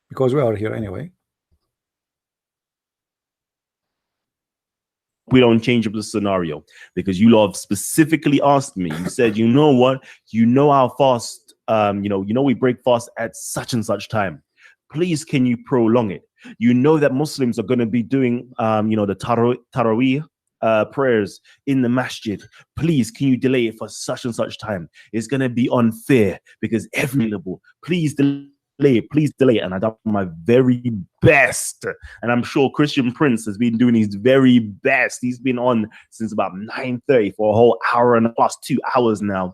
because we are here anyway. We don't change up the scenario, because you lot have specifically asked me. You said, you know what, you know how fast, we break fast at such and such time. Please, can you prolong it? You know that Muslims are going to be doing, the Taraweeh prayers in the masjid. Please, can you delay it for such and such time? It's going to be unfair because please please delay it. And I done my very best. And I'm sure Christian Prince has been doing his very best. He's been on since about 9:30 for a whole hour and plus 2 hours now,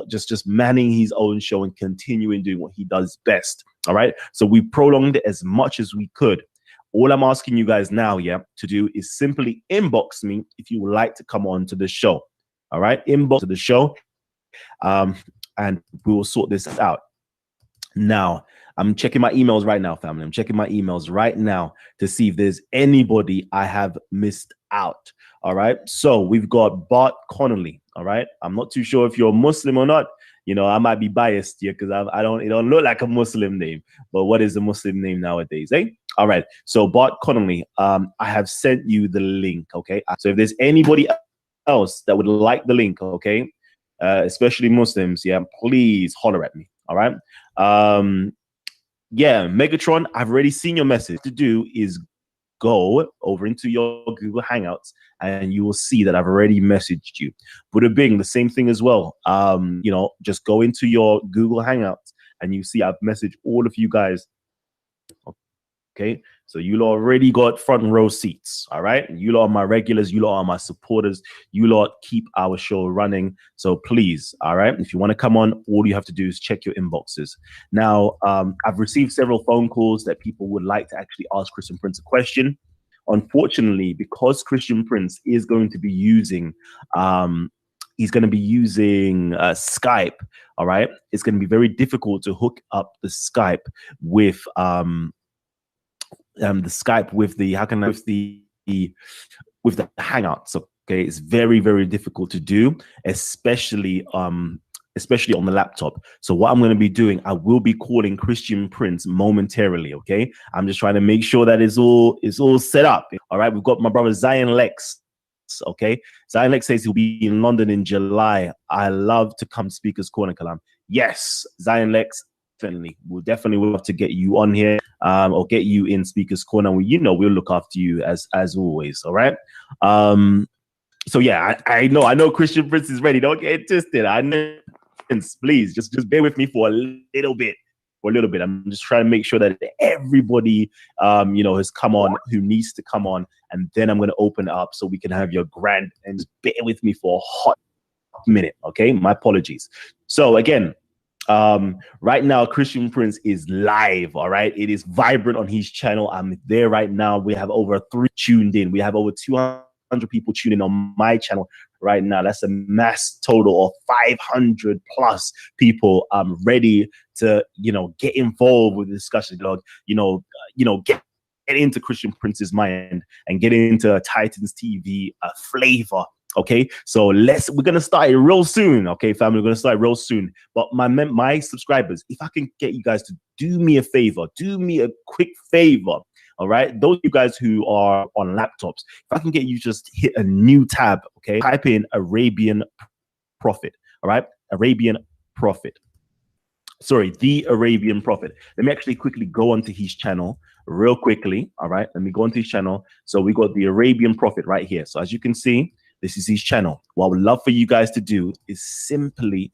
just manning his own show and continuing doing what he does best. All right. So we prolonged it as much as we could. All I'm asking you guys now, to do is simply inbox me if you would like to come on to the show. All right. Inbox to the show. And we will sort this out. Now, I'm checking my emails right now, family. I'm checking my emails right now to see if there's anybody I have missed out. All right. So we've got Bart Connolly. All right. I'm not too sure if you're Muslim or not. I might be biased here because it don't look like a Muslim name. But what is a Muslim name nowadays, eh? All right. So Bart Connolly, I have sent you the link. Okay. So if there's anybody else that would like the link, okay, especially Muslims, please holler at me. All right. Megatron, I've already seen your message. To do is go over into your Google Hangouts and you will see that I've already messaged you. Buddha Bing, the same thing as well. Just go into your Google Hangouts and you see I've messaged all of you guys. Okay, so you lot already got front row seats. All right, you lot are my regulars, you lot are my supporters, you lot keep our show running. So please, all right, if you want to come on, all you have to do is check your inboxes. Now, I've received several phone calls that people would like to actually ask Christian Prince a question. Unfortunately, because Christian Prince is going to be using Skype. All right, it's going to be very difficult to hook up the Skype with with the Hangouts. Okay, it's very, very difficult to do, especially on the laptop. So what I'm going to be doing, I will be calling Christian Prince momentarily. Okay, I'm just trying to make sure that it's all set up. All right, we've got my brother Zion Lex. Okay, Zion Lex says he'll be in London in July. I love to come Speaker's Corner, Kalam. Yes, Zion Lex. We'll definitely love to get you on here, or get you in Speaker's Corner. We'll look after you as always. All right. So yeah, I know Christian Prince is ready. Don't get twisted. I know. Please just bear with me for a little bit. I'm just trying to make sure that everybody has come on who needs to come on, and then I'm going to open it up so we can have your grand, and just bear with me for a hot minute. Okay, my apologies. So again, right now Christian Prince is live. All right, it is vibrant on his channel. I'm there right now. We have over 3 tuned in. We have over 200 people tuning in on my channel right now. That's a mass total of 500 plus people ready to get involved with the discussion. Get into Christian Prince's mind and get into Titans TV flavor. Okay, so we're gonna start it real soon. Okay, family, we're gonna start real soon. But my subscribers, if I can get you guys to do me a favor, do me a quick favor. All right, those of you guys who are on laptops, if I can get you just hit a new tab. Okay, type in Arabian Prophet. All right, Arabian Prophet. Sorry, the Arabian Prophet. Let me actually quickly go onto his channel real quickly. All right, let me go onto his channel. So we got the Arabian Prophet right here. So as you can see, this is his channel. What I would love for you guys to do is simply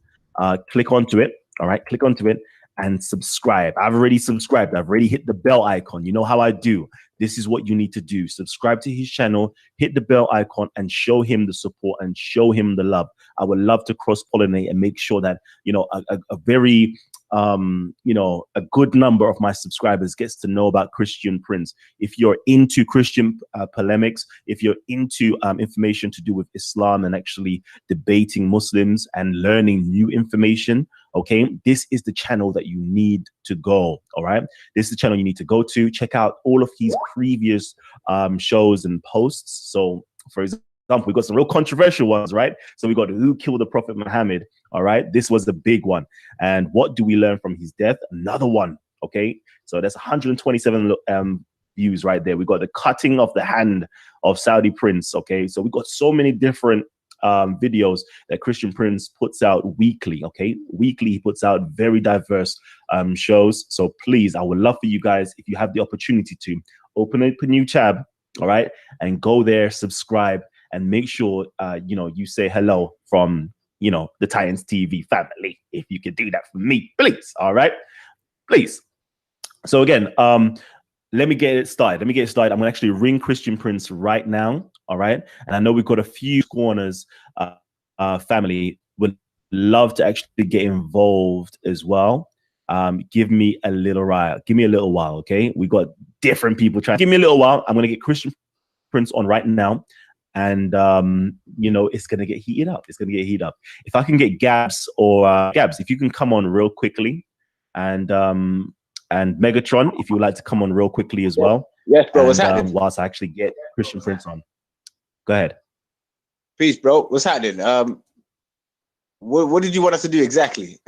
click onto it. All right, click onto it and subscribe. I've already subscribed. I've already hit the bell icon. You know how I do. This is what you need to do. Subscribe to his channel, hit the bell icon, and show him the support and show him the love. I would love to cross-pollinate and make sure that, a very, a good number of my subscribers gets to know about Christian Prince. If you're into Christian polemics, if you're into information to do with Islam and actually debating Muslims and learning new information, okay, this is the channel that you need to go. All right, this is the channel you need to go to. Check out all of his previous shows and posts. So, for example, we got some real controversial ones, right? So we got Who Killed the Prophet Muhammad. All right, this was the big one. And what do we learn from his death? Another one. Okay, so that's 127 views right there. We got the cutting of the hand of Saudi Prince. Okay, so we got so many different videos that Christian Prince puts out weekly. Okay, weekly he puts out very diverse shows. So please, I would love for you guys, if you have the opportunity, to open up a new tab, all right, and go there, subscribe, and make sure you know, you say hello from, you know, the Titans TV family. If you could do that for me, please. All right, please. So again, let me get it started. I'm gonna actually ring Christian Prince right now. All right, and I know we've got a few corners family would love to actually get involved as well. Give me a little while, okay? We got different people trying. Give me a little while. I'm gonna get Christian Prince on right now, and you know, it's gonna get heated up. If I can get Gabs, if you can come on real quickly, and Megatron, if you would like to come on real quickly as well. Yes, bro. What's happening? Whilst I actually get Christian Prince on, go ahead. Peace, bro. What's happening? What did you want us to do exactly?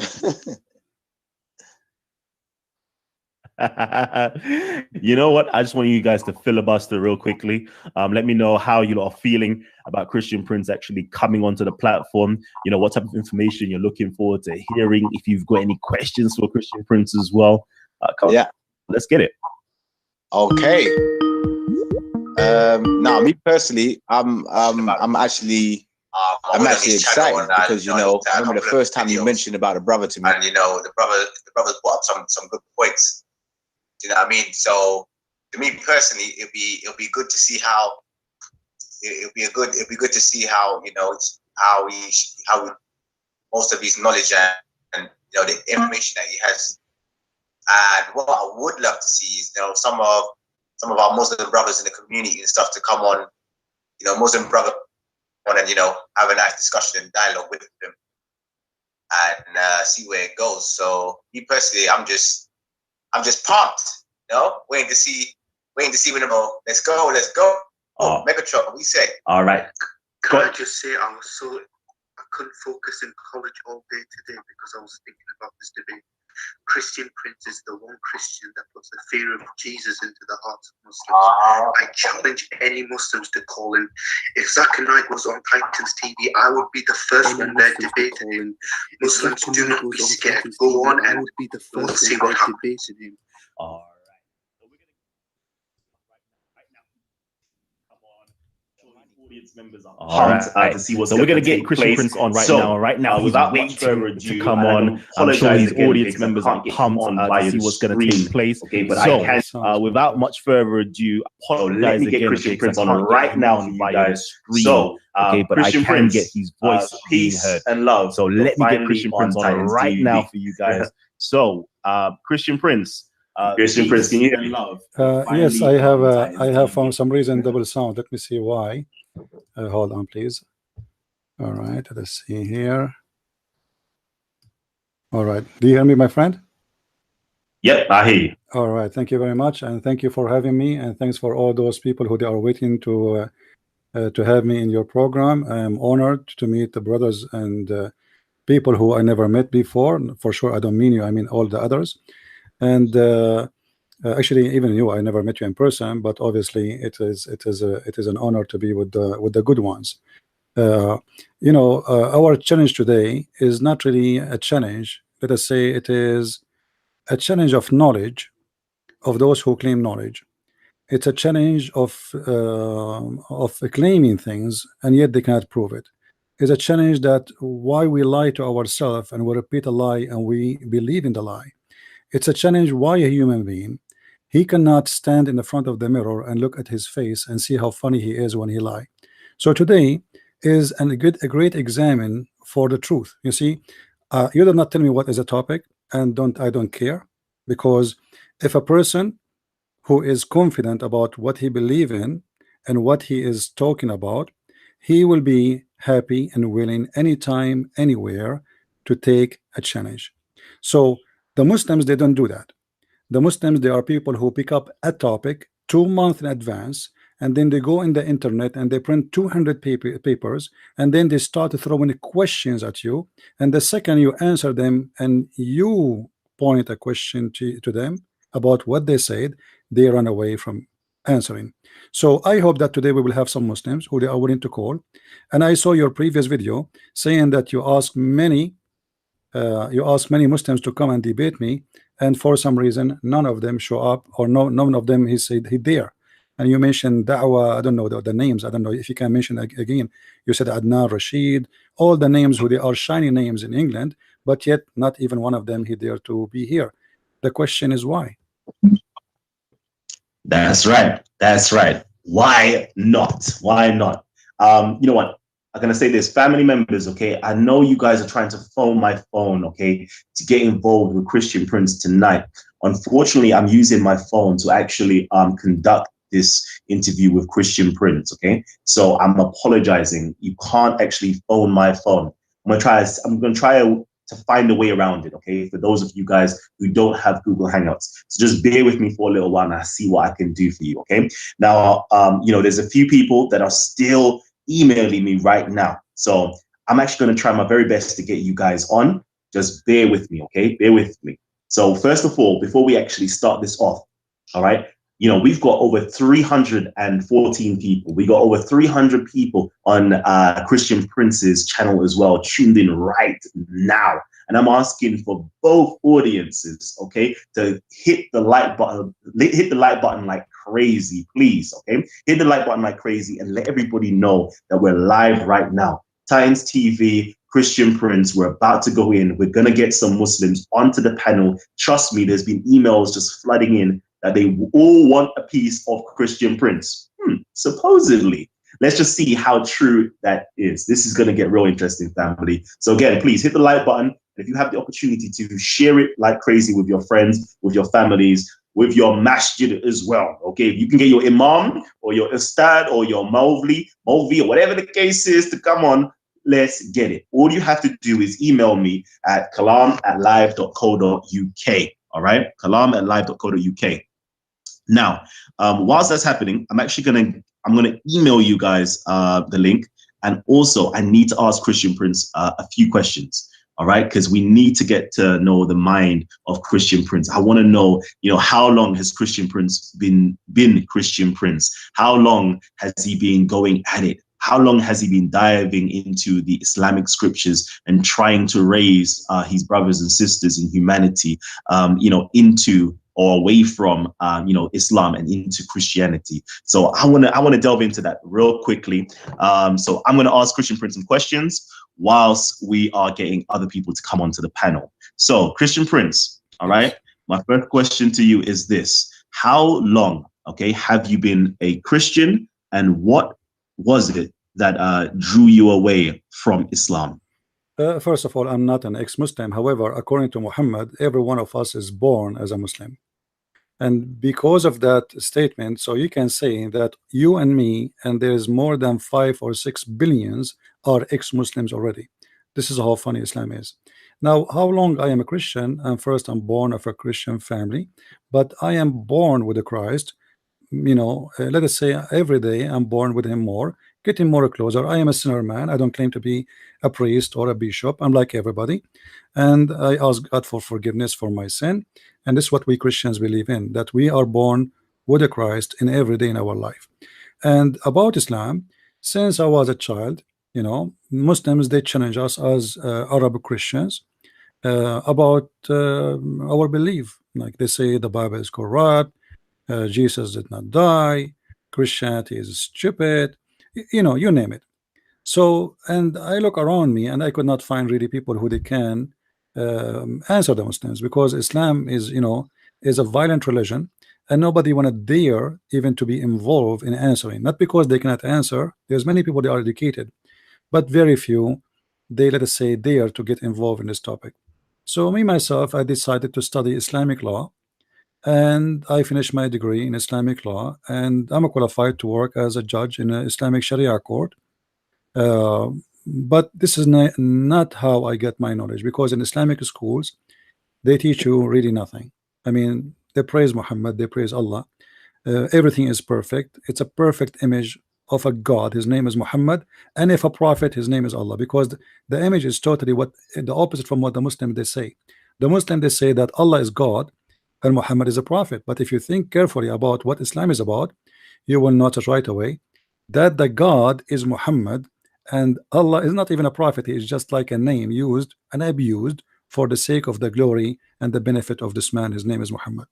You know what? I just want you guys to filibuster real quickly. Let me know how you are feeling about Christian Prince actually coming onto the platform. You know, what type of information you're looking forward to hearing. If you've got any questions for Christian Prince as well, come on, let's get it. Okay. Now, me personally, I'm actually excited because, you know, I remember the first time you mentioned about a brother to me, and you know, the brothers brought up some good points. You know what I mean? So to me personally, it'll be good to see how it'll be good to see how, you know, how most of his knowledge and you know, the information that he has. And what I would love to see is, you know, some of our Muslim brothers in the community and stuff to come on, you know, Muslim brother on, and, you know, have a nice discussion and dialogue with them and see where it goes. So me personally, I'm just pumped, you know, waiting to see when let's go. Oh, Megatron, what we say? All right. Can I just say I couldn't focus in college all day today because I was thinking about this debate. Christian Prince is the one Christian that puts the fear of Jesus into the hearts of Muslims. I challenge any Muslims to call in. If Zakir Naik was on Titans TV, I would be the first one there debating him. Muslims, do not be scared. Go on, and we'll see what happens. All right. Members are pumped to see what's going to get Christian Prince on right now. Right now, without much further ado, to come on. I'm sure his audience members are pumped to see what's going to take place. Okay, but without much further ado, let me get Christian Prince on right now for you guys. So, okay, but I can get his voice being heard and love. So let me get Christian Prince on right now for you guys. So, Christian Prince. Christian Prince, can you hear me? Yes, I have found some reason double sound. Let me see why. Hold on, please. All right, let's see here. All right, do you hear me, my friend? Yep, I hear you. All right, thank you very much, and thank you for having me, and thanks for all those people who they are waiting to have me in your program. I am honored to meet the brothers and people who I never met before. For sure, I don't mean you, I mean all the others. And actually, even you, I never met you in person, but obviously, it is an honor to be with the good ones. You know, our challenge today is not really a challenge. Let us say it is a challenge of knowledge of those who claim knowledge. It's a challenge of claiming things and yet they cannot prove it. It's a challenge that why we lie to ourselves and we repeat a lie and we believe in the lie. It's a challenge why a human being, he cannot stand in the front of the mirror and look at his face and see how funny he is when he lie. So today is a great examine for the truth. You see, you do not tell me what is a topic, and I don't care, because if a person who is confident about what he believes in and what he is talking about, he will be happy and willing anytime, anywhere to take a challenge. So the Muslims, they don't do that. The Muslims, they are people who pick up a topic 2 months in advance, and then they go in the internet and they print 200 papers, and then they start throwing questions at you, and the second you answer them and you point a question to them about what they said, they run away from answering. So I hope that today we will have some Muslims who they are willing to call. And I saw your previous video saying that you asked many Muslims to come and debate me, and for some reason none of them show up, or none of them he said he there. And you mentioned Da'wah, I don't know the names, I don't know if you can mention again. You said Adnan Rashid, all the names who they are shiny names in England, but yet not even one of them he dare to be here. The question is why? That's right. That's right. Why not? Why not? You know what? I'm gonna say this, family members, okay? I know you guys are trying to phone my phone, okay, to get involved with Christian Prince tonight. Unfortunately, I'm using my phone to actually conduct this interview with Christian Prince, okay? So I'm apologizing. You can't actually phone my phone. I'm gonna try to find a way around it, okay? For those of you guys who don't have Google Hangouts. So just bear with me for a little while and I'll see what I can do for you, okay? Now, you know, there's a few people that are still emailing me right now. So I'm actually gonna try my very best to get you guys on. Just bear with me, okay? Bear with me. So first of all, before we actually start this off, all right? You know, we've got over 314 people. We got over 300 people on Christian Prince's channel as well, tuned in right now. And I'm asking for both audiences, okay, to hit the like button like crazy, please, okay? Hit the like button like crazy and let everybody know that we're live right now. Titans TV, Christian Prince, we're about to go in. We're gonna get some Muslims onto the panel. Trust me, there's been emails just flooding in that they all want a piece of Christian Prince. Supposedly. Let's just see how true that is. This is going to get real interesting, family. So again, please hit the like button. If you have the opportunity to share it like crazy with your friends, with your families, with your masjid as well. Okay, if you can get your imam or your ustad or your Mawlvi or whatever the case is to come on, let's get it. All you have to do is email me at kalam@live.co.uk. All right, kalam@live.co.uk. Now, whilst that's happening, I'm gonna email you guys the link, and also I need to ask Christian Prince a few questions. All right, because we need to get to know the mind of Christian Prince. I want to know, you know, how long has Christian Prince been Christian Prince? How long has he been going at it? How long has he been diving into the Islamic scriptures and trying to raise his brothers and sisters in humanity, you know, into or away from, you know, Islam and into Christianity? So I want to delve into that real quickly. So I'm going to ask Christian Prince some questions whilst we are getting other people to come onto the panel. So Christian Prince, all right, my first question to you is this: how long, okay, have you been a Christian, and what was it that drew you away from Islam? First of all, I'm not an ex-Muslim. However, according to Muhammad, every one of us is born as a Muslim. And because of that statement, so you can say that you and me, and there's more than 5 or 6 billions are ex-Muslims already. This is how funny Islam is. Now, how long I am a Christian? And first, I'm born of a Christian family, but I am born with the Christ. You know, let us say every day I'm born with him more, getting more closer. I am a sinner man. I don't claim to be a priest or a bishop. I'm like everybody, and I ask God for forgiveness for my sin. And this is what we Christians believe in, that we are born with a Christ in every day in our life. And about Islam, since I was a child, you know, Muslims, they challenge us as Arab Christians about our belief. Like they say the Bible is corrupt, Jesus did not die, Christianity is stupid, you know, you name it. So, and I look around me and I could not find really people who they can answer the Muslims, because Islam is, you know, is a violent religion, and nobody want to dare even to be involved in answering. Not because they cannot answer. There's many people that are educated, but very few, they, let us say, dare to get involved in this topic. So me myself, I decided to study Islamic law, and I finished my degree in Islamic law, and I'm qualified to work as a judge in an Islamic Sharia court. But this is not how I get my knowledge, because in Islamic schools they teach you really nothing. I mean, they praise Muhammad, they praise Allah, everything is perfect. It's a perfect image of a God. His name is Muhammad, and if a prophet, his name is Allah, because the image is totally what the opposite from what the Muslim they say. The Muslim, they say that Allah is God and Muhammad is a prophet. But if you think carefully about what Islam is about, you will notice right away that the God is Muhammad and Allah is not even a prophet. He is just like a name used and abused for the sake of the glory and the benefit of this man. His name is Muhammad.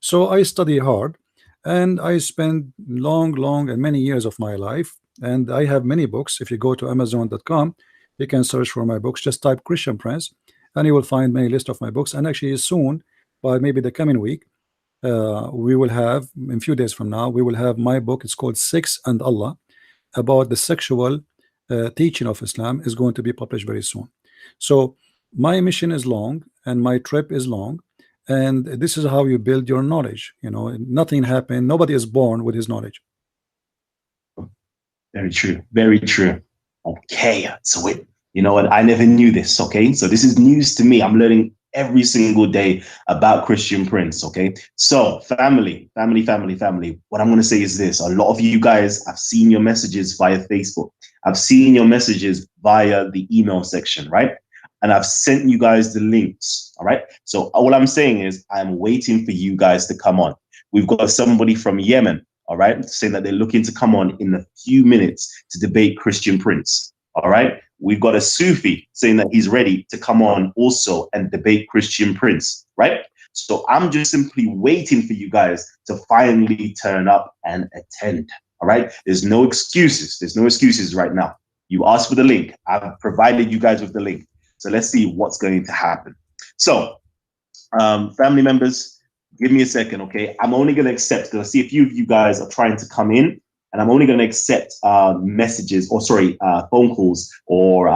So I study hard and I spend long and many years of my life, and I have many books. If you go to Amazon.com, you can search for my books. Just type Christian Prince and you will find many list of my books. And actually soon, by maybe the coming week, we will have, in few days from now, we will have my book. It's called Sex and Allah, about the sexual teaching of Islam, is going to be published very soon. So my mission is long and my trip is long, and this is how you build your knowledge. You know, nothing happened. Nobody is born with his knowledge. Very true. Very true. Okay. So you know what? I never knew this. Okay. So this is news to me. I'm learning every single day about Christian Prince. Okay. So family. What I'm going to say is this. A lot of you guys, I've seen your messages via Facebook. I've seen your messages via the email section, right? And I've sent you guys the links. All right. So all I'm saying is I'm waiting for you guys to come on. We've got somebody from Yemen, all right, saying that they're looking to come on in a few minutes to debate Christian Prince. All right. We've got a Sufi saying that he's ready to come on also and debate Christian Prince, right? So I'm just simply waiting for you guys to finally turn up and attend. All right. There's no excuses. There's no excuses right now. You asked for the link. I've provided you guys with the link. So let's see what's going to happen. So family members, give me a second, okay? I'm only going to accept, because I see a few of you guys are trying to come in, and I'm only going to accept messages, or sorry, phone calls, or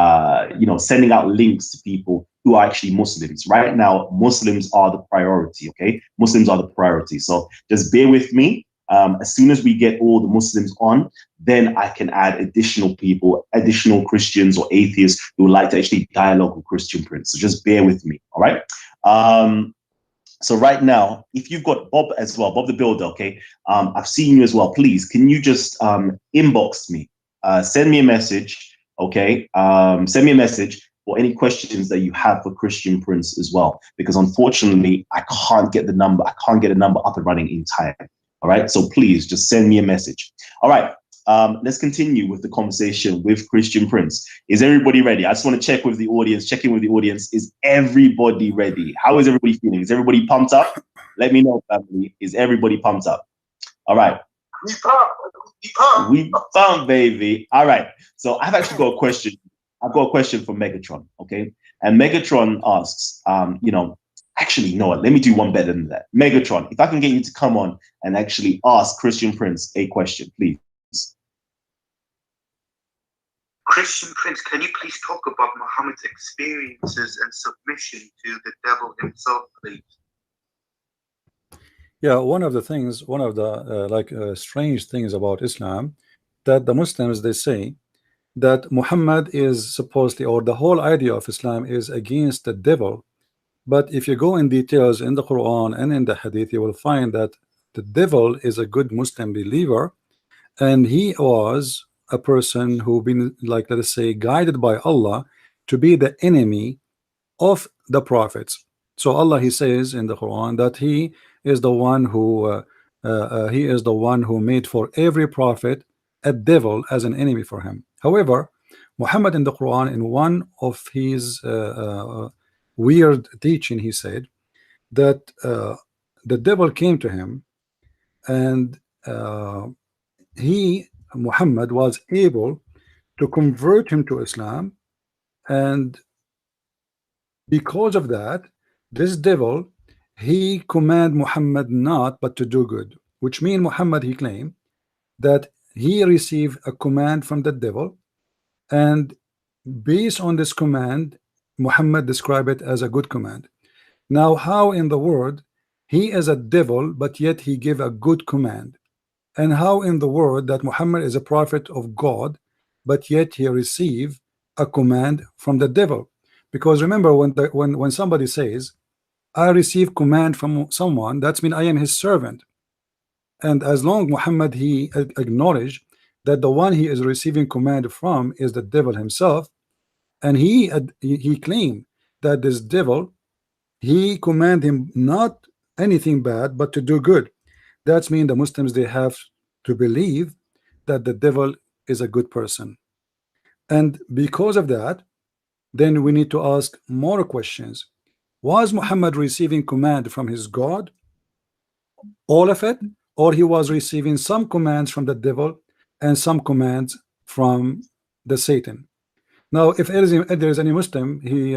you know, sending out links to people who are actually Muslims. Right now, Muslims are the priority, okay? Muslims are the priority. So just bear with me. As soon as we get all the Muslims on, then I can add additional people, additional Christians or atheists who would like to actually dialogue with Christian Prince. So just bear with me, all right? So right now, if you've got Bob as well, Bob the Builder, okay? I've seen you as well. Please, can you just inbox me? Send me a message, okay? Send me a message for any questions that you have for Christian Prince as well, because unfortunately, I can't get the number. I can't get a number up and running in time. All right, so please just send me a message. All right, let's continue with the conversation with Christian Prince. Is everybody ready? I just want to check with the audience, check in with the audience. Is everybody ready? How is everybody feeling? Is everybody pumped up? Let me know, family. Is everybody pumped up? All right. We pumped, baby. All right. So I've actually got a question. I've got a question for Megatron, okay? And Megatron asks, you know, actually, no, let me do one better than that. Megatron, if I can get you to come on and actually ask Christian Prince a question, please. Christian Prince, can you please talk about Muhammad's experiences and submission to the devil himself, please? Yeah, one of the strange things about Islam, that the Muslims, they say that Muhammad is supposedly, or the whole idea of Islam is against the devil. But if you go in details in the Quran and in the Hadith, you will find that the devil is a good Muslim believer, and he was a person who been, like, let us say, guided by Allah to be the enemy of the prophets. So Allah, he says in the Quran that he is the one who made for every prophet a devil as an enemy for him. However, Muhammad in the Quran, in one of his weird teaching, he said that the devil came to him, and Muhammad was able to convert him to Islam, and because of that, this devil, he command Muhammad not but to do good, which means Muhammad, he claimed that he received a command from the devil, and based on this command, Muhammad described it as a good command. Now, how in the world he is a devil, but yet he gave a good command? And how in the world that Muhammad is a prophet of God, but yet he received a command from the devil? Because remember, when somebody says, I receive command from someone, that's mean I am his servant. And as long Muhammad, he acknowledged that the one he is receiving command from is the devil himself, and he claimed that this devil He command him not anything bad, but to do good. That's mean the Muslims, they have to believe that the devil is a good person. And because of that, then we need to ask more questions. Was Muhammad receiving command from his God, all of it, or he was receiving some commands from the devil and some commands from the Satan? Now, if there is any Muslim, he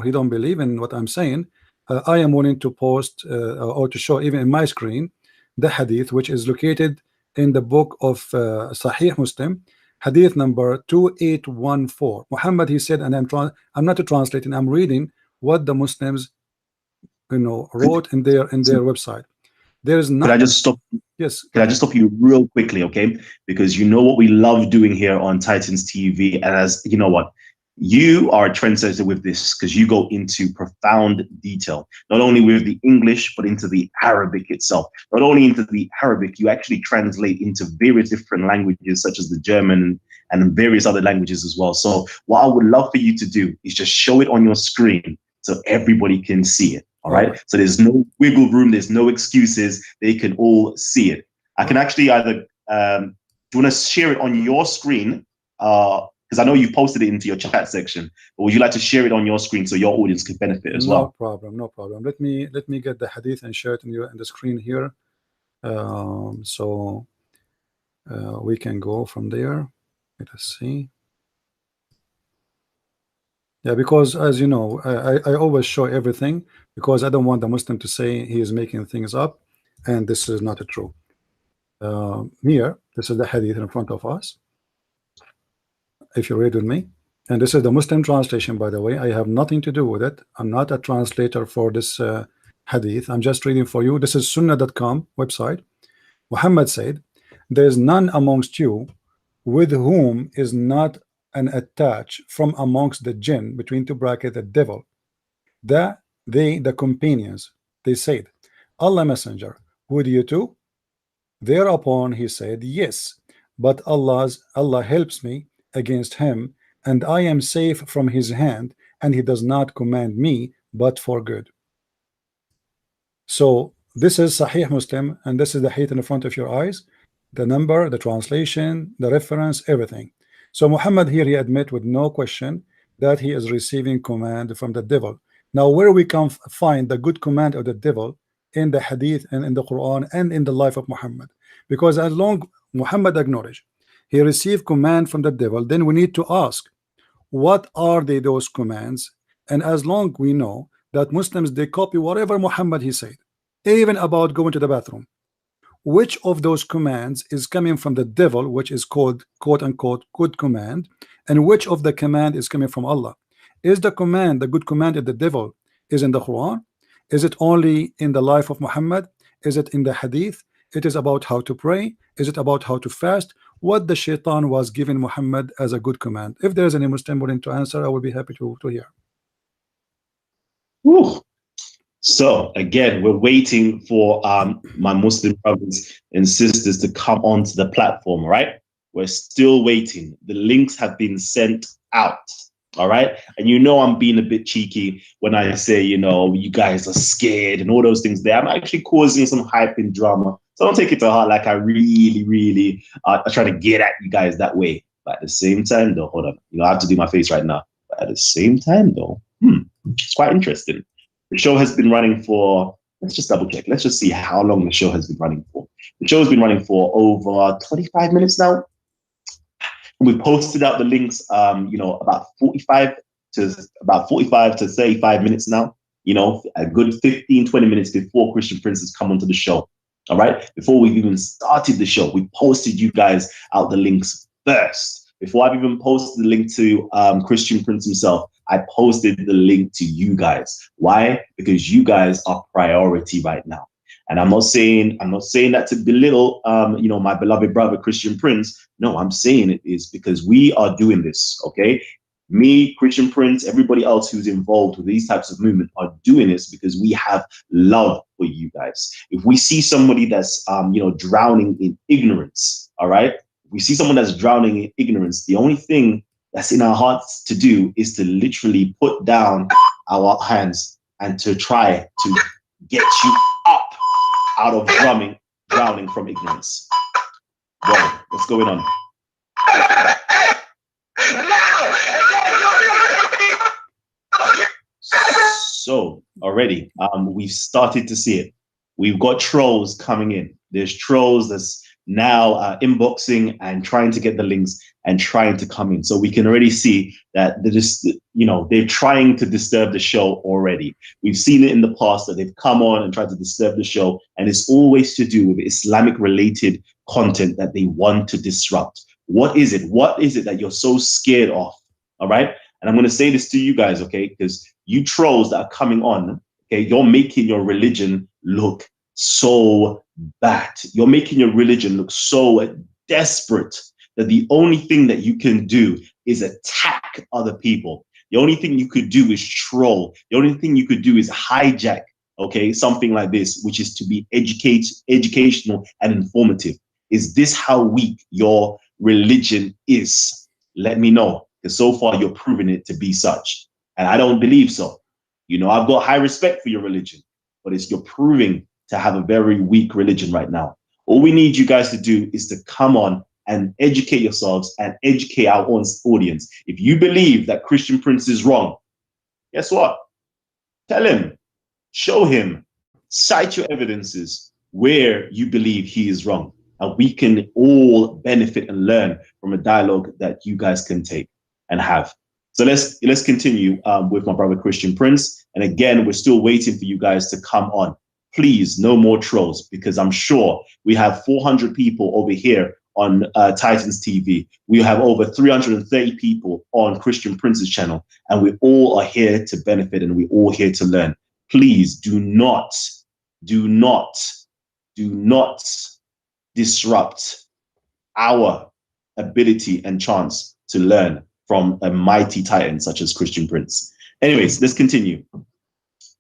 he don't believe in what I'm saying, I am willing to post or to show even in my screen the hadith which is located in the book of Sahih Muslim, hadith number 2814. Muhammad, he said, and I'm not translating, I'm reading what the Muslims wrote in their website. There is not. Could I just stop? Yes. Can I just stop you real quickly, okay? Because you know what we love doing here on Titans TV, and as you know what, you are a trendsetter with this because you go into profound detail, not only with the English but into the Arabic itself. Not only into the Arabic, you actually translate into various different languages such as the German and various other languages as well. So what I would love for you to do is just show it on your screen so everybody can see it. All right. So there's no wiggle room. There's no excuses. They can all see it. I can actually either, do you want to share it on your screen? Because I know you posted it into your chat section, but would you like to share it on your screen so your audience can benefit as well? No problem. No problem. Let me get the hadith and share it in the screen here. So we can go from there. Let us see. Yeah, because as you know, I always show everything because I don't want the Muslim to say he is making things up, and this is not true. Here, this is the hadith in front of us. If you read with me, and this is the Muslim translation, by the way. I have nothing to do with it. I'm not a translator for this hadith. I'm just reading for you. This is Sunnah.com website. Muhammad said, "There is none amongst you with whom is not an attach from amongst the jinn," between two brackets, the devil, the companions. They said, "Allah Messenger, would you too?" Thereupon he said, "Yes, but Allah helps me against him, and I am safe from his hand, and he does not command me but for good." So this is Sahih Muslim, and this is the hadith in front of your eyes, the number, the translation, the reference, everything. So Muhammad here, he admit with no question that he is receiving command from the devil. Now, where we can find the good command of the devil in the hadith and in the Quran and in the life of Muhammad? Because as long Muhammad acknowledged he received command from the devil, then we need to ask, what are those commands? And as long we know that Muslims, they copy whatever Muhammad he said, even about going to the bathroom, which of those commands is coming from the devil, which is called quote unquote good command, and which of the command is coming from Allah? Is the command, the good command of the devil, is in the Quran? Is it only in the life of Muhammad? Is it in the hadith? It is about how to pray. Is it about how to fast? What the shaitan was giving Muhammad as a good command? If there is any Muslim willing to answer, I will be happy to hear. Whew. So again, we're waiting for my Muslim brothers and sisters to come onto the platform, right? We're still waiting. The links have been sent out, all right? And you know I'm being a bit cheeky when I say, you know, you guys are scared and all those things there. I'm actually causing some hype and drama. So don't take it to heart like I really are trying to get at you guys that way. But at the same time, though, hold on. You know, I have to do my face right now. But at the same time, though, it's quite interesting. The show has been running for, let's just double check. Let's just see how long the show has been running for. The show has been running for over 25 minutes now. We posted out the links, you know, about 45 to 35 minutes now, you know, a good 15, 20 minutes before Christian Prince has come onto the show. All right. Before we've even started the show, we posted you guys out the links first. Before I've even posted the link to Christian Prince himself, I posted the link to you guys. Why? Because you guys are priority right now. And I'm not saying that to belittle, you know, my beloved brother, Christian Prince. No, I'm saying it is because we are doing this. OK, me, Christian Prince, everybody else who's involved with these types of movement are doing this because we have love for you guys. If we see somebody that's, you know, drowning in ignorance, all right, if we see someone that's drowning in ignorance, the only thing that's in our hearts to do is to literally put down our hands and to try to get you up out of drowning from ignorance. Whoa, what's going on? So already, we've started to see it. We've got trolls coming in. There's trolls that's now inboxing and trying to get the links and trying to come in. So we can already see that they're just, they're trying to disturb the show already. We've seen it in the past that they've come on and tried to disturb the show, and it's always to do with Islamic related content that they want to disrupt. What is it? What is it that you're so scared of? All right. And I'm going to say this to you guys, okay? Because you trolls that are coming on, okay, you're making your religion look so bad. You're making your religion look so desperate that the only thing that you can do is attack other people. The only thing you could do is troll. The only thing you could do is hijack, okay, something like this, which is to be educational and informative. Is this how weak your religion is? Let me know, because so far you're proving it to be such. And I don't believe so. I've got high respect for your religion, but you're proving to have a very weak religion right now. All we need you guys to do is to come on and educate yourselves and educate our own audience. If you believe that Christian Prince is wrong, guess what? Tell him, show him, cite your evidences where you believe he is wrong. And we can all benefit and learn from a dialogue that you guys can take and have. So let's continue with my brother Christian Prince. And again, we're still waiting for you guys to come on. Please, no more trolls, because I'm sure we have 400 people over here on Titans TV. We have over 330 people on Christian Prince's channel, and we all are here to benefit and we're all here to learn. Please do not disrupt our ability and chance to learn from a mighty titan such as Christian Prince. Anyways, let's continue.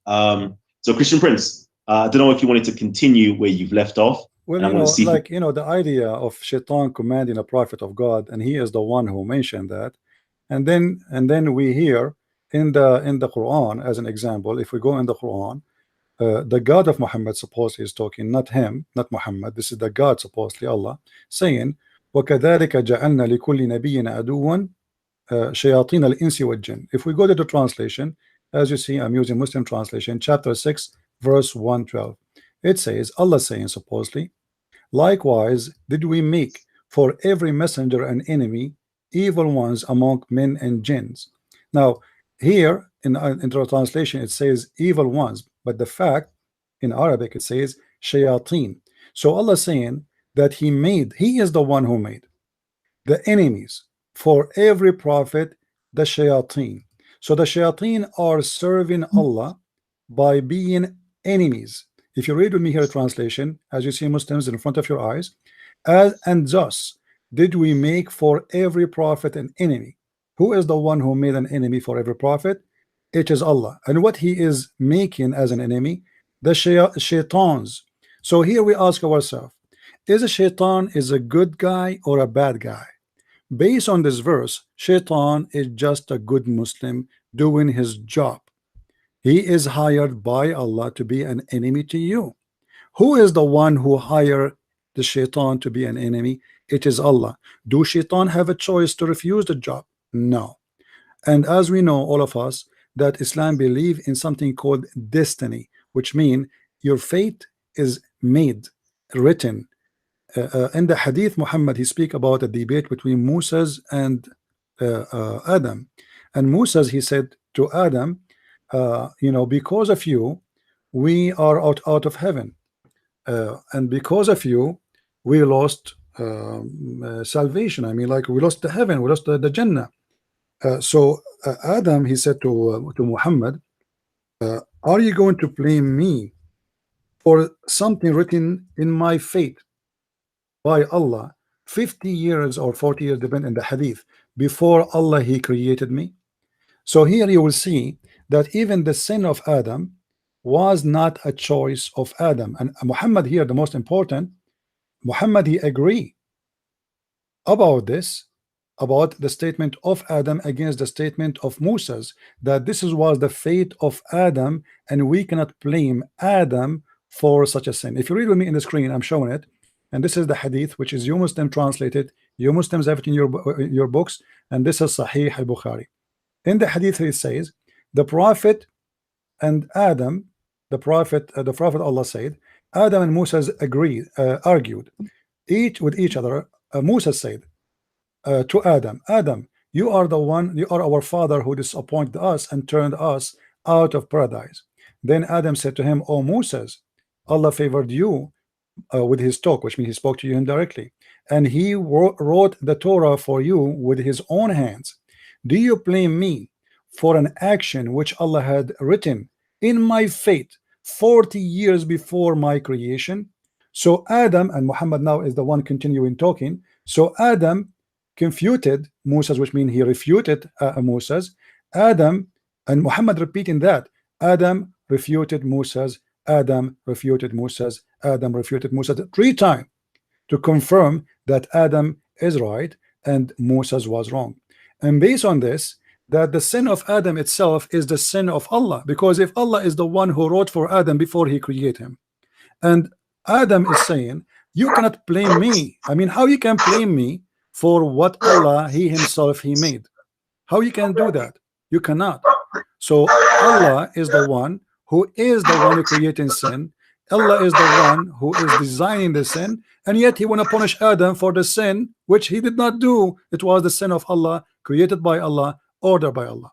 So Christian Prince, I don't know if you wanted to continue where you've left off. Well, the idea of Shaitan commanding a prophet of God, and he is the one who mentioned that. And then we hear in the Quran, as an example, if we go in the Quran, the God of Muhammad supposedly is talking, not him, not Muhammad. This is the God, supposedly Allah, saying, وَكَذَلِكَ جَعَلْنَا لِكُلِّ نَبِيٍّ عَدُوًّا شَيَاطِينَ الْإِنسِ وَالْجِنِّ. If we go to the translation, as you see, I'm using Muslim translation, chapter 6, verse 112. It says, Allah saying supposedly, likewise did we make for every messenger an enemy, evil ones among men and jinns. Now, here in the translation, it says evil ones, but the fact in Arabic, it says shayateen. So Allah saying that He is the one who made the enemies for every prophet, the shayateen. So the shayateen are serving Allah by being enemies. If you read with me here, translation, as you see Muslims in front of your eyes, and thus did we make for every prophet an enemy. Who is the one who made an enemy for every prophet? It is Allah. And what He is making as an enemy, the shaitans. So here we ask ourselves, is a shaitan is a good guy or a bad guy? Based on this verse, shaitan is just a good Muslim doing his job. He is hired by Allah to be an enemy to you. Who is the one who hired the shaitan to be an enemy? It is Allah. Do shaitan have a choice to refuse the job? No. And as we know, all of us, that Islam believe in something called destiny, which means your fate is made, written. In the hadith, Muhammad, he speak about a debate between Moses and Adam. And Moses, he said to Adam, because of you, we are out of heaven. And because of you, we lost salvation. I mean, like we lost the heaven, we lost the Jannah. So Adam, he said to Muhammad, are you going to blame me for something written in my fate by Allah 50 years or 40 years, depending on the hadith, before Allah He created me? So here you will see that even the sin of Adam was not a choice of Adam. And Muhammad here, the most important, Muhammad, he agree about this, about the statement of Adam against the statement of Moses, that this was the fate of Adam, and we cannot blame Adam for such a sin. If you read with me in the screen, I'm showing it, and this is the hadith, which is you Muslim translated. You Muslims have it in your books, and this is Sahih al-Bukhari. In the hadith, it says, the Prophet and Adam, the Prophet Allah said, Adam and Moses argued each with each other. Moses said to Adam, Adam, you are our father who disappointed us and turned us out of paradise. Then Adam said to him, O Moses, Allah favored you with his talk, which means he spoke to you indirectly, and he wrote the Torah for you with his own hands. Do you blame me for an action which Allah had written in my fate 40 years before my creation? So Adam, and Muhammad now is the one continuing talking, so Adam confuted Moses, which means he refuted Moses. Adam and Muhammad repeating that, Adam refuted Moses, Adam refuted Moses, Adam refuted Moses 3 times to confirm that Adam is right and Moses was wrong. And based on this, that the sin of Adam itself is the sin of Allah, because if Allah is the one who wrote for Adam before he created him, and Adam is saying, you cannot blame me. I mean, how you can blame me for what Allah he himself he made? How you can do that? You cannot. So Allah is the one who creating sin. Allah is the one who is designing the sin, and yet he want to punish Adam for the sin which he did not do. It was the sin of Allah, created by Allah, ordered by Allah.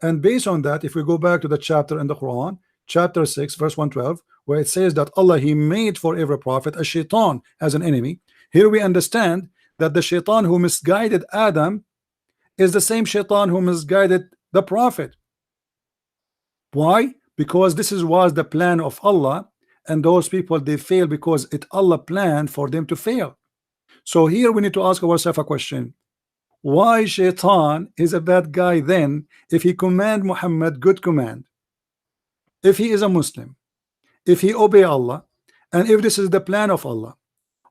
And based on that, if we go back to the chapter in the Quran, chapter 6 verse 112, where it says that Allah he made for every prophet a shaitan as an enemy, here we understand that the shaitan who misguided Adam is the same shaitan who misguided the prophet. Why? Because this was the plan of Allah, and those people they fail because it Allah planned for them to fail. So here we need to ask ourselves a question: why shaitan is a bad guy then, if he command Muhammad good command, if he is a Muslim, if he obey Allah, and if this is the plan of Allah?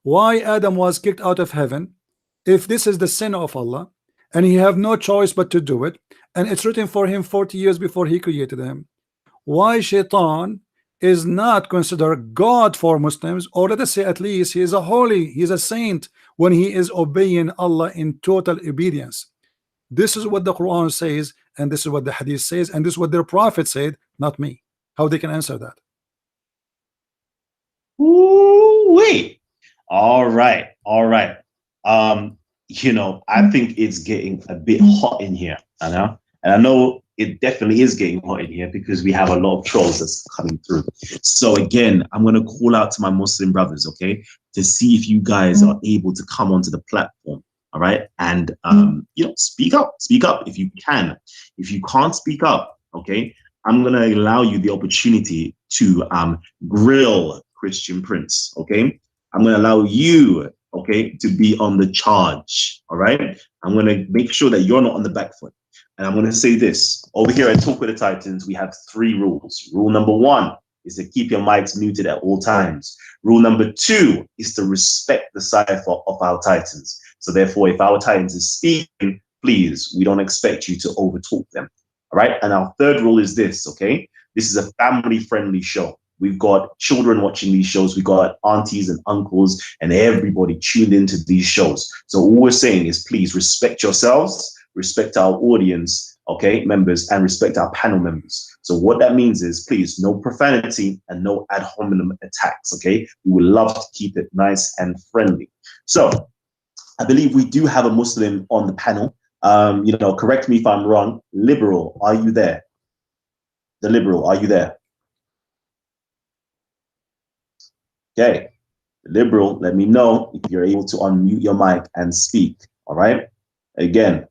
Why Adam was kicked out of heaven if this is the sin of Allah and he have no choice but to do it, and it's written for him 40 years before he created him? Why shaitan is not considered God for Muslims, or let us say at least he is a holy, he is a saint when he is obeying Allah in total obedience? This is what the Quran says, and this is what the Hadith says, and this is what their prophet said, not me. How they can answer that? Wait. All right. You know, I think it's getting a bit hot in here, and I know it definitely is getting hot in here because we have a lot of trolls that's coming through. So again, I'm going to call out to my Muslim brothers, okay, to see if you guys are able to come onto the platform, all right, and you know, speak up if you can. If you can't speak up, okay, I'm going to allow you the opportunity to grill Christian Prince, okay. I'm going to allow you, okay, to be on the charge, all right. I'm going to make sure that you're not on the back foot. And I'm going to say this, over here at Talk with the Titans, we have 3 rules. Rule number 1 is to keep your mics muted at all times. Rule number 2 is to respect the cipher of our Titans. So therefore, if our Titans is speaking, please, we don't expect you to overtalk them. All right. And our 3rd rule is this, okay? This is a family-friendly show. We've got children watching these shows. We've got aunties and uncles and everybody tuned into these shows. So all we're saying is please respect yourselves, respect our audience, okay, members, and respect our panel members. So what that means is, please, no profanity and no ad hominem attacks, okay? We would love to keep it nice and friendly. So I believe we do have a Muslim on the panel. You know, correct me if I'm wrong. Liberal, are you there? The Liberal, are you there? Okay, Liberal, let me know if you're able to unmute your mic and speak, all right? Again,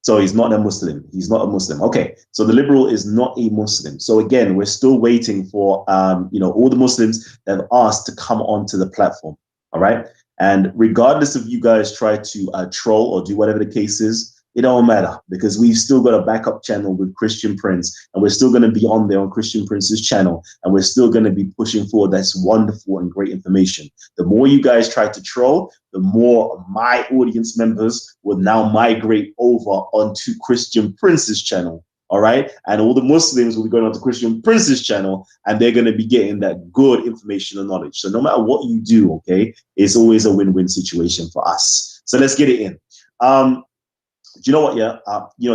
so he's not a Muslim. He's not a Muslim. Okay, so the Liberal is not a Muslim. So again, we're still waiting for, you know, all the Muslims that have asked to come onto the platform, all right? And regardless of you guys try to troll or do whatever the case is, it don't matter because we've still got a backup channel with Christian Prince, and we're still going to be on there on Christian Prince's channel, and we're still going to be pushing forward that's wonderful and great information. The more you guys try to troll, the more my audience members will now migrate over onto Christian Prince's channel. All right. And all the Muslims will be going on to Christian Prince's channel, and they're going to be getting that good information and knowledge. So no matter what you do, okay, it's always a win-win situation for us. So let's get it in. Do you know what? Yeah.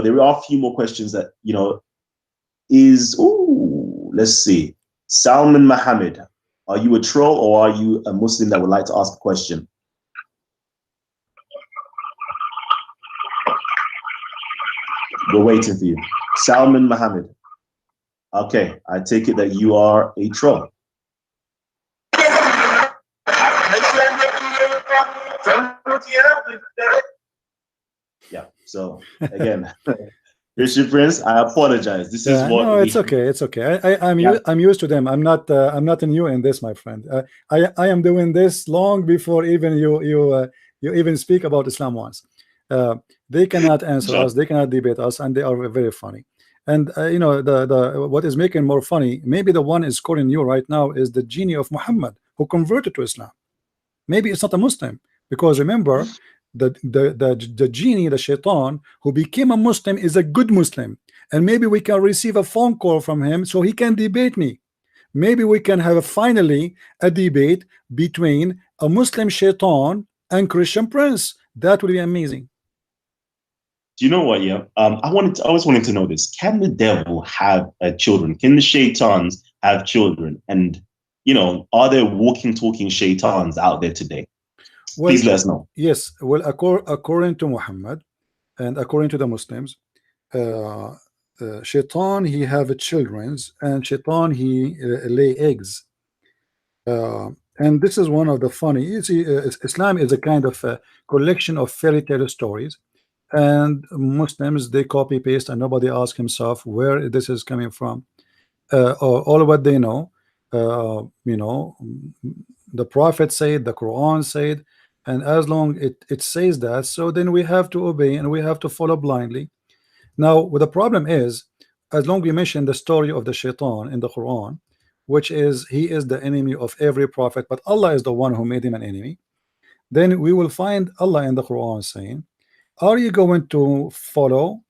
There are a few more questions that, let's see. Salman Mohammed, are you a troll or are you a Muslim that would like to ask a question? We're waiting for you. Salman Mohammed. Okay, I take it that you are a troll. Yeah, so again, Christian Prince, I apologize. This is what no, it's okay. It's okay. I'm used to them. I'm not new in this, my friend. I am doing this long before even you even speak about Islam once. They cannot answer us, they cannot debate us, and they are very funny. And the what is making more funny, maybe the one is scoring you right now is the genie of Muhammad who converted to Islam. Maybe it's not a Muslim, because remember the genie, the shaitan who became a Muslim is a good Muslim, and maybe we can receive a phone call from him so he can debate me. Maybe we can have finally a debate between a Muslim shaitan and Christian Prince. That would be amazing. Do you know what? Yeah, I was wanting to know this. Can the devil have children? Can the shaitans have children? And are there walking, talking shaitans out there today? Well, please let us know. Yes. Well, according to Muhammad and according to the Muslims, shaitan he have children, and shaitan he lay eggs. And this is one of the funny. You see, Islam is a kind of a collection of fairy tale stories, and Muslims they copy paste, and nobody asks himself where this is coming from. All what they know, the Prophet said, the Quran said, and as long it says that, so then we have to obey and we have to follow blindly. Now, what the problem is, as long as we mention the story of the shaitan in the Quran, which is he is the enemy of every prophet, but Allah is the one who made him an enemy, then we will find Allah in the Quran saying, are you going to follow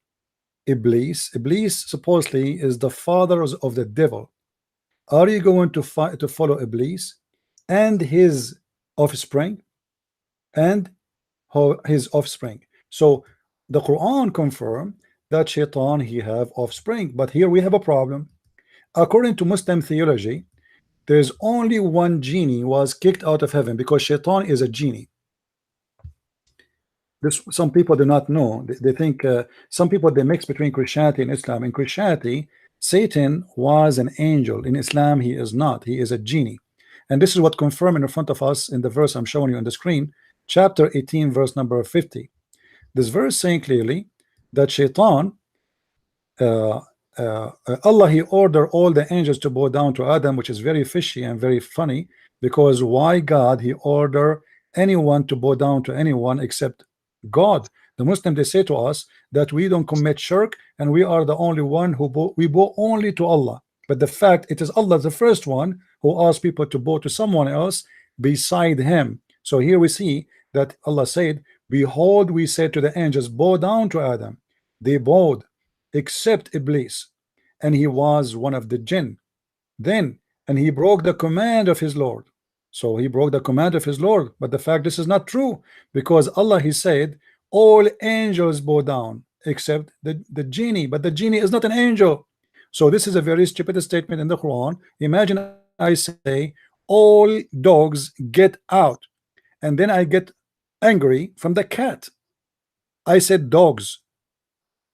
Iblis? Iblis supposedly is the father of the devil. Are you going to follow Iblis and his offspring and his offspring? So the Quran confirmed that shaitan he have offspring, but here we have a problem. According to Muslim theology, there's only one genie was kicked out of heaven because shaitan is a genie. This some people do not know. They think some people they mix between Christianity and Islam. In Christianity, Satan was an angel. In Islam, he is not. He is a genie. And this is what confirmed in front of us in the verse I'm showing you on the screen, chapter 18, verse number 50. This verse saying clearly that shaitan, Allah he ordered all the angels to bow down to Adam, which is very fishy and very funny, because why God he order anyone to bow down to anyone except God? The Muslim they say to us that we don't commit shirk and we are the only one who we bow only to Allah, but the fact it is Allah the first one who asked people to bow to someone else beside him. So here we see that Allah said, behold, we said to the angels, bow down to Adam. They bowed except Iblis, and he was one of the jinn. Then and he broke the command of his Lord. So he broke the command of his Lord, but the fact this is not true, because Allah he said all angels bow down except the genie, but the genie is not an angel. So this is a very stupid statement in the Quran. Imagine I say all dogs get out, and then I get angry from the cat. I said dogs.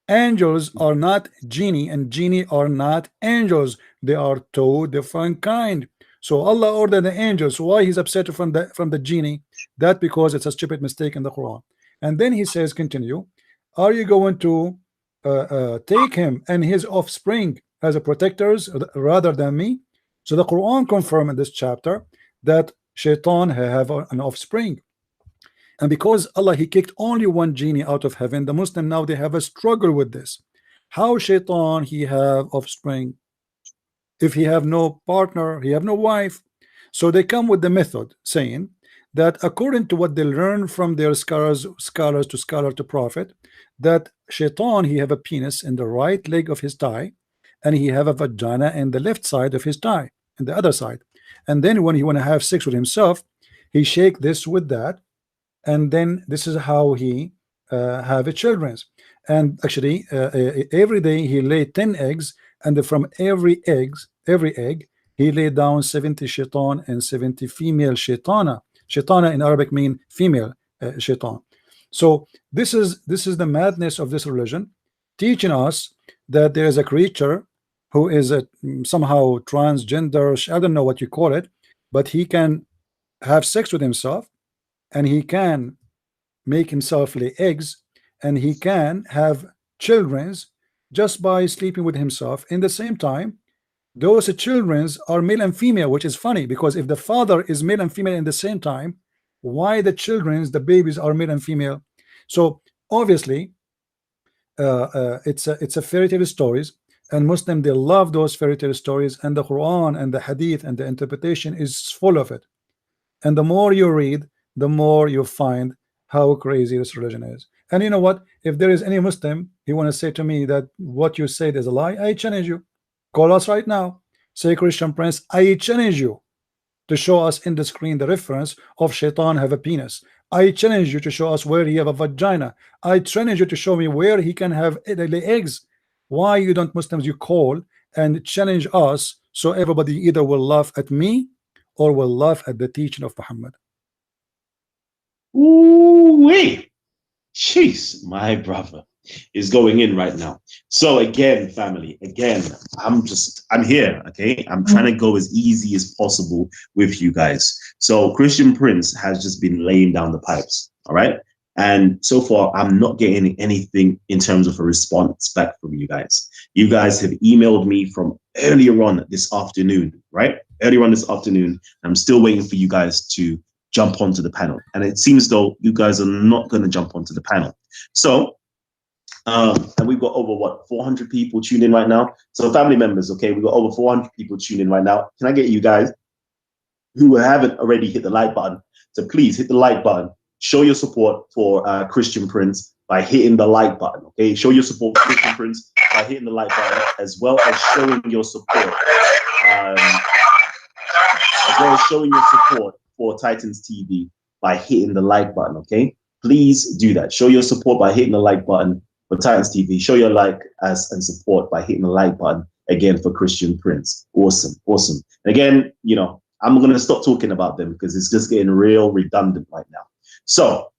Angels are not genie, and genie are not angels. They are two different kind. So Allah ordered the angels. Why he's upset from the genie? That because it's a stupid mistake in the Quran. And then he says, continue, are you going to take him and his offspring as a protectors rather than me? So the Quran confirmed in this chapter that shaitan have an offspring. And because Allah, he kicked only one genie out of heaven, the Muslim now they have a struggle with this. How shaitan he have offspring if he have no partner, he have no wife? So they come with the method saying that according to what they learn from their scholars to prophet, that shaitan he have a penis in the right leg of his thigh, and he have a vagina in the left side of his thigh, and the other side. And then when he want to have sex with himself, he shake this with that, and then this is how he have a children's. And actually every day he lay 10 eggs, and from every egg he lay down 70 shaitan and 70 female shaitana. Shaitana in Arabic mean female shaitan. So this is the madness of this religion, teaching us that there is a creature who is somehow transgender, I don't know what you call it, but he can have sex with himself, and he can make himself lay eggs, and he can have children's just by sleeping with himself. In the same time, those children's are male and female, which is funny, because if the father is male and female in the same time, why the children's, the babies, are male and female? So obviously it's a fairy tale stories, and Muslim they love those fairy tale stories, and the Quran and the Hadith and the interpretation is full of it. And the more you read, the more you find how crazy this religion is. And you know what? If there is any Muslim, he want to say to me that what you said is a lie, I challenge you. Call us right now. Say, Christian Prince, I challenge you to show us in the screen the reference of shaitan have a penis. I challenge you to show us where he have a vagina. I challenge you to show me where he can have the eggs. Why you don't Muslims you call and challenge us, so everybody either will laugh at me or will laugh at the teaching of Muhammad. Ooh, wait. Jeez, my brother is going in right now. So again, family, I'm here, okay? I'm trying to go as easy as possible with you guys. So Christian Prince has just been laying down the pipes, all right? And so far, I'm not getting anything in terms of a response back from you guys. You guys have emailed me from earlier on this afternoon, right? Earlier on this afternoon, I'm still waiting for you guys to jump onto the panel. And it seems though you guys are not going to jump onto the panel. So, and we've got over what, 400 people tuned in right now. So family members, okay, we've got over 400 people tuned in right now. Can I get you guys who haven't already hit the like button to please hit the like button, show your support for Christian Prince by hitting the like button, okay? Show your support for Christian Prince by hitting the like button, as well as showing your support, for Titans TV by hitting the like button, okay? Please do that. Show your support by hitting the like button for Titans TV. Show your like and support by hitting the like button again for Christian Prince. Awesome, awesome. And again, you know, I'm going to stop talking about them because it's just getting real redundant right now. So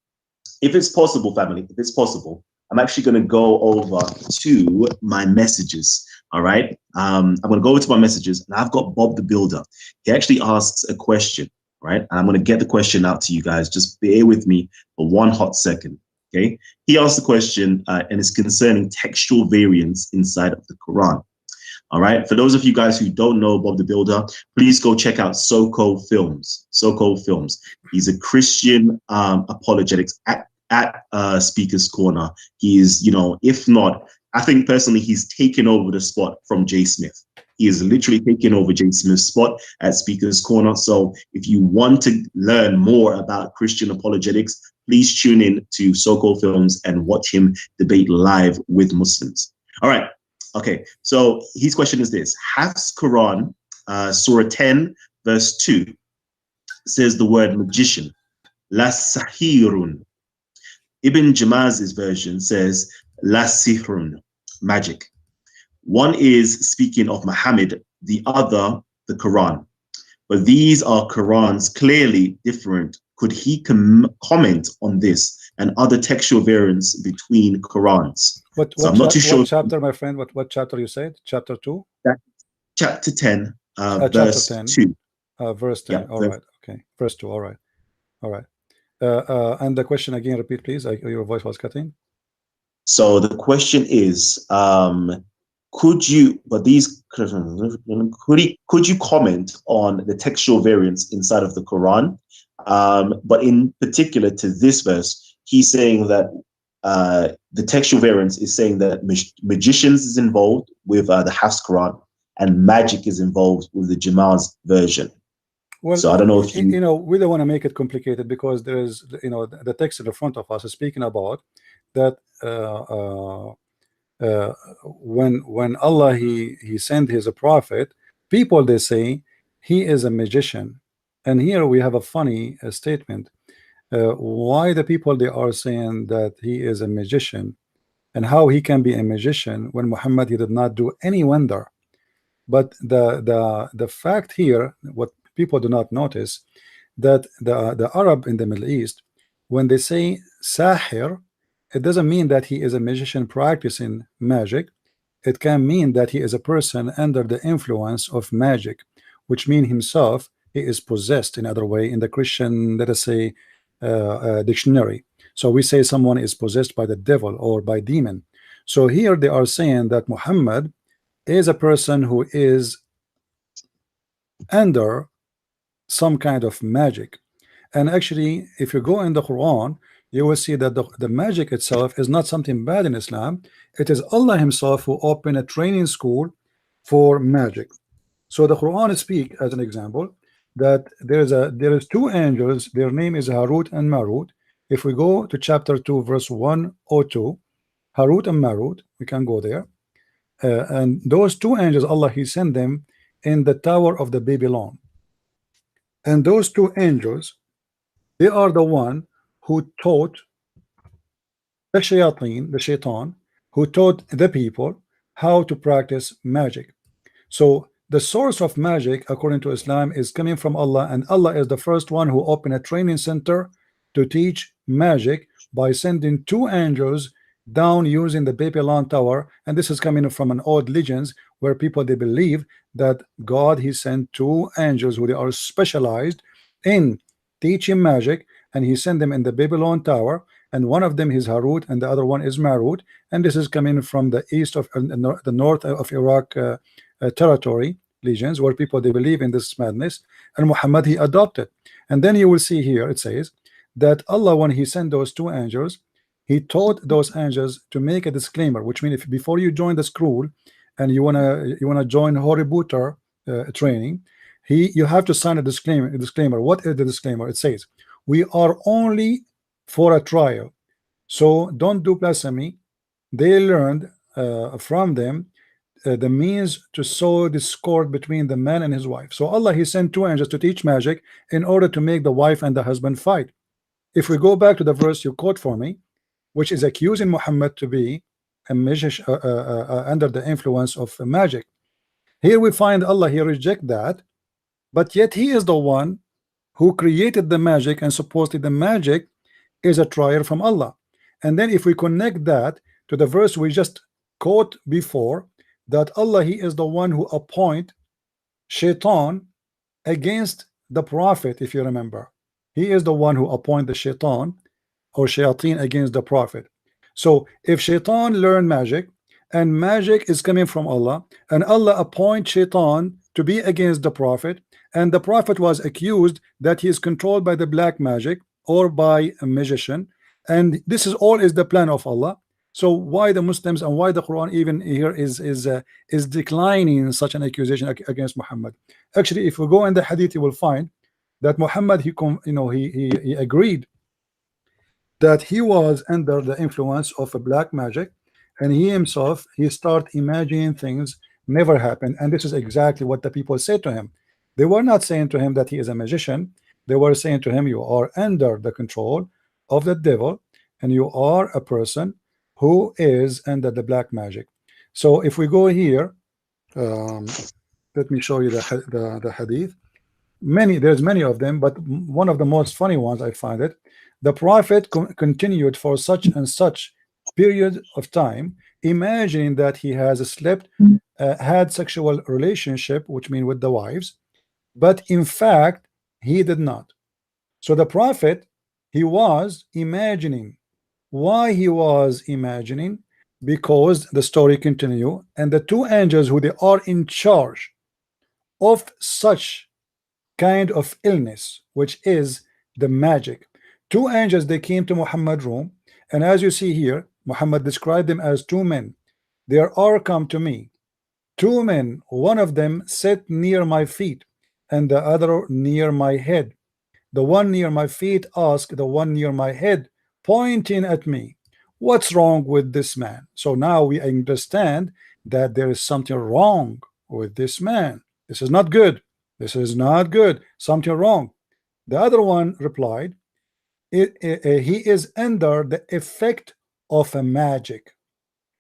if it's possible, family, if it's possible, I'm actually going to go over to my messages. All right. I'm going to go over to my messages, and I've got Bob the Builder. He actually asks a question. Right, and I'm going to get the question out to you guys. Just bear with me for one hot second, okay? He asked the question, and it's concerning textual variants inside of the Quran. All right, for those of you guys who don't know Bob the Builder, please go check out Soko Films. Soko Films. He's a Christian apologetics at Speaker's Corner. He is, you know, if not, I think personally he's taken over the spot from Jay Smith. He is literally taking over Jay Smith's spot at Speaker's Corner. So if you want to learn more about Christian apologetics, please tune in to Soko Films and watch him debate live with Muslims. All right. Okay. So his question is this. Hafs Quran, Surah 10, verse 2, says the word magician. La sahirun. Ibn Jamaz's version says la sihrun, magic. One is speaking of Muhammad, the other, the Quran. But these are Qurans clearly different. Could he comment on this and other textual variants between Qurans? I'm not too sure. What chapter, my friend? What chapter you said? Chapter 2? Chapter 10, verse 2. Verse 10. Yeah, all right. Okay. Verse 2. All right. All right. And the question again, repeat, please. Your voice was cutting. So the question is, could you comment on the textual variants inside of the Quran? But in particular to this verse, he's saying that the textual variance is saying that magicians is involved with the Hafs Quran, and magic is involved with the Jamal's version. Well, so I don't know if you know, we don't want to make it complicated, because there is, you know, the text in the front of us is speaking about that when Allah he sent his prophet, people they say he is a magician. And here we have a funny statement. Why the people they are saying that he is a magician, and how he can be a magician when Muhammad he did not do any wonder. But the fact here, what people do not notice, that the Arab in the Middle East, when they say sahir, it doesn't mean that he is a magician practicing magic. It can mean that he is a person under the influence of magic, which means himself he is possessed in other way in the Christian, let us say, dictionary. So we say someone is possessed by the devil or by demon. So here they are saying that Muhammad is a person who is under some kind of magic. And actually, if you go in the Quran, you will see that the magic itself is not something bad in Islam. It is Allah himself who opened a training school for magic. So the Quran speak, as an example, that there is two angels, their name is Harut and Marut. If we go to chapter 2 verse 102, Harut and Marut, we can go there, and those two angels, Allah he sent them in the tower of the Babylon. And those two angels, they are the one who taught the shayateen, the shaitan, who taught the people how to practice magic. So the source of magic according to Islam is coming from Allah, and Allah is the first one who opened a training center to teach magic by sending two angels down using the Babylon tower. And this is coming from an old legends where people they believe that God he sent two angels who they are specialized in teaching magic, and he sent them in the Babylon tower, and one of them is Harut and the other one is Marut, and this is coming from the east of the north of Iraq territory legions, where people they believe in this madness, and Muhammad he adopted. And then you will see here it says that Allah, when he sent those two angels, he taught those angels to make a disclaimer, which means if before you join the school and you wanna join Hoributer training, you have to sign a disclaimer. What is the disclaimer? It says, we are only for a trial, so don't do blasphemy. They learned from them the means to sow discord between the man and his wife. So Allah he sent two angels to teach magic in order to make the wife and the husband fight. If we go back to the verse you quote for me, which is accusing Muhammad to be a magician under the influence of magic, here we find Allah he reject that, but yet he is the one who created the magic, and supposedly the magic is a trial from Allah. And then if we connect that to the verse we just quote before, that Allah he is the one who appoint shaitan against the prophet. If you remember, he is the one who appoint the shaitan or shayateen against the prophet. So if shaitan learn magic, and magic is coming from Allah, and Allah appoint shaitan to be against the prophet, and the prophet was accused that he is controlled by the black magic or by a magician, and this is all is the plan of Allah. So why the Muslims and why the Quran even here is declining such an accusation against Muhammad? Actually, if we go in the hadith, you will find that Muhammad he agreed that he was under the influence of a black magic, and he himself he start imagining things never happened. And this is exactly what the people said to him. They were not saying to him that he is a magician. They were saying to him, you are under the control of the devil, and you are a person who is under the black magic. So if we go here, let me show you the hadith. There's many of them, but one of the most funny ones I find it. The prophet continued for such and such period of time, imagining that he has slept, had sexual relationship, which means with the wives, but in fact he did not. So the prophet he was imagining. Why he was imagining? Because the story continue, and the two angels who they are in charge of such kind of illness, which is the magic. Two angels, they came to Muhammad's room, and as you see here, Muhammad described them as two men. There are come to me two men, one of them sat near my feet and the other near my head. The one near my feet asked the one near my head, pointing at me, what's wrong with this man? So now we understand that there is something wrong with this man. This is not good. This is not good. Something wrong. The other one replied, he is under the effect of a magic.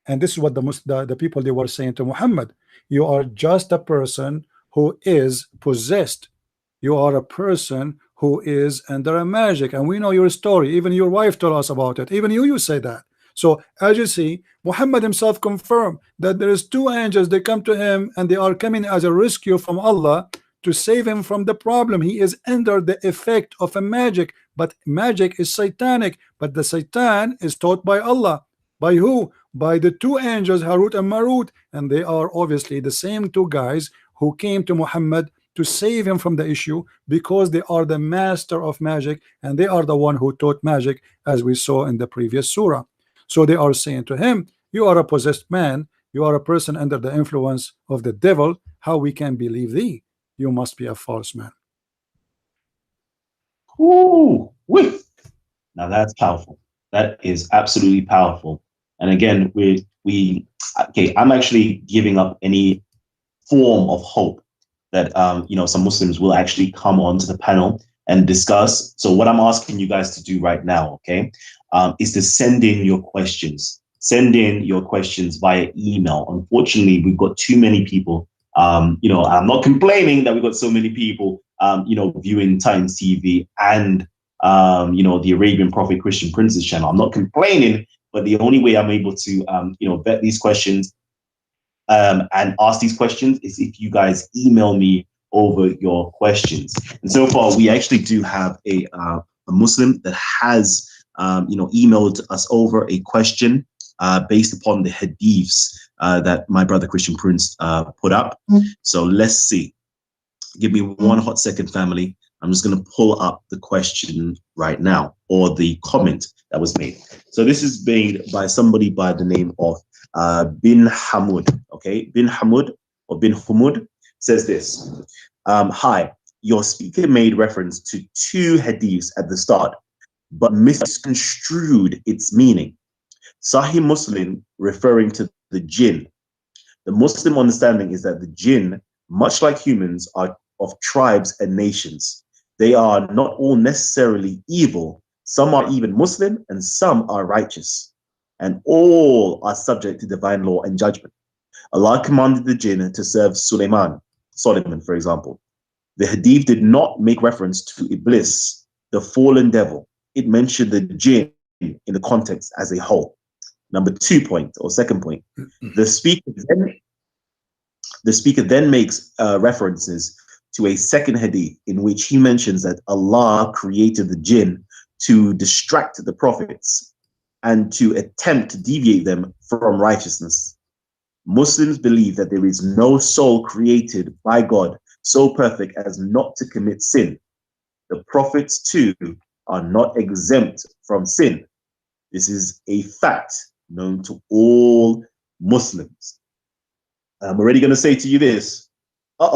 And this is what the people, they were saying to Muhammad. You are just a person who is possessed. You are a person who is under a magic. And we know your story. Even your wife told us about it. Even you say that. So as you see, Muhammad himself confirmed that there is two angels. They come to him and they are coming as a rescue from Allah to save him from the problem. He is under the effect of a magic. But magic is satanic. But the Satan is taught by Allah. By who? By the two angels, Harut and Marut. And they are obviously the same two guys who came to Muhammad to save him from the issue, because they are the master of magic and they are the one who taught magic, as we saw in the previous surah. So they are saying to him, you are a possessed man, you are a person under the influence of the devil. How we can believe thee? You must be a false man. Ooh, wait. Now that's powerful. That is absolutely powerful. And again, okay, I'm actually giving up any form of hope that some Muslims will actually come onto the panel and discuss. So what I'm asking you guys to do right now, okay, is to send in your questions. Send in your questions via email. Unfortunately, we've got too many people. I'm not complaining that we've got so many people, viewing Titans TV and the Arabian Prophet Christian Prince's channel. I'm not complaining, but the only way I'm able to vet these questions and ask these questions is if you guys email me over your questions. And so far, we actually do have a Muslim that has emailed us over a question based upon the hadiths that my brother Christian Prince put up. So let's see. Give me one hot second, family. I'm just going to pull up the question right now, or the comment that was made. So this is made by somebody by the name of Bin Hamud. Okay, Bin Hamud or Bin Humud says this. Hi, your speaker made reference to two hadiths at the start, but misconstrued its meaning. Sahih Muslim referring to the jinn. The Muslim understanding is that the jinn, much like humans, are of tribes and nations. They are not all necessarily evil. Some are even Muslim and some are righteous. And all are subject to divine law and judgment. Allah commanded the jinn to serve Solomon, for example. The hadith did not make reference to Iblis, the fallen devil. It mentioned the jinn in the context as a whole. Number 2 point, or second point, the speaker then makes references to a second hadith in which he mentions that Allah created the jinn to distract the prophets and to attempt to deviate them from righteousness. Muslims believe that there is no soul created by God so perfect as not to commit sin. The prophets too are not exempt from sin. This is a fact known to all Muslims. I'm already going to say to you this. I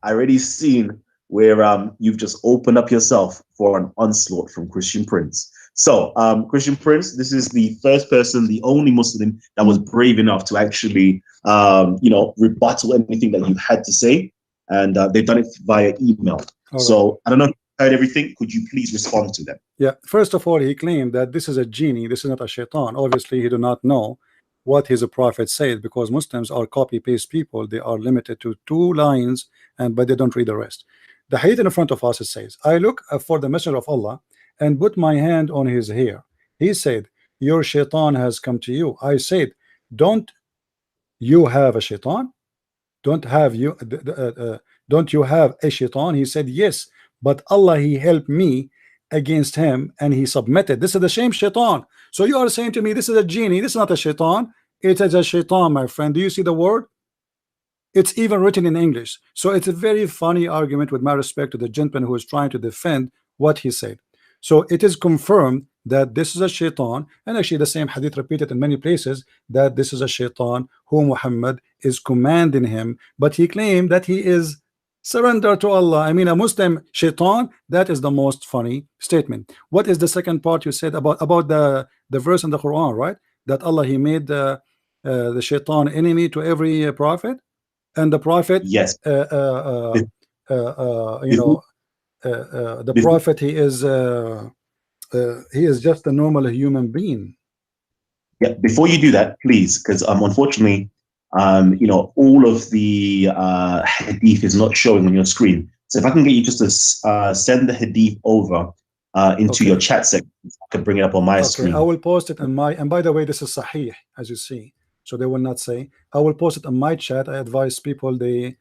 already seen where you've just opened up yourself for an onslaught from Christian Prince. So Christian Prince, this is the first person, the only Muslim that was brave enough to actually rebuttal anything that you had to say, and they've done it via email. So I don't know if you heard everything. Could you please respond to them? Yeah, first of all, he claimed that this is a genie, this is not a shaitan. Obviously he do not know what his prophet said, because Muslims are copy-paste people. They are limited to 2 lines, but they don't read the rest. The hadith in front of us, it says, I look for the messenger of Allah and put my hand on his hair. He said, your shaitan has come to you. I said, don't you have a shaitan? Don't you have a shaitan? He said, yes, but Allah, he helped me against him and he submitted. This is the same shaitan. So you are saying to me this is a genie, this is not a shaitan. It is a shaitan, my friend. Do you see the word? It's even written in English. So it's a very funny argument, with my respect to the gentleman who is trying to defend what he said. So it is confirmed that this is a shaitan, and actually the same hadith repeated in many places, that this is a shaitan who Muhammad is commanding him, but he claimed that he is surrender to Allah. I mean, a Muslim shaitan, that is the most funny statement. What is the second part you said about the verse in the Quran, right? That Allah, he made the shaitan enemy to every prophet, and the prophet, Yes. you know, the prophet, he is just a normal human being. Yeah, before you do that, please, because unfortunately, you know, all of the hadith is not showing on your screen. So if I can get you just to send the hadith over into your chat section, I can bring it up on my screen. I will post it in my, and by the way, this is Sahih, as you see, so they will not say. I will post it on my chat. I advise people they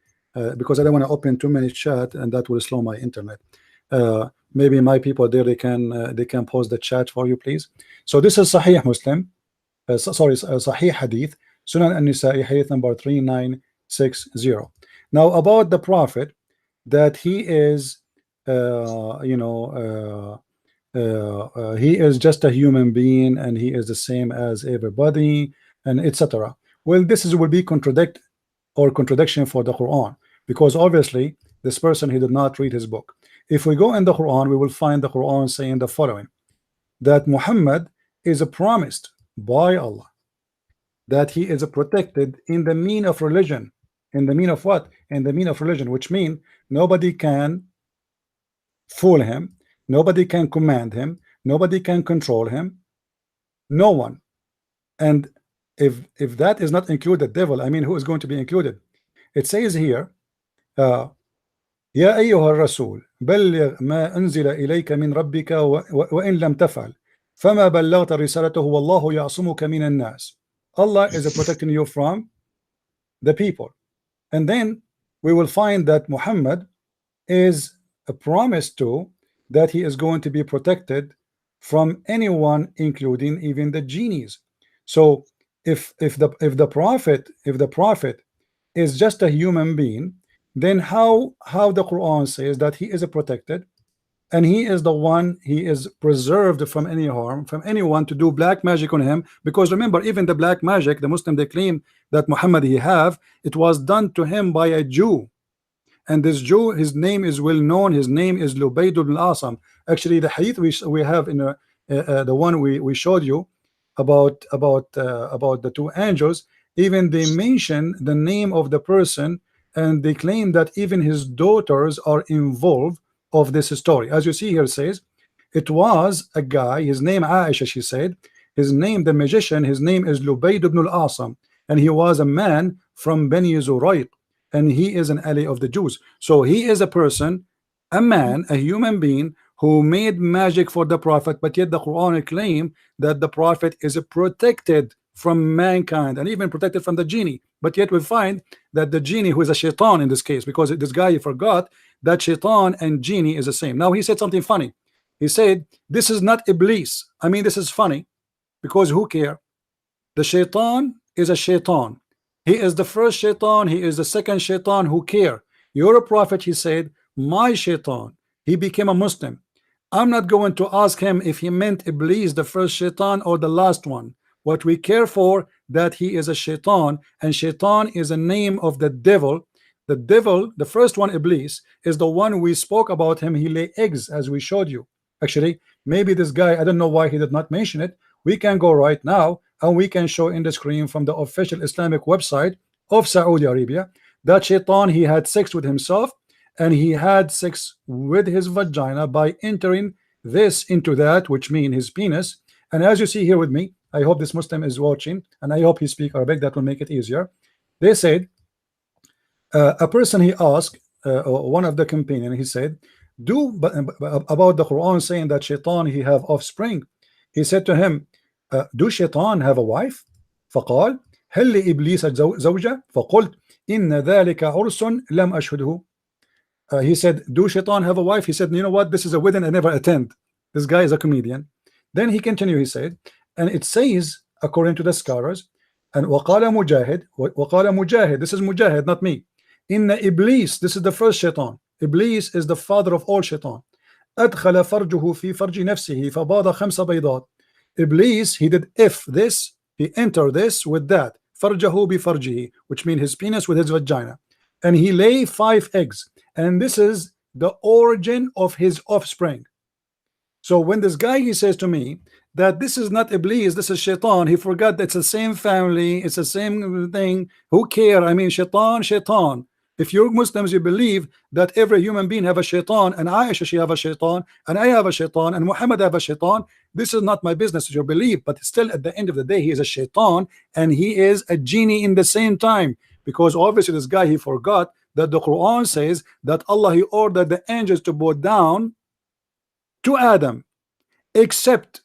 because I don't want to open too many chat, and that will slow my internet. Maybe my people there, they can post the chat for you, please. So this is Sahih Muslim, Sahih Hadith, Sunan An-Nisa'i, Hadith number 3960. Now about the Prophet, that he is, you know, he is just a human being, and he is the same as everybody, and etc. Well, this will be contradiction for the Quran, because obviously this person, he did not read his book. If we go in the Quran, we will find the Quran saying the following, that Muhammad is promised by Allah, that he is protected in the mean of religion. In the mean of what? In the mean of religion, which means nobody can fool him, nobody can command him, nobody can control him, no one. And if that is not included, devil, I mean, who is going to be included? It says here, يا أيها الرسول بلغ ما أنزل إليك من ربك وإن لم تفعل فما بلغت رسالته والله يعصمك من الناس. Allah is protecting you from the people. And then we will find that Muhammad is promised to, that he is going to be protected from anyone, including even the genies. So if the prophet is just a human being, then how the Quran says that he is protected, and he is the one, he is preserved from any harm, from anyone to do black magic on him? Because remember, even the black magic, the Muslim, they claim that Muhammad it was done to him by a Jew, and this Jew, his name is well known, his name is Lubayd ibn al-Asam. Actually, the hadith we have in the one we showed you about the two angels, even they mention the name of the person, and they claim that even his daughters are involved of this story. As you see here, it says it was a guy, his name Aisha, she said, his name, the magician, his name is Lubayd ibn al-Asam, and he was a man from Bani Zurayq, and he is an ally of the Jews. So he is a person, a man, a human being, who made magic for the prophet, but yet the Quran claim that the prophet is protected from mankind, and even protected from the genie. But yet we find that the genie, who is a shaitan in this case, because this guy forgot that shaitan and genie is the same. Now he said something funny. He said, this is not Iblis. I mean, this is funny, because who care? The shaitan is a shaitan. He is the first shaitan, he is the second shaitan, who care? You're a prophet, he said, my shaitan, he became a Muslim. I'm not going to ask him if he meant Iblis, the first shaitan, or the last one. What we care for, that he is a shaitan, and shaitan is a name of the devil. The devil, the first one, Iblis, is the one we spoke about him. He lay eggs, as we showed you. Actually, maybe this guy, I don't know why he did not mention it. We can go right now, and we can show in the screen from the official Islamic website of Saudi Arabia that shaitan, he had sex with himself, and he had sex with his vagina by entering this into that, which means his penis. And as you see here with me, I hope this Muslim is watching, and I hope he speaks Arabic. That will make it easier. They said, a person, he asked one of the companion, he said, about the Quran saying that shaitan, he have offspring. He said to him, do shaitan have a wife? فقال هل لإبليس زوجة؟ فقلت إن ذلك عرس لم أشهده. He said, do shaitan have a wife? He said, you know what, this is a wedding I never attend. This guy is a comedian. Then he continued, he said, and it says, according to the scholars, And وقال مجاهد, this is Mujahid, not me. Inna Iblis, this is the first shaitan. Iblis is the father of all shaitan. أدخل فرجه في فرج نفسه فباض 5 بيضات. Iblis, he did this, he entered this with that. فرجه بفرجه, which means his penis with his vagina. And he lay 5 eggs. And this is the origin of his offspring. So when this guy, he says to me that this is not Iblis, this is shaitan, he forgot that it's the same family, it's the same thing. Who care? I mean, shaitan. If you're Muslims, you believe that every human being have a shaitan, and Aisha, she have a shaitan, and I have a shaitan, and Muhammad have a shaitan. This is not my business, your belief, but still at the end of the day, he is a shaitan, and he is a genie in the same time. Because obviously this guy, he forgot that the Quran says that Allah, he ordered the angels to bow down to Adam, except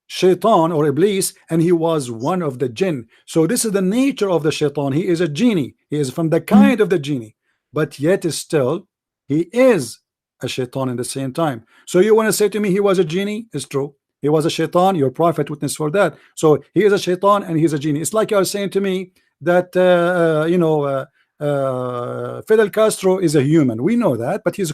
shaitan or Iblis, and he was one of the jinn. So this is the nature of the shaitan. He is a genie. He is from the kind of the genie, but yet still he is a shaitan in the same time. So you want to say to me he was a genie? It's true. He was a shaitan. Your prophet witness for that. So he is a shaitan and he's a genie. It's like you are saying to me that Fidel Castro is a human. We know that, but he's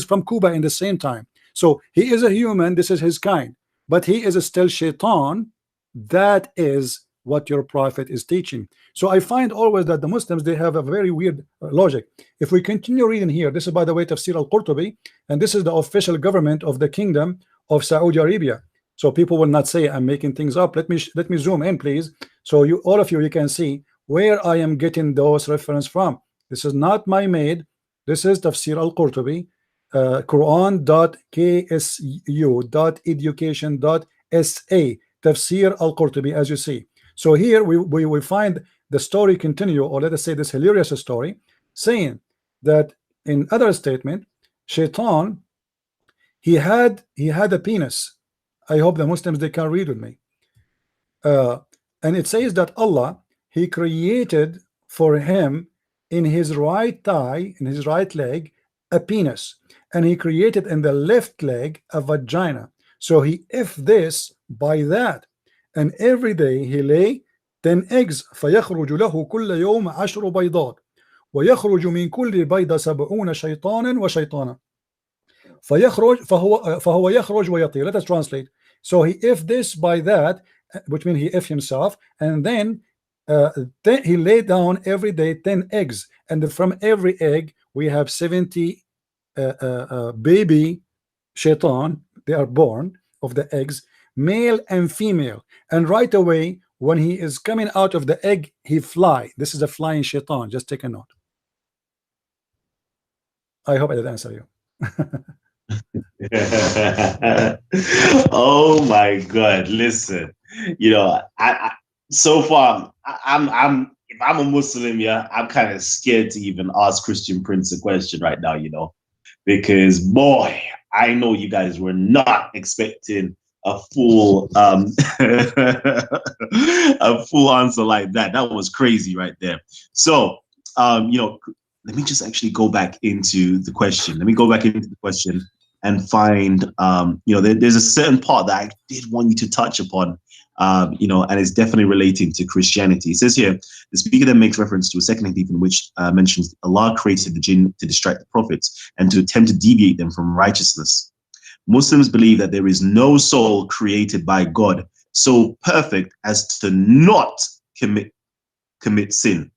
from Cuba in the same time. So he is a human. This is his kind. But he is still shaitan. That is what your prophet is teaching. So I find always that the Muslims, they have a very weird logic. If we continue reading here, this is by the way Tafsir al-Qurtubi, and this is the official government of the Kingdom of Saudi Arabia. So people will not say I'm making things up. Let me zoom in, please. So you, all of you, you can see where I am getting those reference from. This is not my made. This is Tafsir al-Qurtubi. Quran.ksu.education.sa, Tafsir al-Qurtubi, as you see. So here we find the story continue, or let us say this hilarious story, saying that in other statement, shaitan, he had a penis. I hope the Muslims, they can read with me. And it says that Allah, he created for him in his right thigh, in his right leg, a penis, and he created in the left leg a vagina. So he this by that, and every day he lay 10 eggs. فيخرج له كل يوم 10 بيضات ويخرج من كل بيضة 70 شيطانا وشيطانا فهو يخرج ويطير. Let us translate. So he this by that, which means he himself, and then he laid down every day 10 eggs, and from every egg we have 70 baby shaitan. They are born of the eggs, male and female, and right away when he is coming out of the egg, he fly. This is a flying shaitan. Just take a note. I hope I did answer you. Oh my God! Listen, you know, I so far I'm if I'm a Muslim, yeah, I'm kind of scared to even ask Christian Prince a question right now, you know, because boy, I know you guys were not expecting a full a full answer like that. That was crazy right there. So you know, let me just actually go back into the question. Let me go back into the question and find you know, there's a certain part that I did want you to touch upon, you know, and it's definitely relating to Christianity. It says here, the speaker then makes reference to a second hadith in which mentions Allah created the jinn to distract the prophets and to attempt to deviate them from righteousness. Muslims believe that there is no soul created by God so perfect as to not commit sin.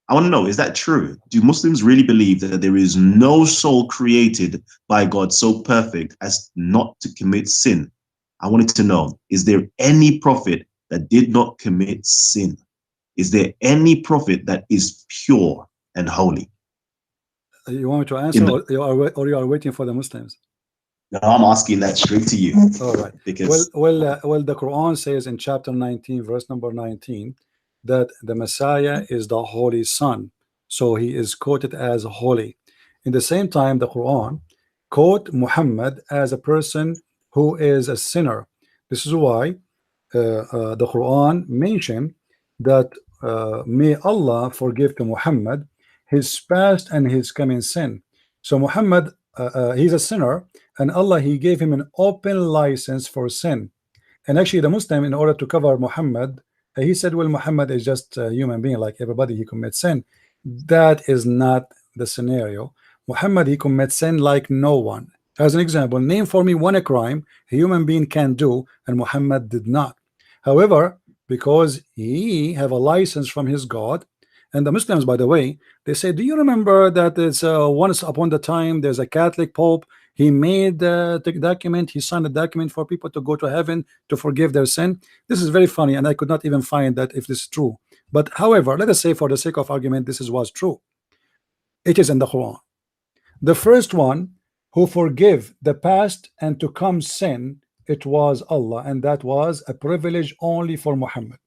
I want to know, is that true? Do Muslims really believe that there is no soul created by God so perfect as not to commit sin? I wanted to know, is there any prophet that did not commit sin? Is there any prophet that is pure and holy? You want me to answer, or you are waiting for the Muslims? No, I'm asking that straight to you. All right. Because well, the Quran says in chapter 19, verse number 19, that the Messiah is the Holy Son. So he is quoted as holy. In the same time, the Quran quote Muhammad as a person who is a sinner. This is why the Quran mentioned that may Allah forgive to Muhammad his past and his coming sin. So Muhammad, he's a sinner, and Allah, he gave him an open license for sin. And actually the Muslim, in order to cover Muhammad he said, well, Muhammad is just a human being like everybody, he commits sin. That is not the scenario. Muhammad, he commits sin like no one. As an example, name for me one crime a human being can do and Muhammad did not. However, because he have a license from his God, and the Muslims, by the way, they say, do you remember that it's once upon the time there's a Catholic Pope, he made the document, he signed a document for people to go to heaven to forgive their sin. This is very funny, and I could not even find that if this is true. But however, let us say for the sake of argument, this was true. It is in the Quran. The first one who forgive the past and to come sin, it was Allah, and that was a privilege only for Muhammad.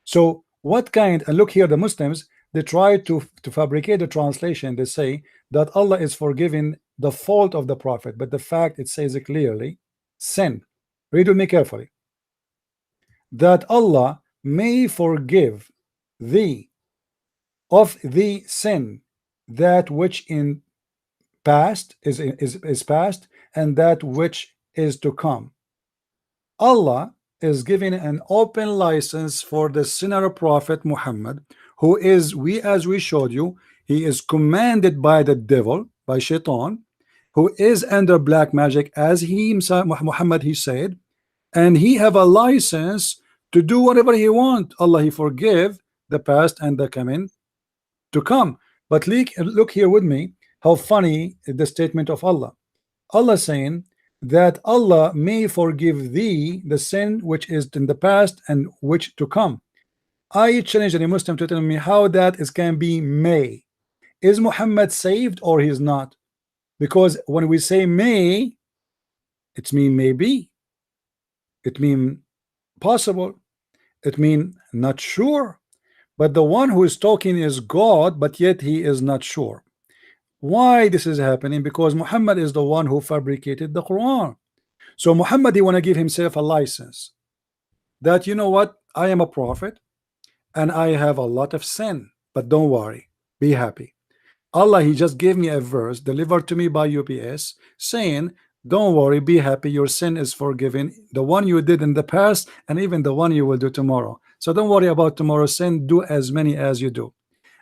So what kind, and look here, the Muslims, they try to fabricate the translation. They say that Allah is forgiving the fault of the Prophet, but the fact, it says it clearly, sin. Read with me carefully. That Allah may forgive thee of the sin, that which in past is past, and that which is to come. Allah is giving an open license for the sinner Prophet Muhammad, who is, as we showed you, he is commanded by the devil, by Shaitan, who is under black magic, as he himself, Muhammad, he said, and he have a license to do whatever he want. Allah, he forgive the past and the coming to come. But look here with me, how funny is the statement of Allah. Allah saying that Allah may forgive thee the sin which is in the past and which to come. I challenge any Muslim to tell me how that can be may. Is Muhammad saved or he's not? Because when we say may, it means maybe, it means possible, it means not sure. But the one who is talking is God, but yet he is not sure. Why this is happening? Because Muhammad is the one who fabricated the Quran. So Muhammad, he want to give himself a license that, you know what, I am a prophet and I have a lot of sin, but don't worry, be happy. Allah, he just gave me a verse delivered to me by UPS saying, don't worry, be happy, your sin is forgiven, the one you did in the past and even the one you will do tomorrow. So don't worry about tomorrow's sin, do as many as you do.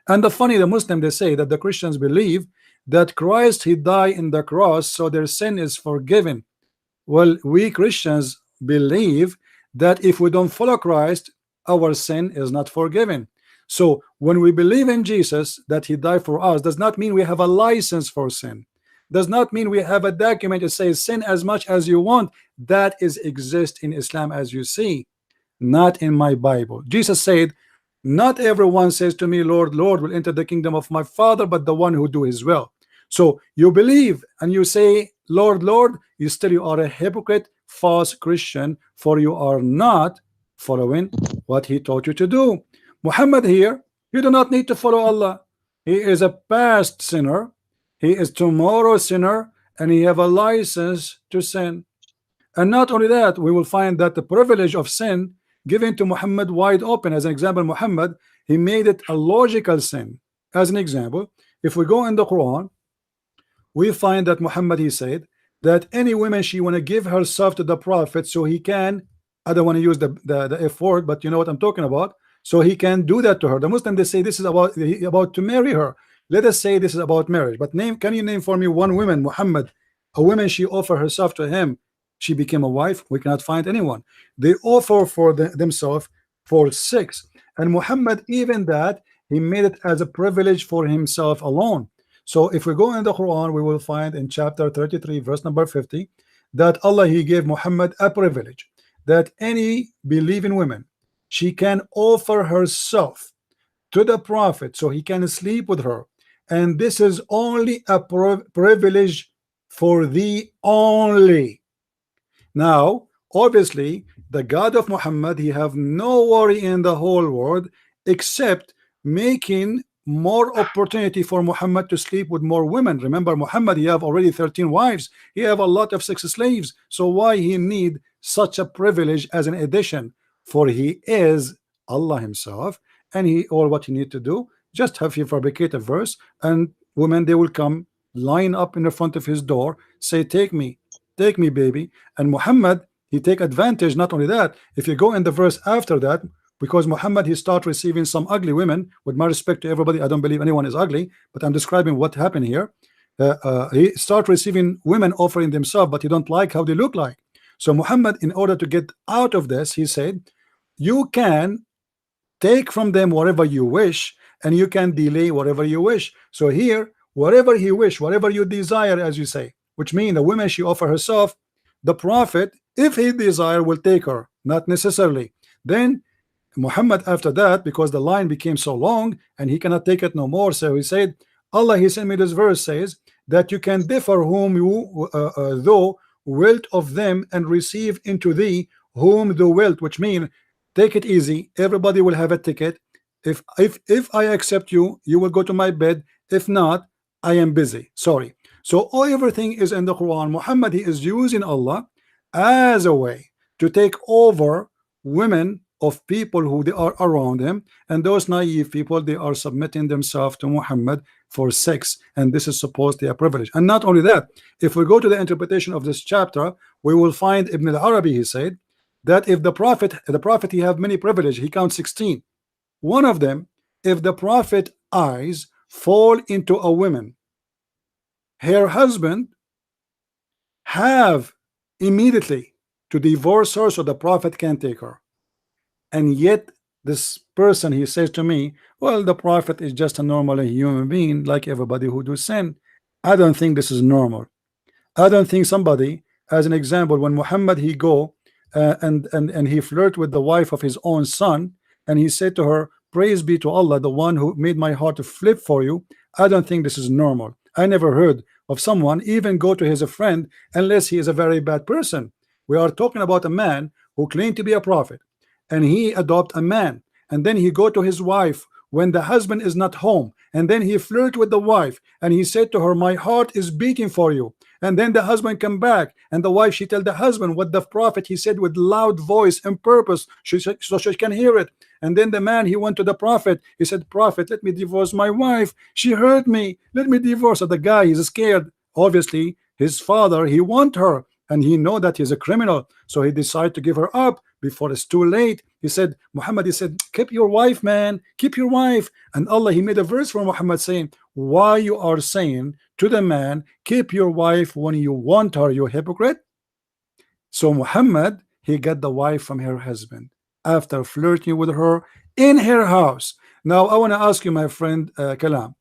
And the funny, the Muslim, they say that the Christians believe that Christ, he died in the cross, so their sin is forgiven. Well, we Christians believe that if we don't follow Christ, our sin is not forgiven. So when we believe in Jesus, that he died for us, does not mean we have a license for sin. Does not mean we have a document that says sin as much as you want. That is exist in Islam, as you see, not in my Bible. Jesus said, not everyone says to me, Lord, Lord, will enter the kingdom of my Father, but the one who do his will. So you believe and you say, Lord, Lord, you are a hypocrite, false Christian, for you are not following what he taught you to do. Muhammad here, you do not need to follow Allah. He is a past sinner, he is tomorrow's sinner, and he have a license to sin. And not only that, we will find that the privilege of sin given to Muhammad wide open. As an example, Muhammad, he made it a logical sin. As an example, if we go in the Quran, we find that Muhammad, he said that any woman, she want to give herself to the Prophet so he can, I don't want to use the F word, but you know what I'm talking about, so he can do that to her. The Muslim, they say this is about to marry her. Let us say this is about marriage, but can you name for me one woman, Muhammad, a woman, she offer herself to him, she became a wife? We cannot find anyone. They offer for themselves for sex, and Muhammad, even that, he made it as a privilege for himself alone. So if we go in the Quran, we will find in chapter 33 verse number 50 that Allah, he gave Muhammad a privilege that any believing woman, she can offer herself to the Prophet so he can sleep with her, and this is only a privilege for thee only. Now obviously the God of Muhammad, he have no worry in the whole world except making more opportunity for Muhammad to sleep with more women. Remember, Muhammad, he have already 13 wives, he have a lot of sex slaves, so why he need such a privilege as an addition? For he is Allah himself, and he, all what he need to do, just have him fabricate a verse, and women, they will come line up in the front of his door, say, take me baby. And Muhammad, he take advantage. Not only that, if you go in the verse after that, because Muhammad, he start receiving some ugly women. With my respect to everybody, I don't believe anyone is ugly, but I'm describing what happened here. He start receiving women offering themselves, but he don't like how they look like. So Muhammad, in order to get out of this, he said, you can take from them whatever you wish, and you can delay whatever you wish. So here, whatever he wish, whatever you desire, as you say, which means the woman she offer herself, the Prophet, if he desire, will take her, not necessarily. Then Muhammad, after that, because the line became so long and he cannot take it no more, so he said, Allah, he sent me this verse, says that you can differ whom you thou wilt of them, and receive into thee whom thou wilt, which means take it easy, everybody will have a ticket. If I accept you, you will go to my bed. If not, I am busy, sorry. So everything is in the Quran. Muhammad, he is using Allah as a way to take over women of people who they are around him, and those naive people, they are submitting themselves to Muhammad for sex, and this is supposed to be a privilege. And not only that, if we go to the interpretation of this chapter, we will find Ibn al-Arabi, he said that if the prophet he have many privileges, he counts 16. One of them, if the prophet eyes fall into a woman, her husband have immediately to divorce her so the prophet can take her. And yet this person, he says to me, well, the prophet is just a normal human being like everybody who do sin. I don't think this is normal. I don't think somebody, as an example, when Muhammad he go and he flirt with the wife of his own son, and he said to her, praise be to Allah, the one who made my heart to flip for you. I don't think this is normal. I never heard of someone even go to his friend unless he is a very bad person. We are talking about a man who claimed to be a prophet, and he adopt a man, and then he go to his wife when the husband is not home, and then he flirt with the wife, and he said to her, my heart is beating for you. And then the husband come back, and the wife, she tell the husband what the prophet he said with loud voice and purpose, so she can hear it. And then the man, he went to the prophet, he said, prophet, let me divorce my wife, she hurt me, let me divorce her. The guy, he's scared. Obviously his father, he want her, and he know that he's a criminal, so he decided to give her up before it's too late. He said, Muhammad, he said, keep your wife, man, keep your wife. And Allah, he made a verse for Muhammad saying, why you are saying to the man, keep your wife when you want her, you hypocrite? So Muhammad, he got the wife from her husband after flirting with her in her house. Now I want to ask you, my friend Kalam,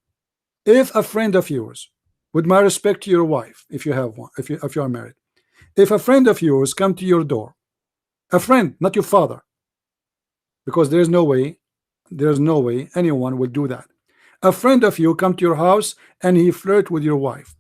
if a friend of yours, with my respect to your wife, if you have one, if you are married, if a friend of yours come to your door, a friend, not your father, because there's no way anyone will do that. A friend of you come to your house and he flirt with your wife.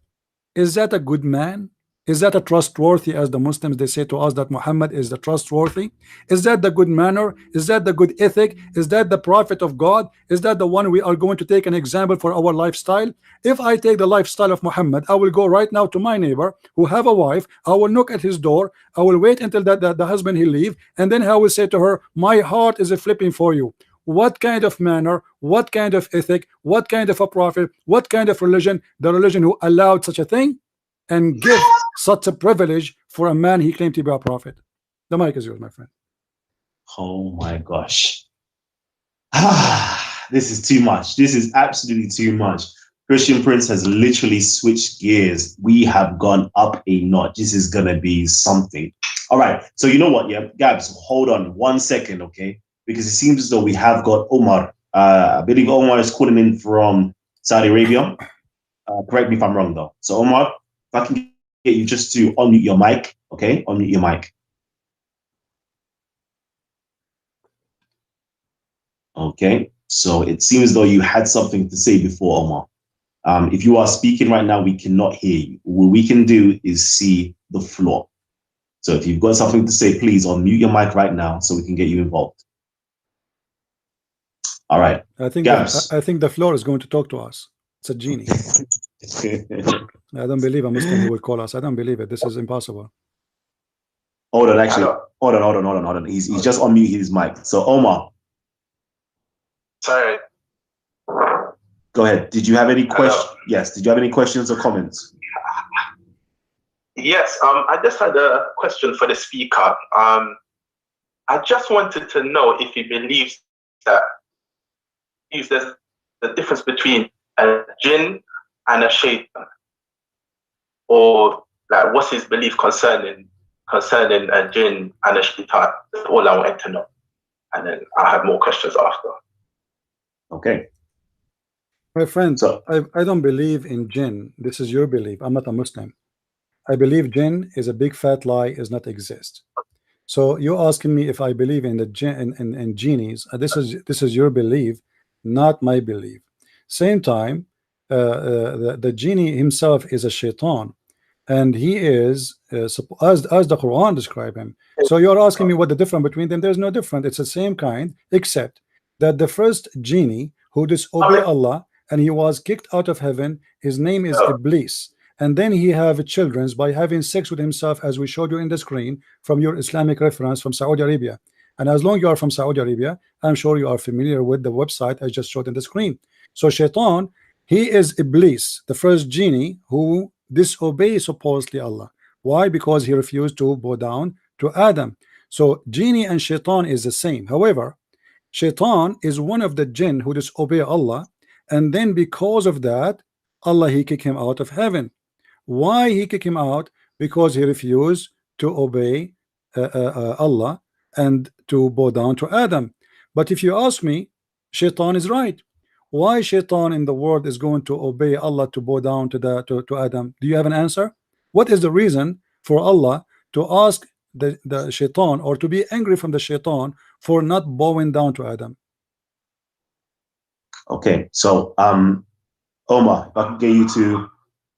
Is that a good man? Is that a trustworthy, as the Muslims they say to us that Muhammad is the trustworthy? Is that the good manner? Is that the good ethic? Is that the prophet of God? Is that the one we are going to take an example for our lifestyle? If I take the lifestyle of Muhammad, I will go right now to my neighbor who have a wife, I will knock at his door, I will wait until the husband he leave, and then I will say to her, my heart is flipping for you. What kind of manner, what kind of ethic, what kind of a prophet, what kind of religion, the religion who allowed such a thing and give such a privilege for a man he claimed to be a prophet? The mic is yours, my friend. Oh my gosh. This is too much. This is absolutely too much. Christian Prince has literally switched gears. We have gone up a notch. This is gonna be something. All right, so you know what, yeah, Gabs, hold on 1 second, okay? Because it seems as though we have got Omar. I believe Omar is calling in from Saudi Arabia. Correct me if I'm wrong, though. So, Omar, if I can get you just to unmute your mic, okay? Unmute your mic. Okay, so it seems as though you had something to say before, Omar. If you are speaking right now, we cannot hear you. What we can do is see the floor. So if you've got something to say, please unmute your mic right now so we can get you involved. All right. I think the floor is going to talk to us. It's a genie. I don't believe a Muslim who will call us. I don't believe it. This is impossible. Hold on, actually. Hold on. He's just unmuted his mic. So Omar. Sorry. Go ahead. Did you have any questions? Yes. Did you have any questions or comments? Yes. I just had a question for the speaker. I just wanted to know if he believes that there's the difference between a jinn and a shaitan, or like what's his belief concerning a jinn and a shaitan. That's all I wanted to know, and then I have more questions after. Okay. My friend, So I don't believe in jinn. This is your belief. I'm not a Muslim. I believe jinn is a big fat lie, does not exist. So you're asking me if I believe in the jinn and genies. This is your belief, not my belief. Same time, the genie himself is a shaitan, and he is as the Quran describe him. So you're asking me what the difference between them? There's no difference. It's the same kind, except that the first genie who disobeyed Allah and he was kicked out of heaven, his name is Iblis. And then he have children by having sex with himself, as we showed you in the screen from your Islamic reference from Saudi Arabia. And as long as you are from Saudi Arabia, I'm sure you are familiar with the website I just showed in the screen. So Shaitan, he is Iblis, the first genie who disobeys supposedly Allah. Why? Because he refused to bow down to Adam. So genie and Shaitan is the same. However, Shaitan is one of the jinn who disobey Allah, and then because of that, Allah he kicked him out of heaven. Why he kicked him out? Because he refused to obey Allah and to bow down to Adam. But if you ask me, Shaitan is right. Why Shaitan in the world is going to obey Allah to bow down to Adam? Do you have an answer? What is the reason for Allah to ask the Shaitan, or to be angry from the Shaitan for not bowing down to Adam? okay, so Omar, if I can get you to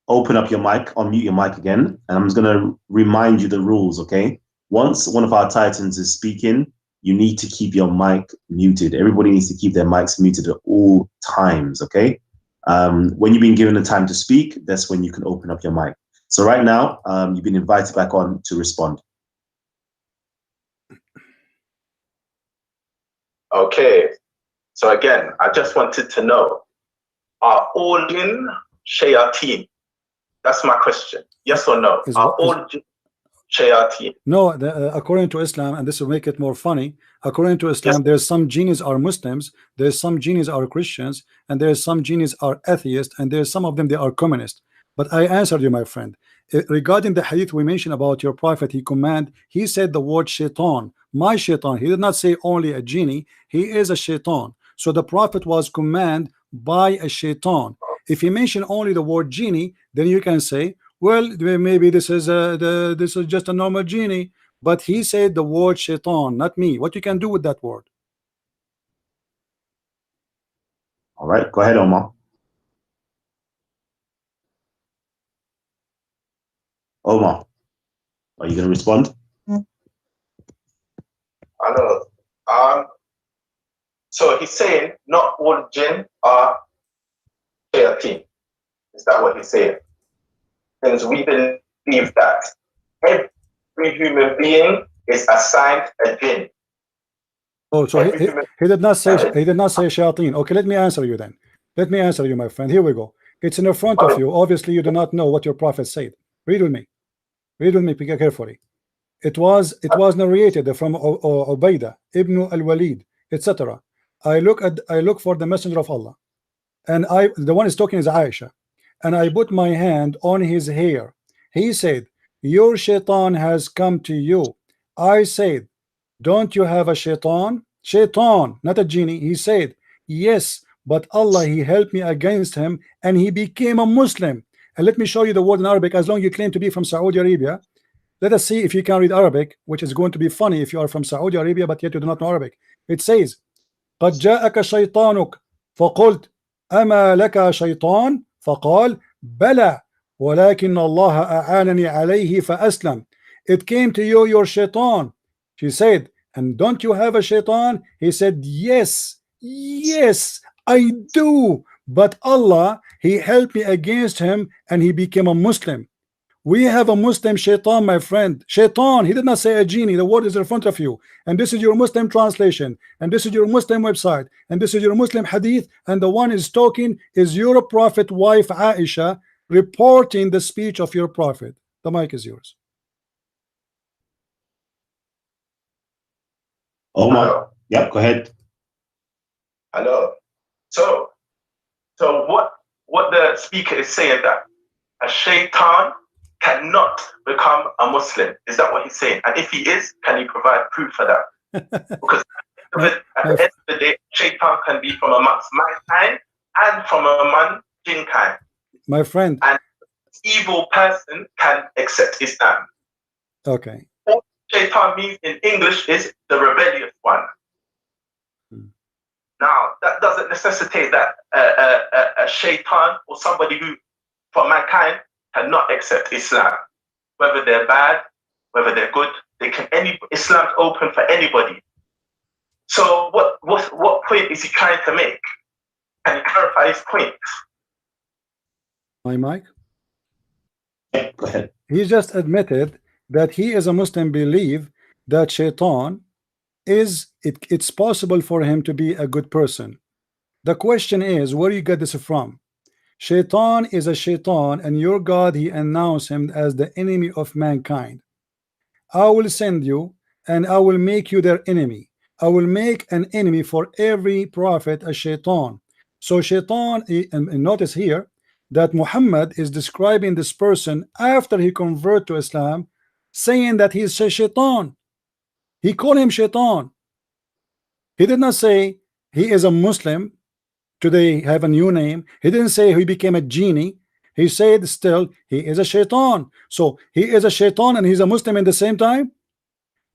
open up your mic, unmute your mic again, and I'm just going to remind you the rules, okay? Once one of our Titans is speaking, you need to keep your mic muted. Everybody needs to keep their mics muted at all times, okay? When you've been given the time to speak, that's when you can open up your mic. So right now, you've been invited back on to respond. Okay, so again, I just wanted to know, are all jinn shayateen? That's my question. Yes or no? Are all jinn shayateen? No, according to Islam, and this will make it more funny, according to Islam, Yes. there's some genies are Muslims, there's some genies are Christians, and there's some genies are atheists, and there's some of them they are communist. But I answered you, my friend. Regarding the hadith we mentioned about your prophet, he said the word shaitan, my shaitan. He did not say only a genie, he is a shaitan. So the prophet was commanded by a shaitan. If he mentioned only the word genie, then you can say, well, maybe this is just a normal genie. But he said the word shaitan, not me. What you can do with that word? All right, go ahead, Omar. Omar, are you going to respond? I know. So he's saying not all jinn are shayateen. Is that what he's saying? Because we believe that every human being is assigned a jinn. Oh, so he did not say shayateen. Okay, let me answer you then. Let me answer you, my friend. Here we go. It's in the front of you. Obviously, you do not know what your prophet said. Read with me. Read with me carefully. It was narrated from Ubaidah ibn al-Walid, etc. I look for the messenger of Allah, and the one is talking is Aisha, and I put my hand on his hair. He said, your shaitan has come to you. I said, don't you have a shaitan? Shaitan, not a genie. He said, yes, but Allah he helped me against him and he became a Muslim. And let me show you the word in Arabic. As long as you claim to be from Saudi Arabia, let us see if you can read Arabic, which is going to be funny if you are from Saudi Arabia but yet you do not know Arabic. It says, قد جاءك شيطانك فقلت أما لك شيطان فقال بلى ولكن الله أعانني عليه فأسلم. It came to you your shaitan. She said, and don't you have a shaitan? He said, yes, I do, but Allah he helped me against him and he became a Muslim. We have a Muslim shaitan, my friend. Shaitan, he did not say a genie. The word is in front of you, and this is your Muslim translation, and this is your Muslim website, and this is your Muslim hadith, and the one is talking is your prophet wife Aisha reporting the speech of your prophet. The mic is yours. Omar, yep, go ahead. Hello. So what the speaker is saying, that a shaitan cannot become a Muslim. Is that what he's saying? And if he is, can he provide proof for that? Because at the end of the day, shaitan can be from amongst mankind and from among jinn kind. My friend. And evil person can accept Islam. Okay. What shaitan means in English is the rebellious one. Now, that doesn't necessitate that a shaitan or somebody who, from mankind, cannot accept Islam. Whether they're bad, whether they're good, Islam's open for anybody. So what point is he trying to make? Can you clarify his point? My mic? Yeah, go ahead. He just admitted that he is a Muslim, believe that shaitan is it's possible for him to be a good person. The question is, where you get this from? Shaitan is a shaitan, and your God, he announced him as the enemy of mankind. I will send you and I will make you their enemy. I will make an enemy for every prophet, a shaitan. So shaitan, and notice here that Muhammad is describing this person after he converted to Islam, saying that he is a shaitan. He called him shaitan. He did not say he is a Muslim, today have a new name. He didn't say he became a genie. He said still he is a shaitan. So he is a shaitan and he's a Muslim in the same time.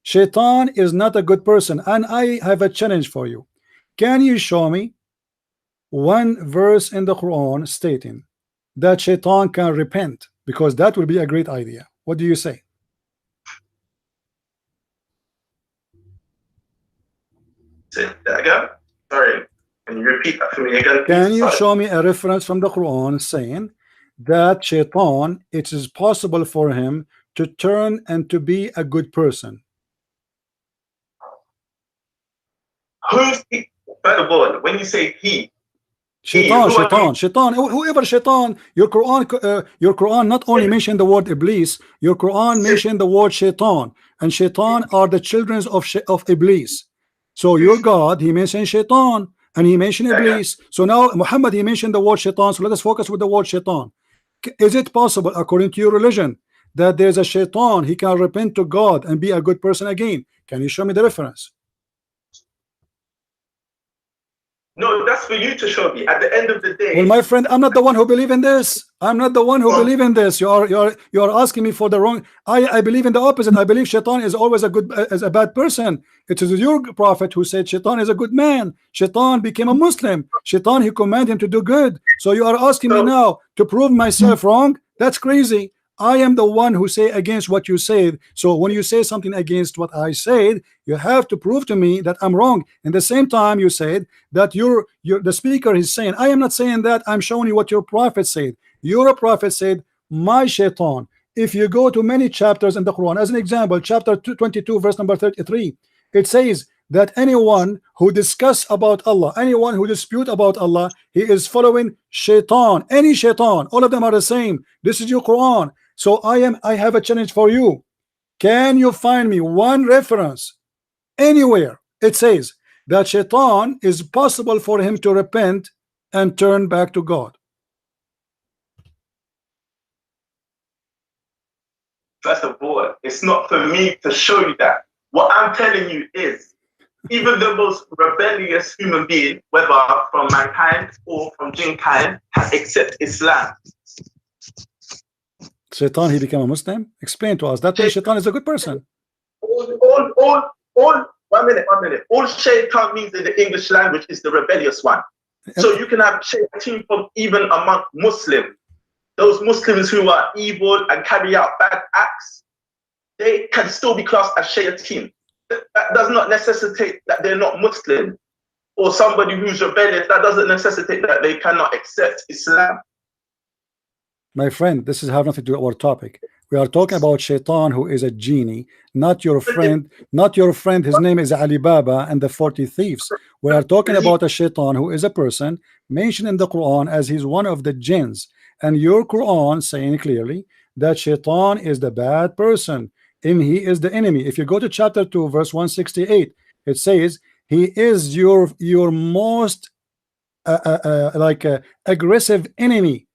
Shaitan is not a good person. And I have a challenge for you. Can you show me one verse in the Quran stating that shaitan can repent? Because that would be a great idea. What do you say? Say that again? Sorry. Can you repeat that for me again? Can you show me a reference from the Quran saying that shaitan, it is possible for him to turn and to be a good person? Who's he? First of all, when you say he, shaitan, whoever shaitan, your Quran not only mentioned the word Iblis, your Quran mentioned the word shaitan, and shaitan are the children of Iblis. So your God, he mentioned shaitan and he mentioned Iblis. So now Muhammad, he mentioned the word shaitan. So let us focus with the word shaitan. Is it possible, according to your religion, that there's a shaitan, he can repent to God and be a good person again? Can you show me the reference? No, that's for you to show me. At the end of the day, well, my friend, I'm not the one who believe in this. I'm not the one who believe in this. You are asking me for the wrong. I believe in the opposite. I believe shaitan is always a good as a bad person. It is your prophet who said shaitan is a good man. Shaitan became a Muslim. Shaitan, he commanded him to do good. So you are asking me now to prove myself wrong? That's crazy. I am the one who say against what you said. So when you say something against what I said, you have to prove to me that I'm wrong. In the same time, you said that the speaker is saying, I am not saying that. I'm showing you what your prophet said. Your prophet said, my shaitan. If you go to many chapters in the Quran, as an example, chapter 22, verse number 33, it says that anyone who discuss about Allah, anyone who dispute about Allah, he is following shaitan. Any shaitan, all of them are the same. This is your Quran. So I have a challenge for you. Can you find me one reference anywhere it says that shaitan is possible for him to repent and turn back to God? First of all, it's not for me to show you that. What I'm telling you is, even the most rebellious human being, whether from mankind or from jinn kind, can accept Islam. Shaitan, he became a Muslim? Explain to us. That means shaitan is a good person. One minute. All shaitan means in the English language is the rebellious one. So you can have shaitan from even among Muslims. Those Muslims who are evil and carry out bad acts, they can still be classed as shaitan. That does not necessitate that they're not Muslim. Or somebody who's rebellious, that doesn't necessitate that they cannot accept Islam. My friend, this is have nothing to do with our topic. We are talking about shaitan, who is a genie, not your friend. Not your friend. His name is Ali Baba and the 40 thieves. We are talking about a shaitan who is a person mentioned in the Quran as he's one of the jinns. And your Quran saying clearly that shaitan is the bad person and he is the enemy. If you go to chapter 2, verse 168, It says he is your most aggressive enemy.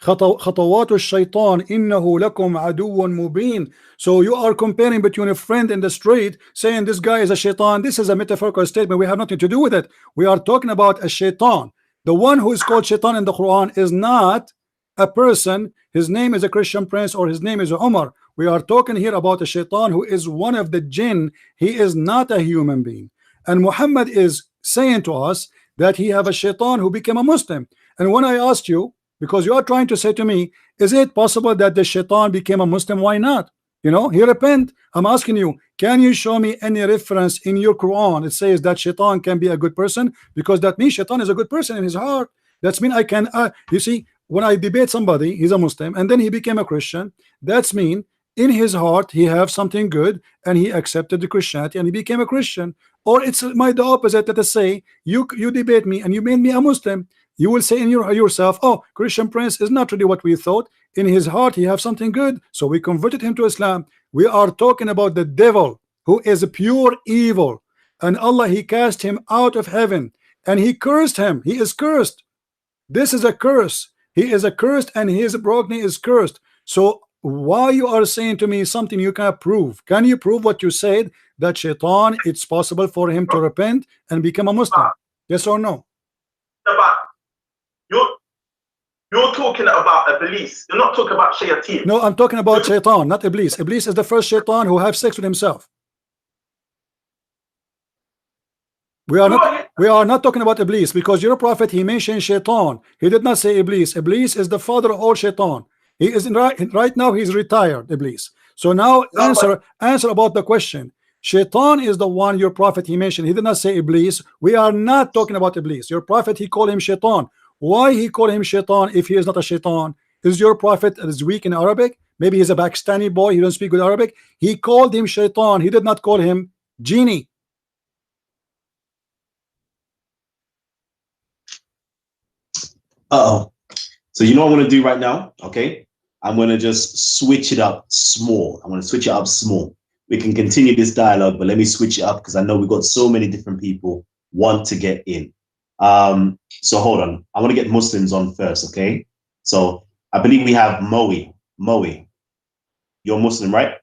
خطوات الشيطان إنه لكم عدو مبين. So you are comparing between a friend in the street, saying this guy is a shaitan. This is a metaphorical statement. We have nothing to do with it. We are talking about a shaitan. The one who is called shaitan in the Quran is not a person. His name is a Christian prince, or his name is Umar. We are talking here about a shaitan who is one of the jinn. He is not a human being. And Muhammad is saying to us that he have a shaitan who became a Muslim. And when I asked you, because you are trying to say to me, is it possible that the shaitan became a Muslim? Why not? You know, he repent. I'm asking you, can you show me any reference in your Quran it says that shaitan can be a good person? Because that means shaitan is a good person in his heart. That's mean I can you see, when I debate somebody, he's a Muslim and then he became a Christian, that's mean in his heart he have something good and he accepted the Christianity and he became a Christian. Or it's the opposite, that I say you debate me and you made me a Muslim. You will say in yourself, oh, Christian prince is not really what we thought. In his heart he have something good, so we converted him to Islam. We are talking about the devil, who is pure evil, and Allah, he cast him out of heaven and he cursed him. He is cursed. This is a curse. He is accursed and his progeny is cursed. So why you are saying to me something you cannot prove? Can you prove what you said, that shaitan, it's possible for him to repent and become a Muslim? Yes or no? You're talking about Iblis. You're not talking about shayateen. No, I'm talking about shaitan, not Iblis. Iblis is the first shaitan who have sex with himself. We are not talking about Iblis, because your prophet, he mentioned shaitan. He did not say Iblis. Iblis is the father of all shaitan. He is right now he's retired, Iblis. So now answer about the question. Shaitan is the one your prophet he mentioned. He did not say Iblis. We are not talking about Iblis. Your prophet, he called him shaitan. Why he called him shaitan if he is not a shaitan? Is your prophet is weak in Arabic? Maybe he's a Pakistani boy, he don't speak good Arabic. He called him shaitan. He did not call him genie. So you know what I'm going to do right now? Okay, I'm going to just switch it up small. I'm going to switch it up small. We can continue this dialogue, but let me switch it up because I know we've got so many different people want to get in. So hold on. I want to get Muslims on first, okay? So I believe we have Moe. Moe, you're Muslim, right?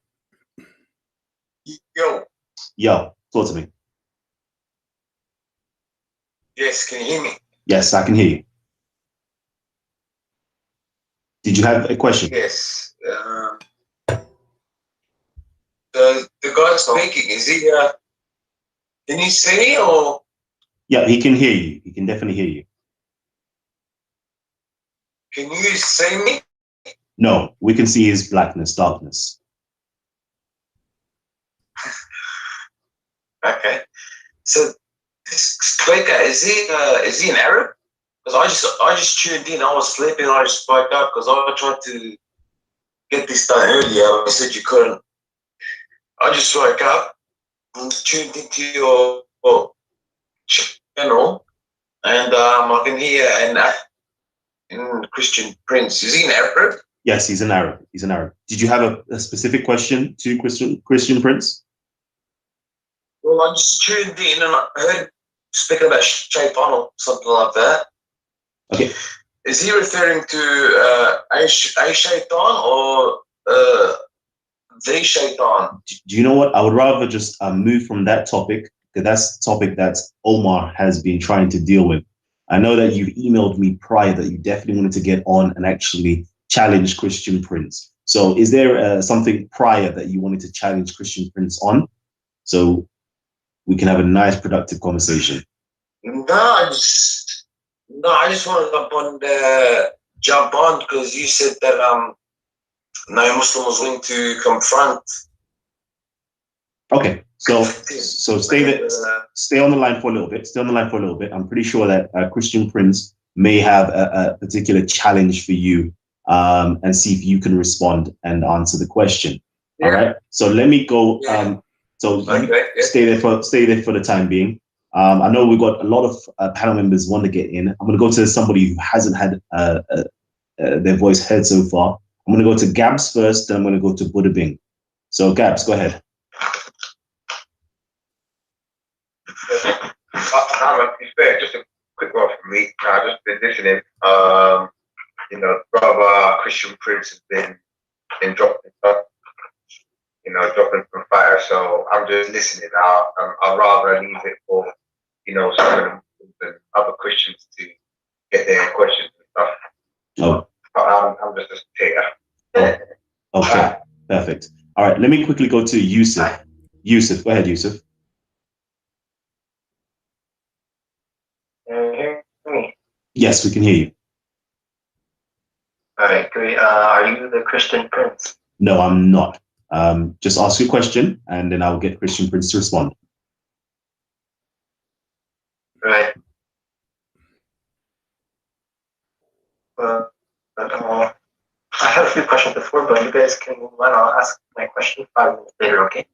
Yo, talk to me. Yes, can you hear me? Yes, I can hear you. Did you have a question? Yes. The guy speaking, is he? Can you see me or? Yeah, he can hear you. He can definitely hear you. Can you see me? No, we can see his blackness, darkness. Okay. So this speaker, is he an Arab? Because I just tuned in. I was sleeping. I just spoke up because I tried to get this done earlier. You said you couldn't. I just woke up and tuned into your channel, and I can hear an Christian Prince. Is he an Arab? Yes, he's an Arab. He's an Arab. Did you have a specific question to Christian Prince? Well, I just tuned in and I heard speaking about shaitan or something like that. Okay. Is he referring to a shaitan or the shaitan? Do you know what? I would rather just move from that topic, because that's the topic that Omar has been trying to deal with. I know that you've emailed me prior that you definitely wanted to get on and actually challenge Christian Prince. So is there something prior that you wanted to challenge Christian Prince on? So we can have a nice, productive conversation. No, I just wanted to jump on because you said that no Muslim was willing to confront. Okay, so stay there, stay on the line for a little bit. Stay on the line for a little bit. I'm pretty sure that Christian Prince may have a particular challenge for you, and see if you can respond and answer the question. Yeah. All right. So let me go. Yeah. Stay there for the time being. I know we've got a lot of panel members want to get in. I'm going to go to somebody who hasn't had their voice heard so far. I'm going to go to Gabs first, then I'm going to go to Buddha Bing. So Gabs, go ahead. to be fair, just a quick one from me. I've just been listening. You know, brother Christian Prince has been dropping stuff. You know, dropping from fire. So I'm just listening. I'd rather leave it for, you know, some of the other Christians to get their questions and stuff. Oh. But I'm just a spectator. Okay, perfect. All right, let me quickly go to Yusuf. Yusuf, go ahead, Yusuf. Can you hear me? Yes, we can hear you. All right, great. Are you the Christian Prince? No, I'm not. Just ask your question, and then I'll get Christian Prince to respond. Right. I had a few questions before, but you guys can move on. I'll ask my question 5 minutes later, okay?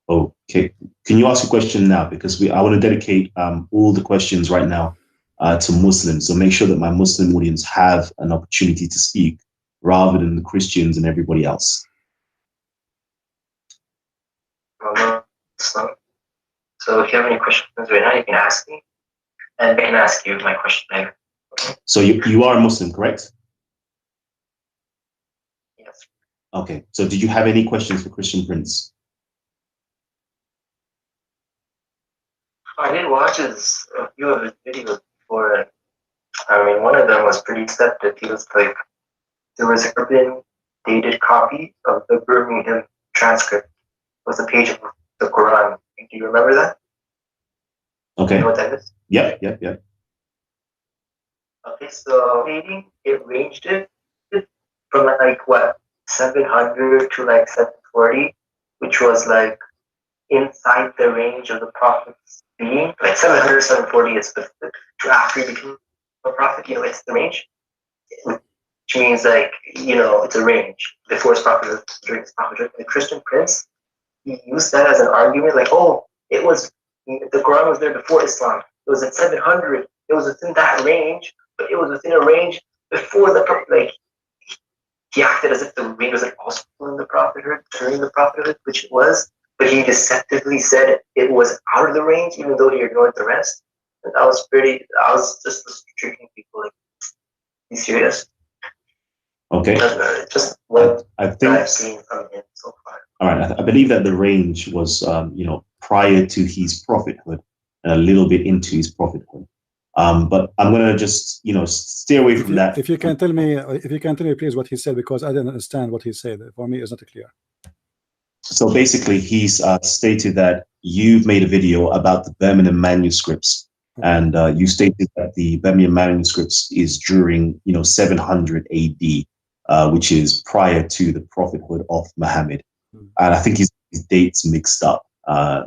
Okay. Can you ask a question now? Because I want to dedicate all the questions right now to Muslims. So make sure that my Muslim audience have an opportunity to speak rather than the Christians and everybody else. So if you have any questions right now, you can ask me, and I can ask you my question later. Okay? So you are a Muslim, correct? Yes. Okay. So did you have any questions for Christian Prince? I did watch a few of his videos before, and I mean, one of them was pretty deceptive. He was like, there was a urban dated copy of the Birmingham transcript with a page of the Quran. Do you remember that? Okay. You know what that is? Yep. Okay, so it ranged it from like what, 700 to like 740, which was like inside the range of the Prophet's being. Like 700, 740 is specific to after he became a prophet, you know, it's the range. Which means like, you know, it's a range before his prophet, during his prophet. The Christian Prince, he used that as an argument, like, oh, the Quran was there before Islam. It was at 700. It was within that range, but it was within a range before like, he acted as if the range was like also in the prophethood, during the prophethood, which it was, but he deceptively said it was out of the range, even though he ignored the rest. And I was just tricking people, like, be serious. Okay. Just what I think I've seen from him so far. All right. I believe that the range was, prior to his prophethood and a little bit into his prophethood. But I'm going to just, stay away from that. If you can tell me, please, what he said, because I didn't understand what he said. For me, it's not clear. So basically, he's stated that you've made a video about the Birmingham manuscripts, and you stated that the Birmingham manuscripts is during, 700 AD, which is prior to the prophethood of Muhammad. And I think his dates mixed up.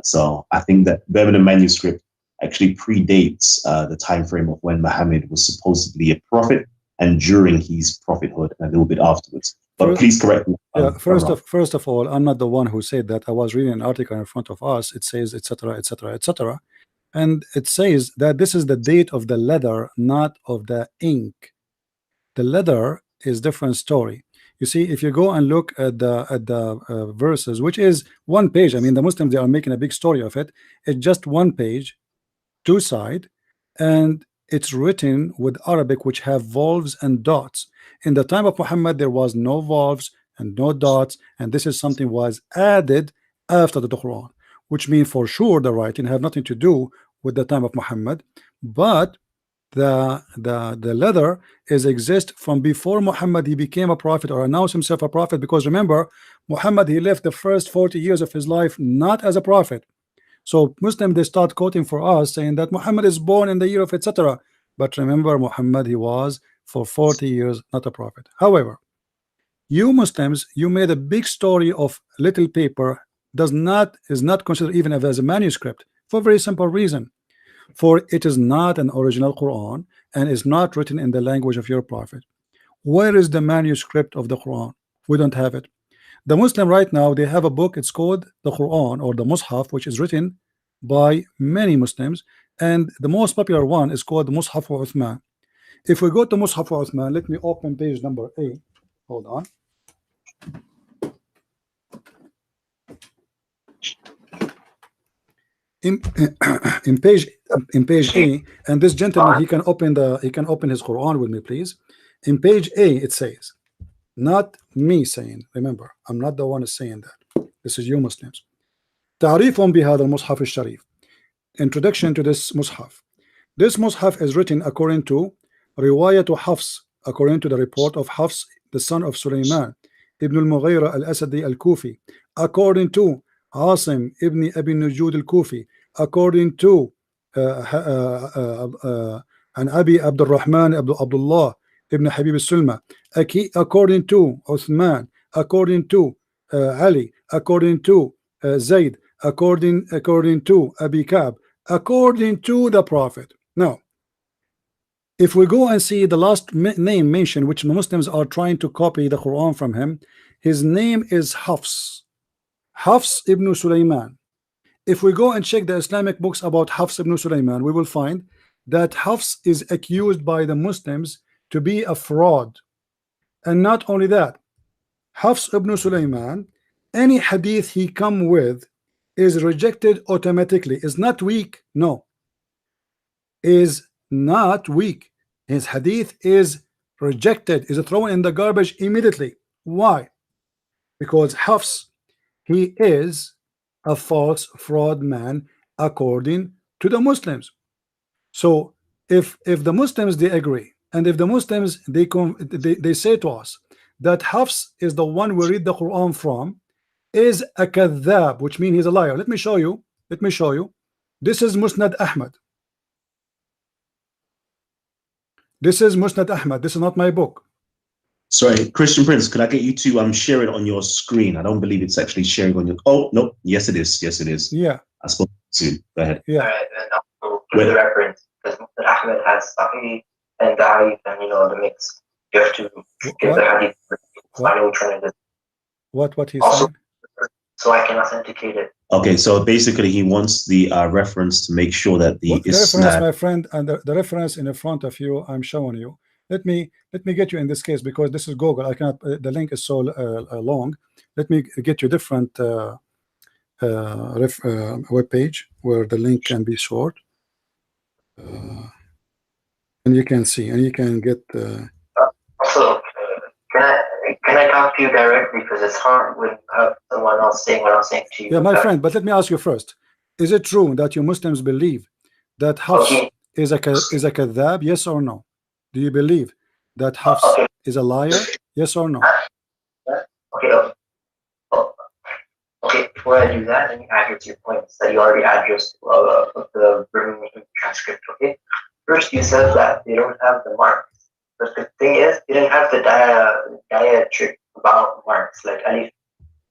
So I think that Birmingham manuscript actually predates the time frame of when Muhammad was supposedly a prophet, and during his prophethood and a little bit afterwards. But please correct me. First of all, I'm not the one who said that. I was reading an article in front of us. It says, etc., etc., etc., and it says that this is the date of the letter, not of the ink. The letter is different story. You see, if you go and look at the verses, which is one page. I mean, the Muslims, they are making a big story of it. It's just one page, 2 sides, and it's written with Arabic, which have volves and dots. In the time of Muhammad, there was no volves and no dots, and this is something was added after the Quran, which means for sure the writing have nothing to do with the time of Muhammad, but the letter exists from before Muhammad he became a prophet or announced himself a prophet. Because remember, Muhammad, he lived the first 40 years of his life not as a prophet. So Muslims, they start quoting for us saying that Muhammad is born in the year of etc. But remember, Muhammad, he was for 40 years not a prophet. However, you Muslims, you made a big story of little paper is not considered even as a manuscript for a very simple reason. For it is not an original Quran and is not written in the language of your prophet. Where is the manuscript of the Quran? We don't have it. The Muslim right now, they have a book, it's called the Quran or the Mus'haf, which is written by many Muslims, and the most popular one is called the Mus'haf of Uthman. If we go to Mus'haf of Uthman, let me open page number 8. Hold on. in page A, and this gentleman, he can open his Quran with me, please. In page A, it says, not me saying, remember, I'm not the one who's saying that. This is you Muslims. تعريف بهذا المصحف الشريف. Introduction to this mushaf. This mushaf is written according to Riwayat Hafs, according to the report of Hafs, the son of Sulaiman ibn al-Mughira al-Asadi al-Kufi, according to Asim ibn Abi Nujud al-Kufi, according to an Abi Abdul Rahman Abdullah ibn Habib al-Sulma, according to Uthman, according to Ali, according to Zayd, according to Abi Ka'b, according to the Prophet. Now, if we go and see the last name mentioned, which Muslims are trying to copy the Quran from him, his name is Hafs ibn Sulaiman. If we go and check the Islamic books about Hafs ibn Sulaiman, we will find that Hafs is accused by the Muslims to be a fraud. And not only that, Hafs ibn Sulaiman, any hadith he come with is rejected automatically. Is not weak, no, is not weak. His hadith is rejected, is thrown in the garbage immediately. Why? Because Hafs, he is a false fraud man according to the Muslims. So if the Muslims, they agree, and if the Muslims they say to us that Hafs is the one we read the Quran from, is a kadhab, which means he's a liar. Let me show you. This is Musnad Ahmad. This is Musnad Ahmad. This is not my book. Sorry, Christian Prince, could I get you to share it on your screen? I don't believe it's actually sharing on your. Oh no, yes it is. Yes it is. Yeah. I spoke soon. Go ahead. Yeah. All right, and also give the reference, because Musnad Ahmad has Sahih and Da'if, and the mix. You have to give the hadith. I know which one it is. What he's Also, saying? so I can authenticate it. Okay, so basically he wants the reference to make sure that the reference, Isnad. my friend, and the reference in the front of you, I'm showing you. Let me get you in this case, because this is Google. I cannot. The link is so long. Let me get you different web page where the link can be short, and you can see, and you can get. Also, can I talk to you directly, because it's hard when someone else saying what I'm saying to you. Yeah, my friend. But let me ask you first: is it true that you Muslims believe that Hafs is a kadhab? Yes or no? Do you believe that Hafs is a liar? Yes or no? Okay. Before I do that, let me address your points that you already addressed the Birmingham transcript. Okay. First, you said that they don't have the marks. But the thing is, they didn't have the diatric about marks like alif,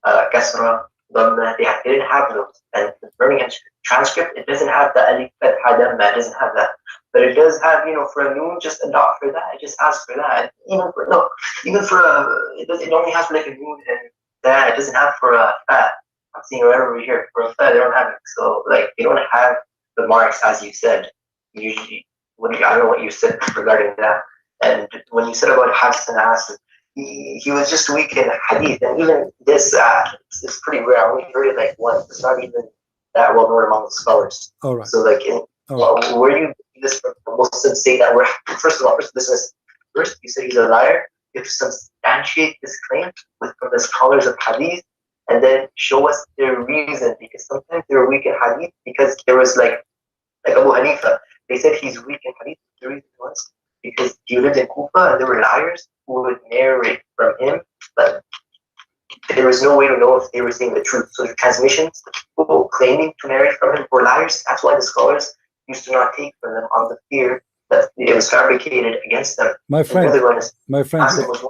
kasra, dhamma. They didn't have those. And the Birmingham transcript, it doesn't have the alif, fatha, dhamma. It doesn't have that. But it does have, for a noon, just a dot for that. It just asks for that. It only has like a noon and that. It doesn't have for a fat. I'm seeing it right over here. For a fat, they don't have it. So they don't have the marks, as you said. Usually, I don't know what you said regarding that. And when you said about Hafs and Asim, he was just weak in hadith, and even this is pretty rare. I only heard it like once. It's not even that well known among the scholars. All right. So where you this from Muslims say that we're first you say he's a liar. You have to substantiate this claim from the scholars of hadith, and then show us their reason, because sometimes they're weak in hadith because there was like Abu Hanifa. They said he's weak in hadith. The reason was because he lived in Kufa and there were liars who would narrate from him, but there was no way to know if they were saying the truth. So the transmissions, people claiming to narrate from him were liars. That's why the scholars used to not take from them on the fear that it was fabricated against them. My friend,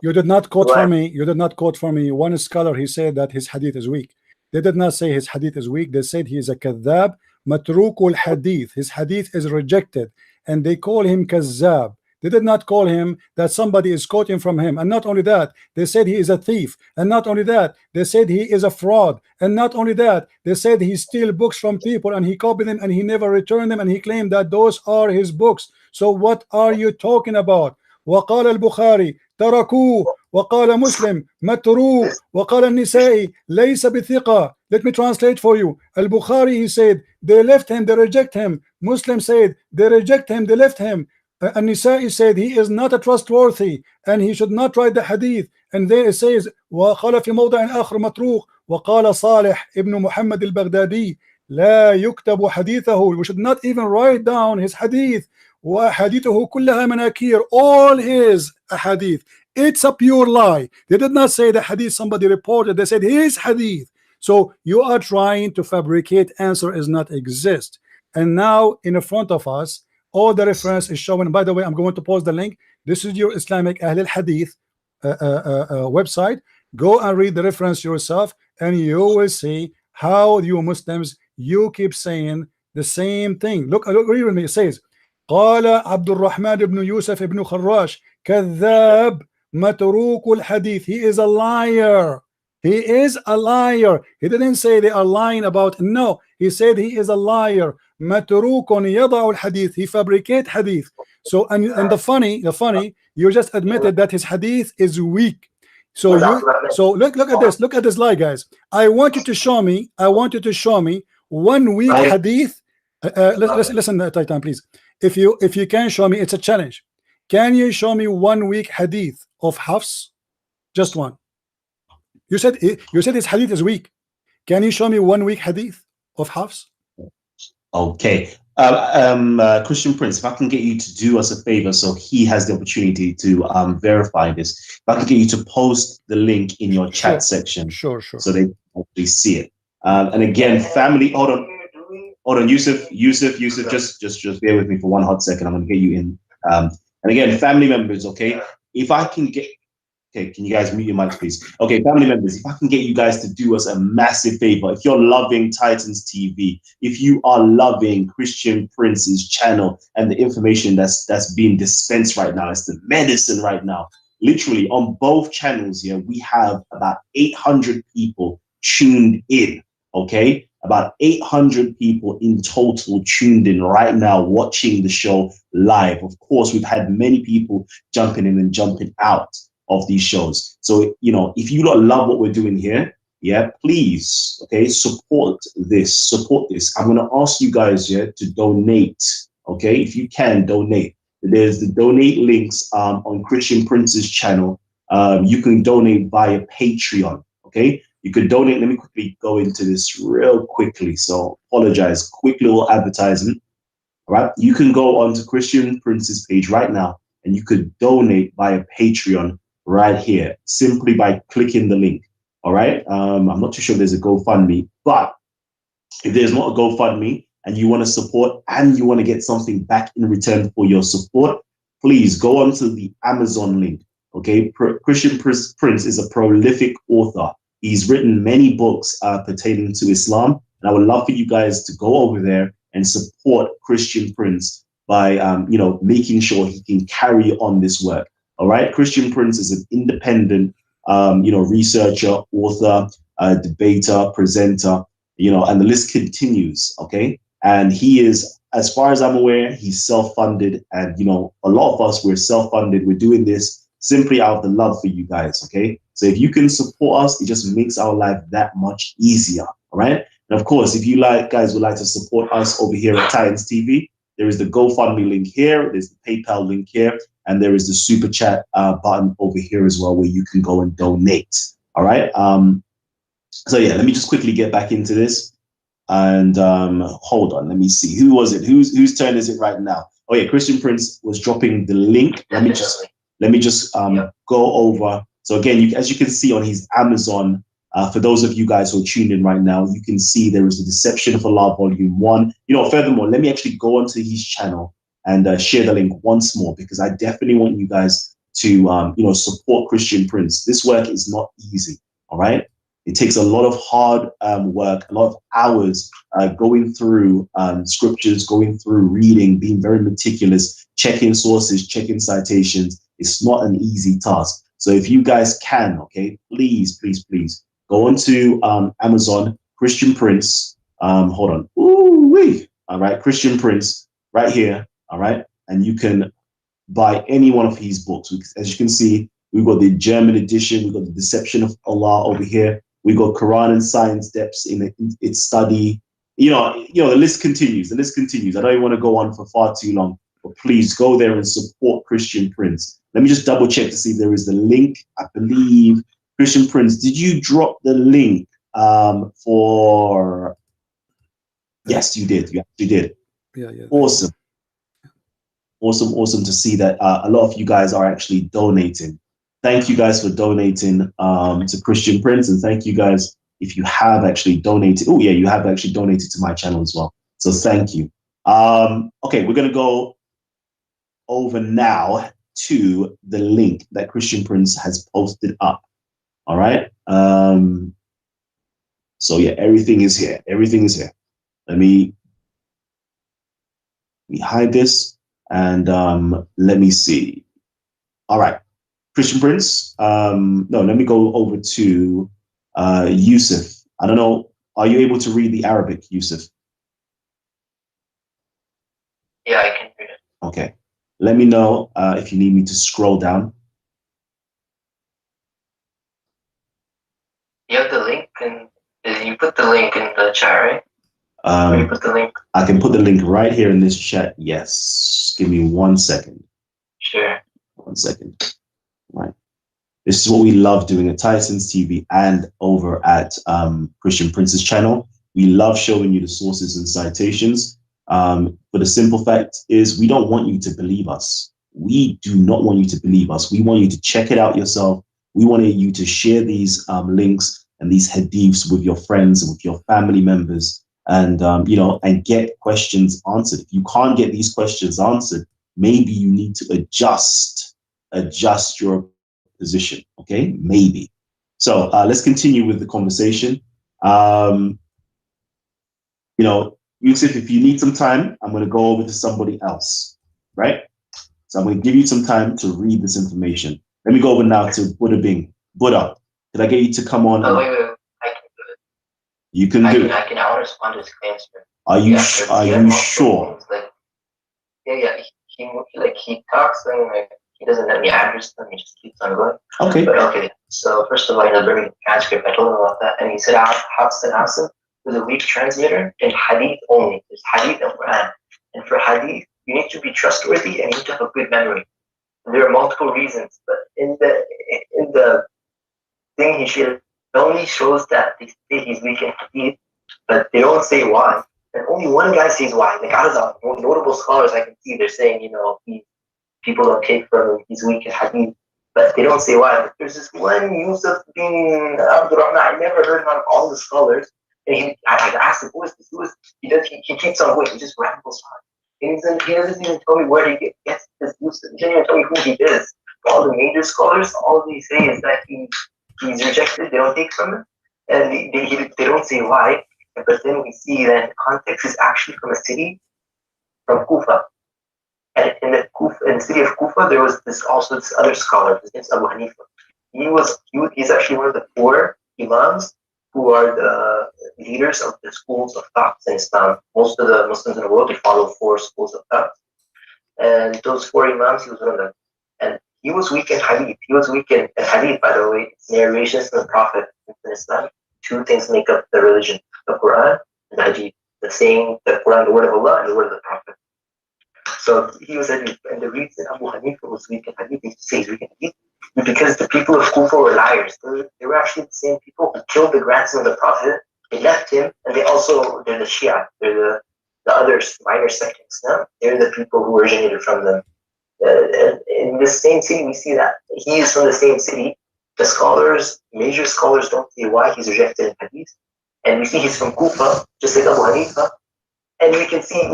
you did not quote for me. You did not quote for me one scholar. He said that his hadith is weak. They did not say his hadith is weak. They said he is a kadhab, matrukul hadith. His hadith is rejected, and they call him kazzab. They did not call him that somebody is quoting from him. And not only that, they said he is a thief. And not only that, they said he is a fraud. And not only that, they said he steals books from people and he copied them and he never returned them, and he claimed that those are his books. So what are you talking about? وقال البخاري تركوه وقال مسلم متروك وقال النسائي ليس بثقة. Let me translate for you. Al-Bukhari, he said, they left him, they reject him. Muslim said, they reject him, they left him. An-Nisa'i said, he is not a trustworthy and he should not write the hadith. And then it says, وَقَالَ فِي مَوْضَعٍ آخر مَتْرُوخ وَقَالَ صالح ibn Muhammad al-Baghdadi لا يكتب حديثه. We should not even write down his hadith. وَحَدِيثُهُ كُلَّهَا مَنَاكِيرٌ. All his hadith. It's a pure lie. They did not say the hadith somebody reported. They said his hadith. So you are trying to fabricate answer is not exist. And now in front of us, all the reference is showing. By the way, I'm going to post the link. This is your Islamic Ahl al-Hadith website. Go and read the reference yourself, and you will see how you Muslims, you keep saying the same thing. Look, read with me. It says, قال عبد الرحمن بن يوسف بن خراش كذاب متروك الحديث. He is a liar. He is a liar. He didn't say they are lying about. No, he said he is a liar. متروك يضع الحديث. He fabricate hadith. So and the funny, you just admitted that his hadith is weak. So look at this. Look at this lie, guys. I want you to show me. 1 week hadith. Listen, Titan, please. If you can show me, it's a challenge. Can you show me 1 week hadith of Hafs? Just one. You said his hadith is weak. Can you show me 1 week hadith of Hafs? Okay. Christian Prince, if I can get you to do us a favor, so he has the opportunity to verify this. If I can get you to post the link in your chat section, sure, so they actually see it. And again, family, hold on, Yusuf, just bear with me for one hot second. I'm gonna get you in. And again, family members, okay. If I can get, okay, can you guys mute your mics, please? Okay, family members, if I can get you guys to do us a massive favor, if you're loving Titans TV, if you are loving Christian Prince's channel and the information that's being dispensed right now, it's the medicine right now. Literally on both channels here, we have about 800 people tuned in, okay? About 800 people in total tuned in right now, watching the show live. Of course, we've had many people jumping in and jumping out of these shows. So, you know, if you don't love what we're doing here, yeah, please, okay, support this. I'm going to ask you guys, yeah, to donate, okay? If you can, donate. There's the donate links on Christian Prince's channel. You can donate via Patreon, okay? You could donate. Let me quickly go into this real quickly. So apologize, quick little advertisement, all right? You can go onto Christian Prince's page right now and you could donate via Patreon right here, simply by clicking the link. All right. I'm not too sure if there's a GoFundMe, but if there's not a GoFundMe and you want to support and you want to get something back in return for your support, please go onto the Amazon link. Okay. Christian Prince is a prolific author. He's written many books pertaining to Islam. And I would love for you guys to go over there and support Christian Prince by, you know, making sure he can carry on this work. All right, Christian Prince is an independent, you know, researcher, author, debater, presenter, you know, and the list continues. Okay, and he is, as far as I'm aware, he's self-funded, and you know, a lot of us, we're self-funded. We're doing this simply out of the love for you guys. Okay, so if you can support us, it just makes our life that much easier. All right, and of course, if you guys would like to support us over here at Titans TV, there is the GoFundMe link here. There's the PayPal link here. And there is the super chat button over here as well, where you can go and donate. All right. So yeah, let me just quickly get back into this. And hold on, let me see. Who was it? Whose turn is it right now? Oh yeah, Christian Prince was dropping the link. Let me just go over. So again, as you can see on his Amazon, for those of you guys who are tuned in right now, you can see there is the Deception of Allah Volume 1. You know, furthermore, let me actually go onto his channel and share the link once more, because I definitely want you guys to, you know, support Christian Prince. This work is not easy, all right? It takes a lot of hard work, a lot of hours going through scriptures, going through reading, being very meticulous, checking sources, checking citations. It's not an easy task. So if you guys can, okay, please go onto Amazon, Christian Prince. Hold on. Ooh-wee. All right, Christian Prince right here. All right, and you can buy any one of his books. As you can see, we've got the German edition, we've got the Deception of Allah over here, We've got Quran and Science Depths in its study. The list continues. The list continues. I don't even want to go on for far too long, but please go there and support Christian Prince. Let me just double check to see if there is the link. I believe, Christian Prince, did you drop the link for... Yes, you did. You actually did. Yeah. Awesome. Awesome to see that a lot of you guys are actually donating. Thank you guys for donating to Christian Prince, and thank you guys if you have actually donated. Oh yeah, you have actually donated to my channel as well. So thank you. Okay, we're gonna go over now to the link that Christian Prince has posted up. All right. So yeah, everything is here. Everything is here. Let me hide this. And let me see. All right, Christian Prince. No, let me go over to Yusuf. I don't know. Are you able to read the Arabic, Yusuf? Yeah, I can read it. Okay. Let me know if you need me to scroll down. You have the link, and you put the link in the chat, right? Where you put the link? I can put the link right here in this chat. Yes. Give me 1 second. Sure. 1 second. Right. This is what we love doing at Titans TV and over at Christian Prince's channel. We love showing you the sources and citations. But the simple fact is we don't want you to believe us. We do not want you to believe us. We want you to check it out yourself. We want you to share these links and these hadiths with your friends and with your family members. And, and get questions answered. If you can't get these questions answered, maybe you need to adjust your position. Okay, maybe. So let's continue with the conversation. Yusuf, if you need some time, I'm going to go over to somebody else, right? So I'm going to give you some time to read this information. Let me go over now to Buddha Bing. Buddha, did I get you to come on? Oh, wait. You can do it. I can respond to his claims. Are you sure? He talks and he doesn't let me address them. He just keeps on going. Okay. But okay. So first of all, bringing the transcript. I told him about that, and he said Hafs and Asim was a weak transmitter in Hadith only. There's Hadith and Quran, and for Hadith you need to be trustworthy and you need to have a good memory. And there are multiple reasons, but in the thing he shared. It only shows that they say he's weak in Hadith, but they don't say why. And only one guy says why. Like out of the notable scholars I can see, they're saying, people don't take from him, he's weak in Hadith, but they don't say why. But there's this one Yusuf bin Abdurrahman, I never heard him on all the scholars. And I asked him, who is this? He keeps on going, he just rambles on. And he doesn't even tell me where he gets this Yusuf. He doesn't even tell me who he is. All the major scholars, all they say is that he's rejected, they don't take from him, and they don't say why. But then we see that the context is actually from a city, from Kufa. And in the city of Kufa, there was this other scholar, his name's Abu Hanifa. He's actually one of the 4 imams who are the leaders of the schools of thought in Islam. Most of the Muslims in the world, they follow 4 schools of thought. And those 4 imams, he was one of them. And he was weak in Hadith. He was weak in Hadith, by the way. It's narrations from the Prophet in Islam. 2 things make up the religion: the Quran and the Hadith. The Quran, the word of Allah, and the word of the Prophet. So he was Hadith. And the reason Abu Hanifa was weak in Hadith, he used to say he's weak in Hadith, because the people of Kufa were liars. They were actually the same people who killed the grandson of the Prophet. They left him, and they're the Shia. They're the other minor sect in Islam. They're the people who originated from them. In the same city, we see that he is from the same city. The major scholars don't say why he's rejected in Hadith. And we see he's from Kufa, just like Abu Hanifa. And we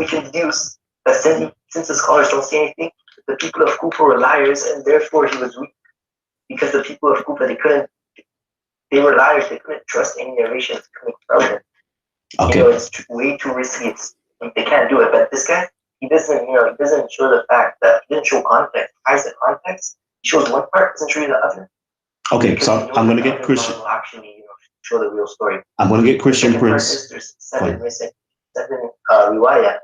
can deduce that since the scholars don't say anything, the people of Kufa were liars, and therefore he was weak. Because the people of Kufa, they were liars, they couldn't trust any narrations coming from him. Okay. It's way too risky. They can't do it. But this guy, he doesn't show the fact that he didn't show context. Hides the context. He shows one part, doesn't show you the other. Okay, so I'm going to get Christian. Actually, show the real story. I'm going to get Christian Prince. There's 7 riwayah,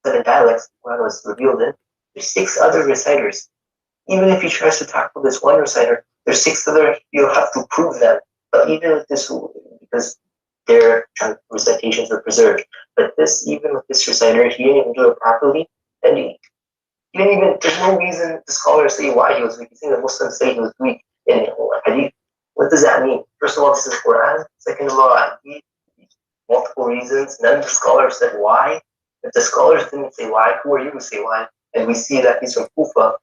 7 dialects the Quran was revealed in. There's 6 other reciters. Even if he tries to tackle this one reciter, there's 6 other. You'll have to prove them But even with this, because their recitations were preserved, but this, even with this reciter, he didn't even do it properly, and he didn't even, there's no reason the scholars say why he was weak. You think the Muslims say he was weak in hadith. What does that mean? First of all, this is Quran. Second of all, hadith, multiple reasons. None of the scholars said why. If the scholars didn't say why, who are you to say why? And we see that he's from Kufa,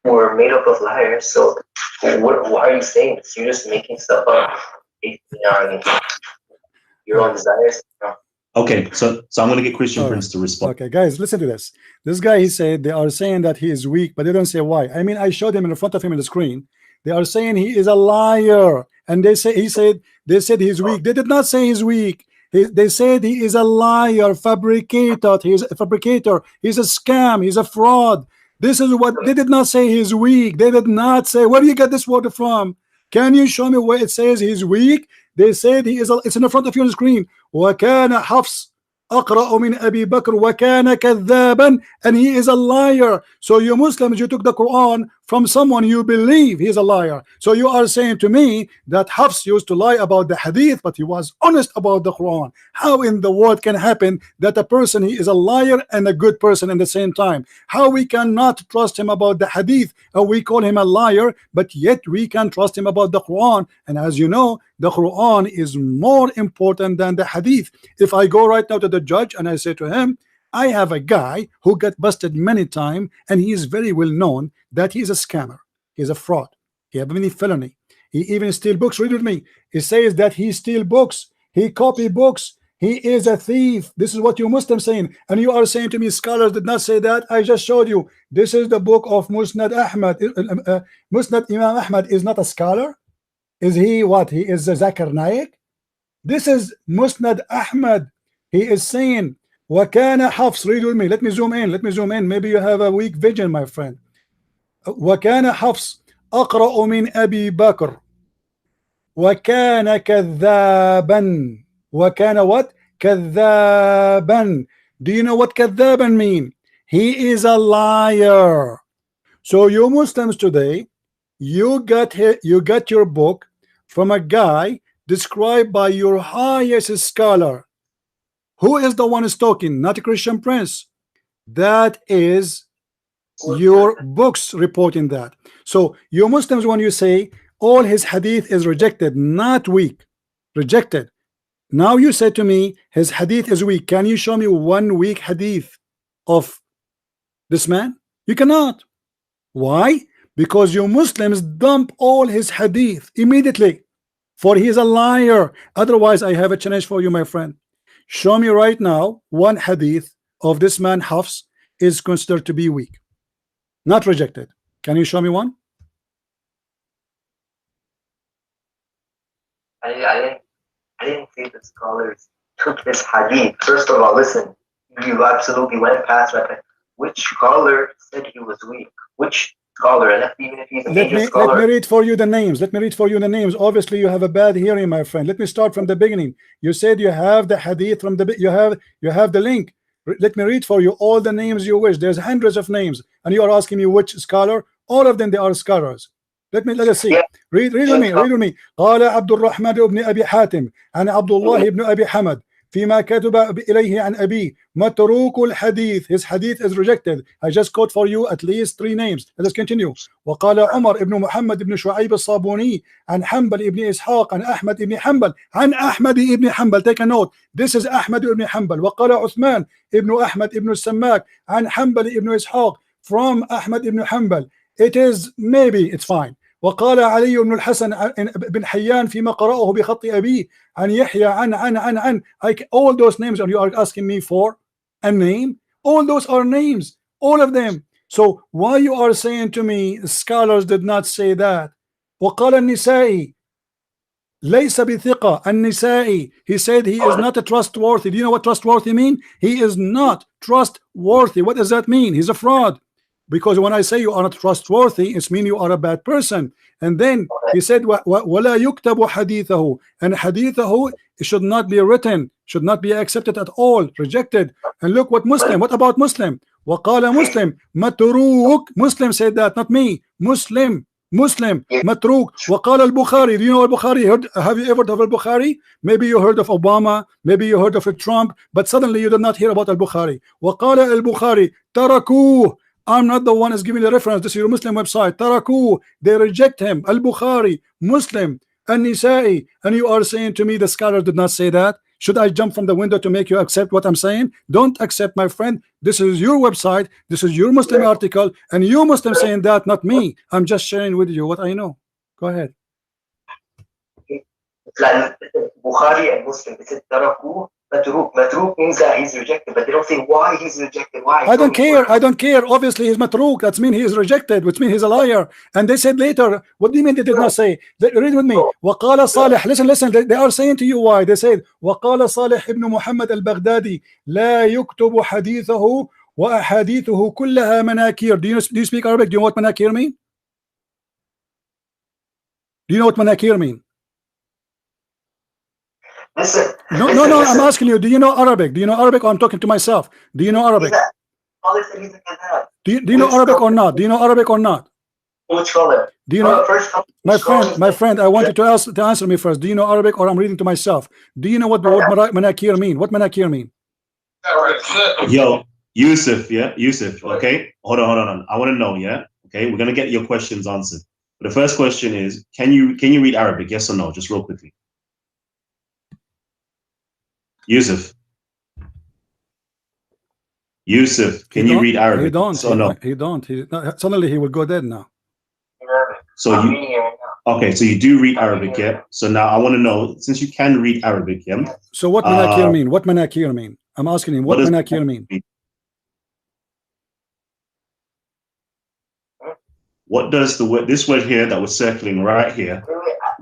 who are made up of liars. So why are you saying this? You're just making stuff up. Your own desires. Okay, so I'm going to get Christian Prince to respond. Okay, guys, listen to this. This guy, he said they are saying that he is weak, but they don't say why. I mean, I showed him in front of him on the screen. They are saying he is a liar, and they say they said he's weak. They did not say he's weak. They said he is a liar, fabricator. He's a fabricator. He's a scam. He's a fraud. This is what they did not say. He's weak. They did not say. Where do you get this word from? Can you show me where it says he's weak? They said he is. It's in the front of you on the screen. وَكَانَ حَفْص أقرأ من أبي بكر وكان كذابا, and he is a liar. So you Muslims, you took the Quran from someone you believe he is a liar. So you are saying to me that Hafs used to lie about the hadith, but he was honest about the Quran. How in the world can happen that a person, he is a liar and a good person in the same time? How we cannot trust him about the hadith, and we call him a liar, but yet we can trust him about the Quran? And as you know, the Quran is more important than the hadith. If I go right now to the judge and I say to him, I have a guy who got busted many times, and he is very well known that he is a scammer, he is a fraud, he has many felony, he even steal books. Read with me. It says that he steal books, he copy books, he is a thief. This is what you Muslims saying, and you are saying to me scholars did not say that. I just showed you. This is the book of Musnad Ahmad. Musnad Imam Ahmad is not a scholar. Is he what? He is a Zakir Naik. This is Musnad Ahmad. He is saying وَكَانَ حَفْص. Read with me. Let me zoom in. Let me zoom in. Maybe you have a weak vision, my friend. وَكَانَ حَفْص أَقْرَأُ مِنْ أَبِي بَكْرٍ وَكَانَ كَذَّابًا. وَكَانَ what? كَذَّابًا. Do you know what كَذَّابًا mean? He is a liar. So you Muslims today, you got your book from a guy described by your highest scholar. Who is the one who's talking? Not a Christian Prince. That is your books reporting that. So you Muslims, when you say all his hadith is rejected, not weak, rejected. Now you say to me his hadith is weak. Can you show me one weak hadith of this man? You cannot. Why? Because you Muslims dump all his hadith immediately, for he is a liar. Otherwise, I have a challenge for you, my friend. Show me right now one hadith of this man Hafs is considered to be weak, not rejected. Can you show me one? I didn't say the scholars took this hadith. First of all, listen, you absolutely went past that. Which scholar said he was weak? Which scholar? And even if he's a major scholar. Let me read for you the names. Let me read for you the names. Obviously, you have a bad hearing, my friend. Let me start from the beginning. You said you have the hadith from the you have the link. Let me read for you all the names you wish. There's hundreds of names, and you are asking me which scholar. All of them, they are scholars. Let us see. Yeah. Read with me. Read with me. قال عبد الرحمن بن أبي حاتم عن عبد الله بن أبي حمد فيما كتب إليه عن أبي متروك الحديث. His hadith is rejected. I just quote for you at least 3 names. Let us continue. وقال عمر بن محمد بن شعيب الصابوني عن حنبل بن إسحاق عن أحمد بن حنبل عن أحمد بن حنبل. Take a note. This is أحمد بن حنبل. وقال عثمان بن أحمد بن السماك عن حنبل بن إسحاق from أحمد بن حنبل. It is maybe it's fine. وقال علي بن الحسن بن حيان فيما قرأه بخط أبيه عن يحيى عن all those names, and you are asking me for a name. All those are names, all of them. So why you are saying to me scholars did not say that? وقال النسائي ليس بثقة. النسائي, he said he is not a trustworthy. Do you know what trustworthy mean? He is not trustworthy. What does that mean? He's a fraud. Because when I say you are not trustworthy, it means you are a bad person. And then he said وَلَا يُكْتَبُ حَدِيثَهُ, and hadithahu should not be written, should not be accepted at all, rejected. And look what Muslim, what about Muslim? وَقَالَ Muslim مَتْرُوك. Muslim said that, not me. Muslim Muslim, Matruk, وقال البخاري. Do you know al-Bukhari? Have you ever heard of al-Bukhari? Maybe you heard of Obama, maybe you heard of Trump, but suddenly you did not hear about al-Bukhari. وقال البخاري تركوه. I'm not the one who's giving the reference. This is your Muslim website. تركوه. They reject him. Al-Bukhari, Muslim, An-Nisa'i. And you are saying to me the scholar did not say that? Should I jump from the window to make you accept what I'm saying? Don't accept, my friend. This is your website. This is your Muslim article, and you Muslim saying that, not me. I'm just sharing with you what I know. Go ahead. Bukhari and Muslim, they said Taraku, Matruk. Matruk means that he's rejected, but they don't say why he's rejected. Why? I don't care. I don't care. Obviously, he's Matruk. That means he is rejected, which means he's a liar. And they said later, what do you mean they did not say? Read with me. وقال صالح. Listen. They are saying to you why. They said وقال صالح ابن محمد البغدادي لا يكتب حديثه وأحاديثه كلها مناكير. Do you speak Arabic? Do you know what manakir mean? Do you know what manakir mean? Listen. No, I'm asking you, do you know Arabic? Do you know Arabic, or I'm talking to myself? Do you know Arabic? Do you know Arabic or not? Do you know Arabic or not? Which scholar? Do you know, my friend, I want you to answer me first. Do you know Arabic, or I'm reading to myself? Do you know what the word manakir mean? What manakir mean? Yo, Yusuf, yeah, Yusuf, okay? Hold on. I want to know, yeah? Okay, we're gonna get your questions answered. But the first question is, can you read Arabic? Yes or no? Just real quickly. Yusuf, can you read Arabic? He don't. So no. He don't. Suddenly he will go dead now. So so you do read Arabic, yeah? So now I want to know, since you can read Arabic, yeah? So what manakir mean? What manakir mean? I'm asking him, what manakir mean? What does this word here that was circling right here,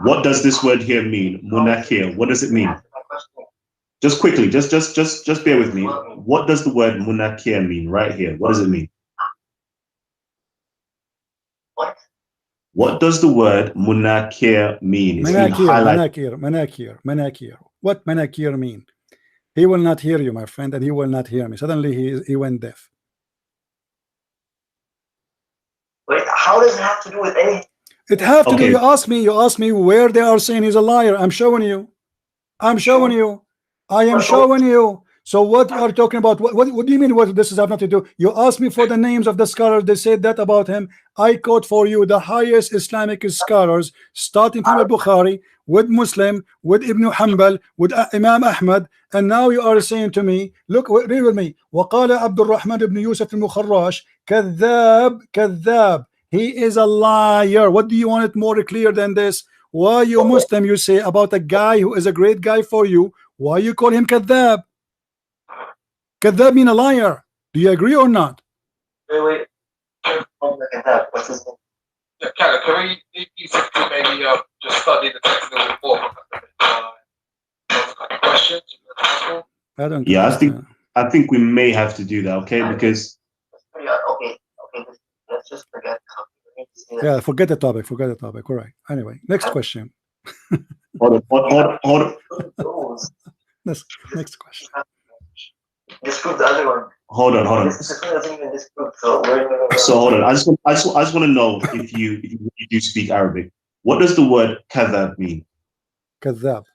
what does this word here mean? Munakir, what does it mean? Just quickly, just bear with me. What does the word munakir mean right here? What does it mean? What does the word munakir mean? Manakir. What manakir mean? He will not hear you, my friend, and he will not hear me. Suddenly he went deaf. Wait, how does it have to do with anything? It have to do. You ask me where they are saying he's a liar. I'm showing you. I am showing you. So what you are talking about? What do you mean? What this is have nothing to do? You asked me for the names of the scholars. They said that about him. I quote for you the highest Islamic scholars, starting from al-Bukhari, with Muslim, with Ibn Hanbal, with Imam Ahmad, and now you are saying to me, look, read with me. وقال عبد الرحمن ibn Yusuf al-Mukharrash, كذاب. He is a liar. What do you want it more clear than this? Why you Muslim you say about a guy who is a great guy for you? Why you call him kadhab? Kadhab mean a liar. Do you agree or not? Wait. What's his name? Yeah, can we maybe just study the text a little bit more? Questions? I don't. Yeah, I think we may have to do that, okay? Because okay. Let's just forget. Yeah, forget the topic. All right. Anyway, next question. hold on. Next question. Disprove the other one. Hold on. This doesn't even disprove. So hold on. I just want to know if you do speak Arabic. What does the word kadhab mean? Kadhab.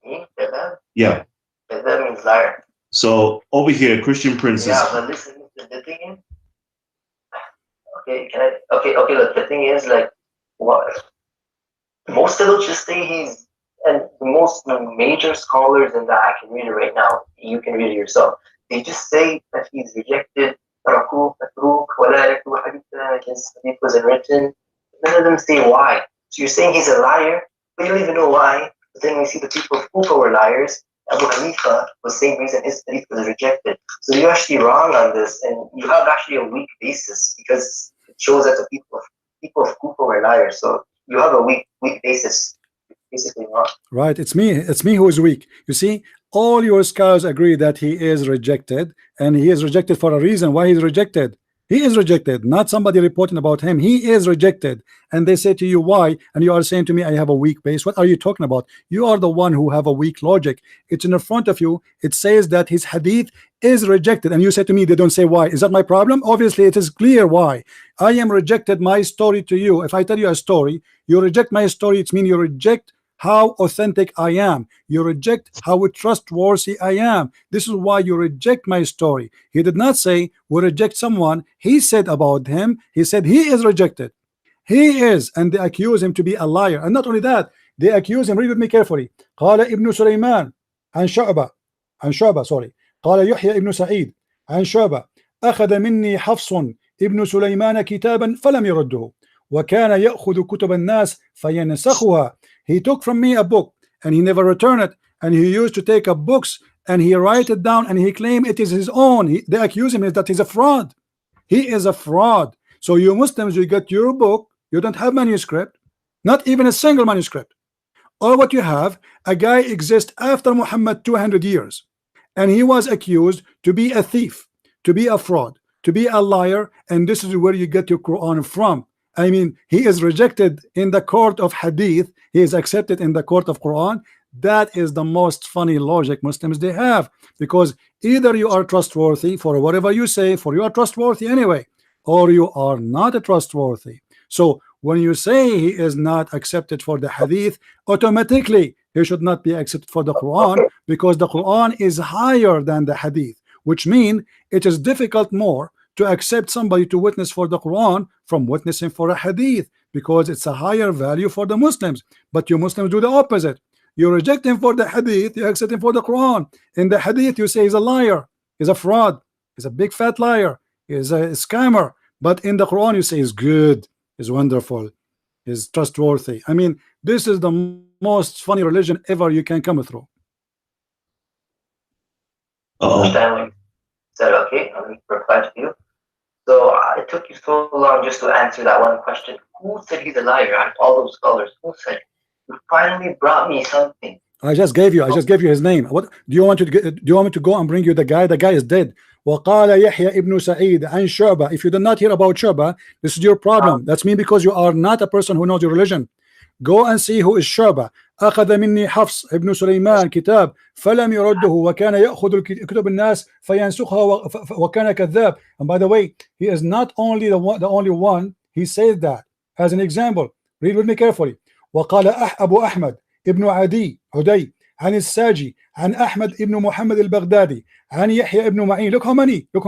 Kadhab? Yeah. Kadhab means liar. So over here, Christian Prince. Yeah, but listen, the thing is, look, the thing is, like, what most of them just say he's, and the most major scholars in that, I can read it right now, you can read it yourself, they just say that he's rejected, his hadith wasn't written. None of them say why. So you're saying he's a liar, but you don't even know why. But then we see the people of Kufa were liars. Abu Hanifa was the same reason his hadith was rejected. So you're actually wrong on this, and you have actually a weak basis, because it shows that the people of Kufa were liars. So you have a weak basis. Basically wrong. Right. It's me who is weak. You see, all your scholars agree that he is rejected, and he is rejected for a reason. Why he's rejected? He is rejected, not somebody reporting about him. He is rejected. And they say to you, why? And you are saying to me, I have a weak base. What are you talking about? You are the one who have a weak logic. It's in the front of you. It says that his hadith is rejected. And you say to me, they don't say why. Is that my problem? Obviously, it is clear why. I am rejected my story to you. If I tell you a story, you reject my story. It means you reject how authentic I am. You reject how trustworthy I am. This is why you reject my story. He did not say we reject someone. He said about him, he said he is rejected. He is, and they accuse him to be a liar. And not only that, they accuse him. Read with me carefully. قال ابن سليمان عن شعبة sorry. قال يحيى ابن سعيد عن شعبة أخذ مني حفص ابن سليمان كتابا فلم يرده وكان يأخذ كتب الناس فينسخها. He took from me a book and he never returned it, and he used to take up books and he write it down and he claimed it is his own. They accuse him that he's a fraud. He is a fraud. So you Muslims, you get your book, you don't have manuscript, not even a single manuscript. All what you have, a guy exists after Muhammad 200 years, and he was accused to be a thief, to be a fraud, to be a liar, and this is where you get your Quran from. I mean, he is rejected in the court of hadith, he is accepted in the court of Quran. That is the most funny logic Muslims they have, because either you are trustworthy for whatever you say, for you are trustworthy anyway, or you are not trustworthy. So when you say he is not accepted for the hadith, automatically he should not be accepted for the Quran, because the Quran is higher than the hadith, which means it is difficult more to accept somebody to witness for the Quran from witnessing for a hadith, because it's a higher value for the Muslims. But you Muslims do the opposite. You reject him for the hadith, you accept him for the Quran. In the hadith you say he's a liar, he's a fraud, he's a big fat liar, he's a scammer. But in the Quran you say he's good, he's wonderful, he's trustworthy. I mean, this is the most funny religion ever you can come through. Stanley said, okay, let me reply to you. So it took you so long just to answer that one question. Who said he's a liar? Out of all those scholars, who said? You finally brought me something. I just gave you his name. What do you want to do? You want me to go and bring you the guy? The guy is dead. وقال يحيى ابن سعيد عن شعبة. If you did not hear about Shu'bah, this is your problem. That's me, because you are not a person who knows your religion. Go and see who is Shu'bah. أخذ مني حفص ابن سليمان كتاب فلم يرده وكان يأخذ كتب الناس فينسخها وكان كذاب. And by the way, he is not only the only one. He says that as an example. Read with me carefully. وقال أبو أحمد ابن عدي عن الساجي عن أحمد ابن محمد البغدادي عن يحيى ابن معين. Look how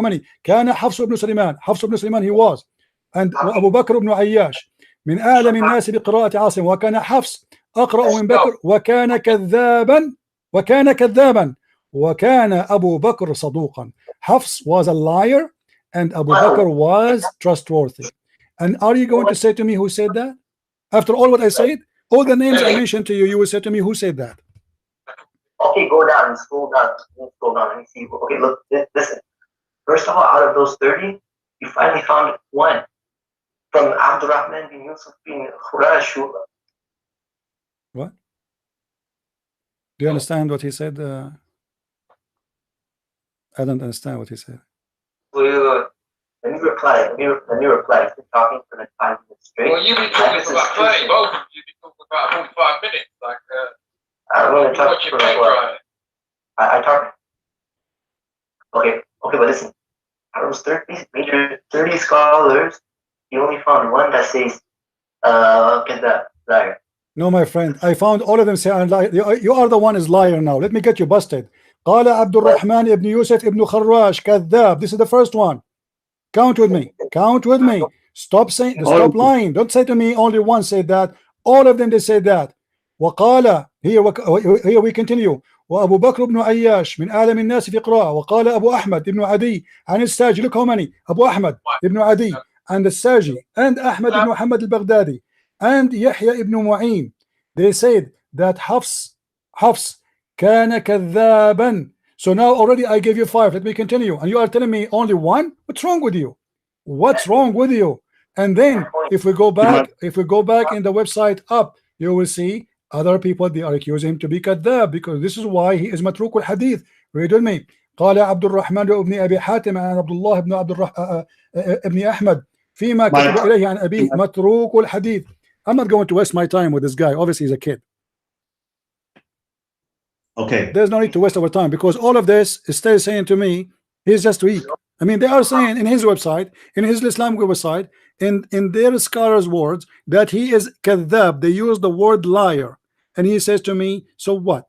many. كان حفص ابن سليمان he was. And أبو بكر ابن عياش من أعلم الناس بقراءة عاصم وكان حفص أقرأ من بكر وكان كذابا وكان أبو بكر صدوقا. Hafs was a liar and Abu Bakr was trustworthy. And are you going to say to me who said that? After all what I said, all the names I mentioned to you, you will say to me who said that. Okay, go down, scroll down. Let me see. Okay, look, listen. First of all, out of those 30, you finally found one. From Abdurrahman bin Yusuf bin Khurash. What? Do you understand what he said? I don't understand what he said. Let me reply. Let me reply. I've been talking for like 5 minutes straight. Well, you've been talking for about 30. Both of you have been talking for about 45 minutes. Like, I'm going to talk for like what? I talk. Okay, but listen. Out of those 30 scholars, you only found one that says, liar. No, my friend, I found all of them say I'm liar. You are the one is liar now. Let me get you busted. قال عبد الرحمن ابن يوسف ابن خراش كذاب. This is the first one. Count with me. Stop lying. Don't say to me only one said that. All of them they said that. وقال here we continue. وأبو بكر بن عياش من أعلم الناس في قراءة. وقال أبو أحمد ابن عدي عن الساجي. Look how many. أبو أحمد ابن عدي and the Saji and Ahmad ibn Muhammad al-Baghdadi and Yahya ibn Mu'in, they said that Hafs kana kadhaban. So now already I gave you 5. Let me continue, and you are telling me only one. What's wrong with you? And then if we go back in the website up, you will see other people they are accusing him to be kadhab, because this is why he is matruk al-hadith. Read with me. قال عبد الرحمن بن أبي حاتم عن عبد الله بن ابن أحمد فيما كتب إليه عن أبيه متروك الحديث. I'm not going to waste my time with this guy. Obviously he's a kid. Okay. There's no need to waste our time, because all of this is still saying to me he's just weak. I mean, they are saying in his website, in his Islamic website, in their scholars' words, that he is kadhab. They use the word liar, and he says to me, so what?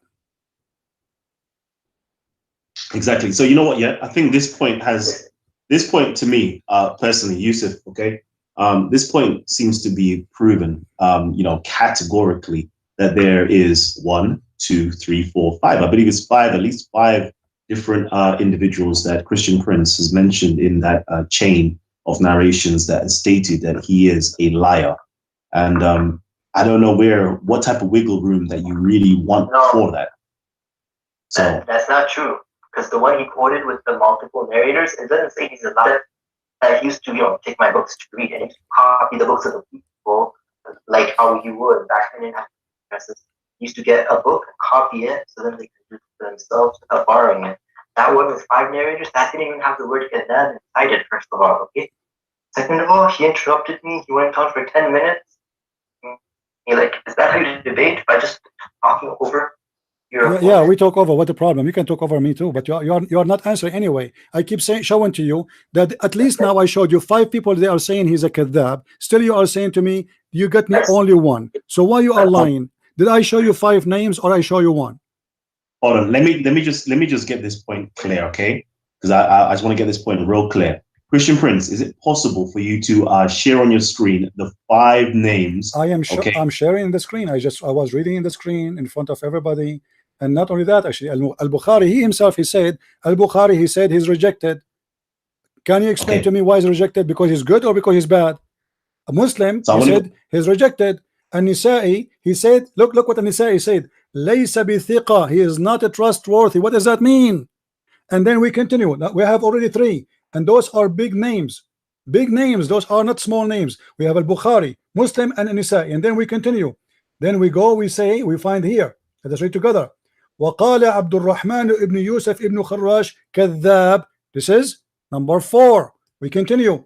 Exactly. So you know what? Yeah, I think this point to me, personally, Yusuf. Okay, this point seems to be proven, you know, categorically that there is 1, 2, 3, 4, 5. I believe it's at least five different individuals that Christian Prince has mentioned in that chain of narrations that has stated that he is a liar. And I don't know what type of wiggle room that you really want for that. So that's not true, because the one he quoted with the multiple narrators, it doesn't say he's a liar. I used to, you know, take my books to read and copy the books of the people, like how you would back then in presses. Used to get a book, copy it, so then they could do it for themselves without borrowing it. That one with 5 narrators, that didn't even have the word kadhab inside it, first of all, okay? Second of all, he interrupted me. He went on for 10 minutes. He like, is that how you debate? By just talking over your yeah, we talk over. What the problem? You can talk over me too, but you're not answering anyway. I keep showing to you that at least now I showed you 5 people. They are saying he's a kadhab. Still, you are saying to me, you got me only 1. So why you are lying? Did I show you 5 names or I show you 1? Hold on. Let me just get this point clear, okay? Because I just want to get this point real clear. Christian Prince, is it possible for you to share on your screen the 5 names? I am okay. I'm sharing the screen. I was reading in the screen in front of everybody. And not only that, actually, Al-Bukhari, he himself, he said he's rejected. Can you explain to me why he's rejected? Because he's good or because he's bad? A Muslim, he said he's rejected. And Nisa'i, he said, look what Nisa'i said. Laysa bi thiqa, he is not a trustworthy. What does that mean? And then we continue. Now, we have already 3. And those are big names. Big names. Those are not small names. We have Al-Bukhari, Muslim, and Nisa'i. And then we continue. Then we go, we say, we find here. Let us read together. وقال عبد الرحمن ابن يوسف ابن خراش كذاب. This is number 4. We continue.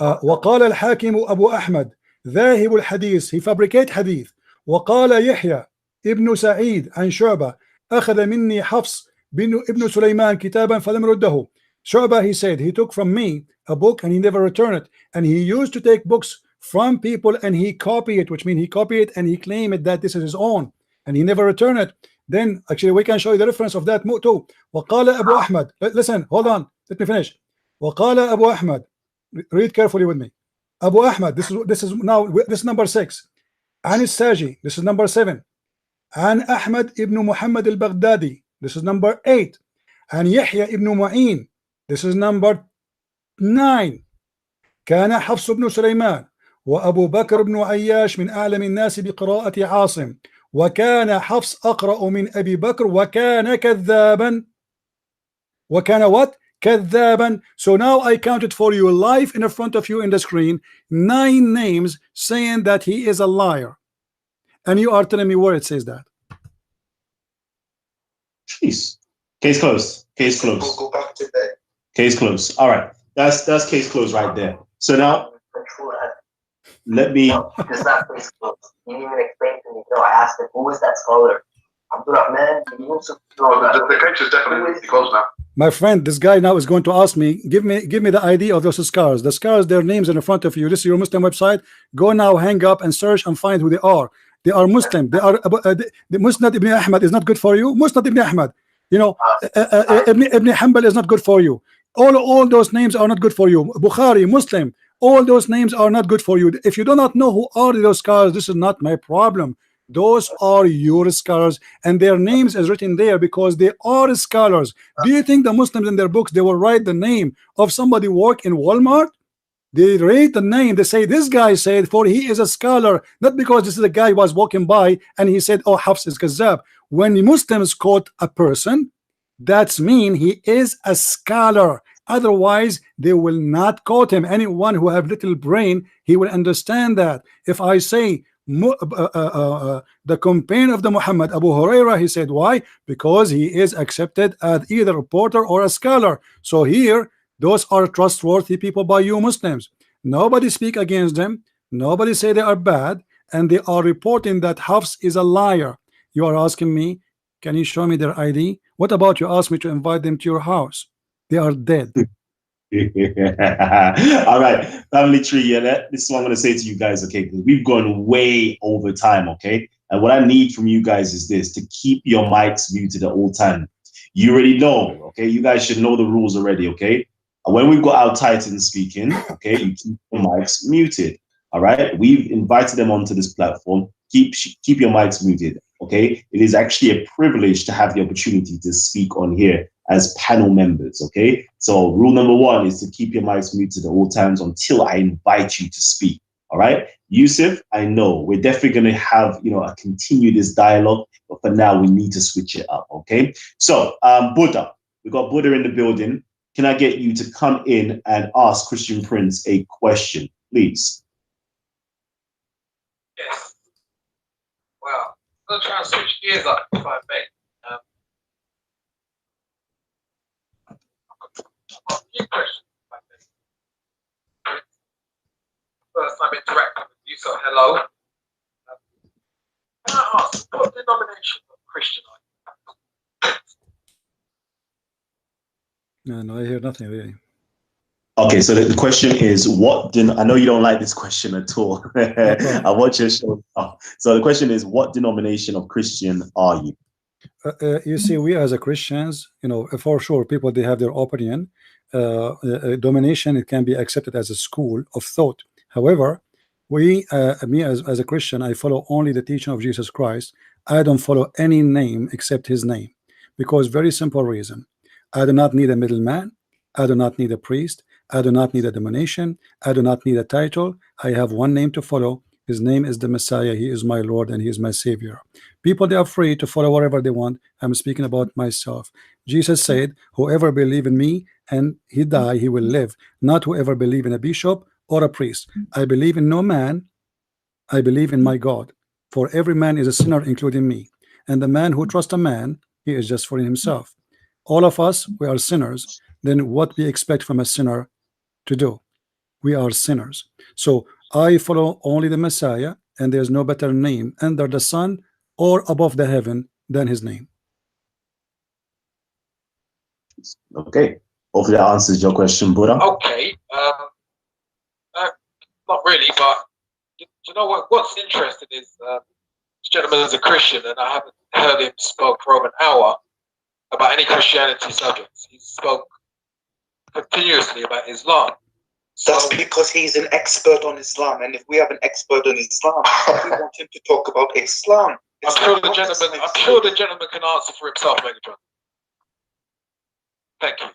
وقال الحاكم أبو أحمد ذاهب الحديث, he fabricate hadith. وقال يحيى ابن سعيد عن شعبة أخذ مني حفص ابن سليمان كتابا فلم رده. Shu'bah, he said, he took from me a book and he never returned it. And he used to take books from people and he copy it, which means he copy it and he claim it that this is his own, and he never returned it. Then actually we can show you the reference of that too. وقال أبو أحمد, listen, hold on, let me finish. وقال أبو أحمد, read carefully with me. Abu Ahmad, this is number 6. عن الساجي, this is number 7. عن أحمد ابن محمد البغدادي, this is number 8. عن يحيى ابن معين, this is number 9. كان حفص بن سليمان وأبو بكر بن عياش من أعلم الناس بقراءة عاصم وكان حفص أقرأ من أبي بكر وكان كذابا. وكان what? كذابا. So now I counted for you live in front of you in the screen 9 names saying that he is a liar, and you are telling me where it says that. Jeez. Case closed. Case closed. We'll go back to that. Case closed. All right. That's case closed right there. So now let me. No, it's not case closed. You didn't even explain to me. No, I asked him, who is that scholar? Abdurrahman bin Yusuf. The case is definitely closed now. My friend, this guy now is going to ask me, give me the ID of those scholars. The scholars, their names in front of you. This is your Muslim website. Go now, hang up and search and find who they are. They are Muslim. They are the Musnad ibn Ahmad is not good for you. Musnad ibn Ahmad, you know, Ibn Hanbal is not good for you. All those names are not good for you. Bukhari, Muslim, all those names are not good for you. If you do not know who are those scholars, this is not my problem. Those are your scholars, and their names is written there because they are scholars. Do you think the Muslims in their books they will write the name of somebody work in Walmart? They rate the name. They say this guy said, for he is a scholar, not because this is a guy who was walking by and he said, oh, Hafs is Kazzab. When the Muslims quote a person, that's mean he is a scholar. Otherwise, they will not quote him. Anyone who have little brain, he will understand that. If I say the companion of the Muhammad, Abu Huraira, he said, why? Because he is accepted as either a reporter or a scholar. So here, those are trustworthy people by you Muslims. Nobody speak against them. Nobody say they are bad, and they are reporting that Hafs is a liar. You are asking me, can you show me their ID? What about you ask me to invite them to your house? They are dead. All right, family tree. Yeah, this is what I'm going to say to you guys. Okay, because we've gone way over time. Okay, and what I need from you guys is this: to keep your mics muted at all time. You already know. Okay, you guys should know the rules already. Okay, and when we've got our Titans speaking, okay, you keep your mics muted. All right, we've invited them onto this platform. Keep your mics muted. Okay, it is actually a privilege to have the opportunity to speak on here as panel members. Okay, so rule number 1 is to keep your mics muted at all times until I invite you to speak. All right, Yusuf, I know we're definitely going to have, continue this dialogue, but for now we need to switch it up. Okay, so Buddha, we got Buddha in the building. Can I get you to come in and ask Christian Prince a question, please? Yes. Well, I'm going to try and switch gears up if I may. I've got a few questions. First time interacting with you, so hello. Can I ask, what denomination of Christian are you? No, I hear nothing really. Okay, so the question is, I know you don't like this question at all. I want you to show up. So the question is, what denomination of Christian are you? You see, we as a Christians, for sure, people, they have their opinion. Domination, it can be accepted as a school of thought. However, me as a Christian, I follow only the teaching of Jesus Christ. I don't follow any name except his name, because very simple reason: I do not need a middleman, I do not need a priest, I do not need a domination, I do not need a title. I have one name to follow. His name is the Messiah. He is my Lord and he is my Savior. People, they are free to follow whatever they want. I'm speaking about myself. Jesus said, whoever believe in me and he die, he will live. Not whoever believe in a bishop or a priest. I believe in no man. I believe in my God. For every man is a sinner, including me. And the man who trusts a man, he is just for himself. All of us, we are sinners. Then what we expect from a sinner to do? We are sinners. So I follow only the Messiah, and there's no better name under the sun or above the heaven than his name. Okay, hopefully that answers your question, Buddha. Okay, not really, but you know what's interesting is this gentleman is a Christian, and I haven't heard him spoke for over an hour about any Christianity subjects. He spoke continuously about Islam. That's because he's an expert on Islam, and if we have an expert on Islam, we want him to talk about Islam. I'm sure the gentleman can answer for himself, Megatron. Thank you.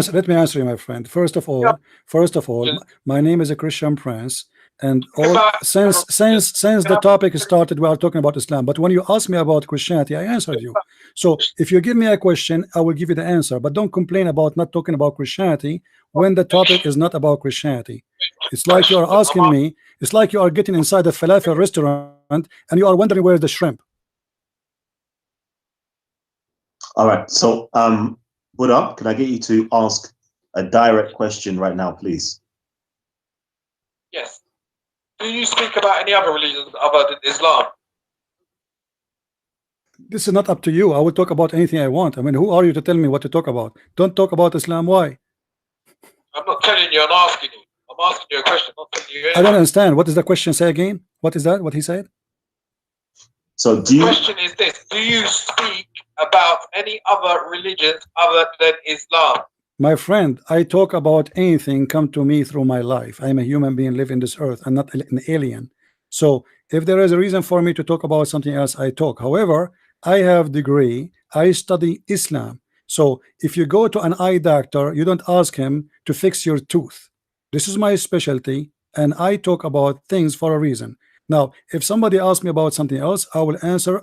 Let me answer you, my friend. First of all, my name is a Christian Prince, and since the topic started, we are talking about Islam. But when you asked me about Christianity, I answered you. So if you give me a question, I will give you the answer. But don't complain about not talking about Christianity when the topic is not about Christianity. It's like you are asking me. It's like you are getting inside a falafel restaurant and you are wondering where's the shrimp. All right. So, Buddha, can I get you to ask a direct question right now, please? Yes. Do you speak about any other religions other than Islam? This is not up to you. I will talk about anything I want. I mean, who are you to tell me what to talk about? Don't talk about Islam. Why? I'm not telling you, I'm asking you. I'm asking you a question, not telling you anything. I don't understand. What is the question? Say again. What is that? What he said? So the question is this: do you speak about any other religions other than Islam? My friend, I talk about anything come to me through my life. I'm a human being living this earth. I'm not an alien. So if there is a reason for me to talk about something else, I talk. However, I have degree. I study Islam. So if you go to an eye doctor, you don't ask him to fix your tooth. This is my specialty, and I talk about things for a reason. Now, if somebody asks me about something else, I will answer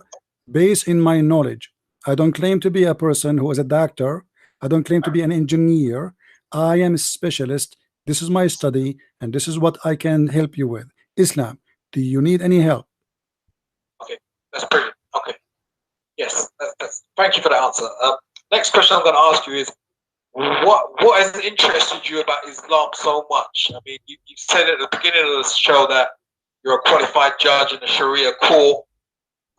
based in my knowledge. I don't claim to be a person who is a doctor. I don't claim to be an engineer. I am a specialist. This is my study, and this is what I can help you with. Islam. Do you need any help? Okay, that's brilliant. Okay, yes, thank you for the answer. Next question I'm going to ask you is, what has interested you about Islam so much? I mean, you said at the beginning of the show that you're a qualified judge in the Sharia court.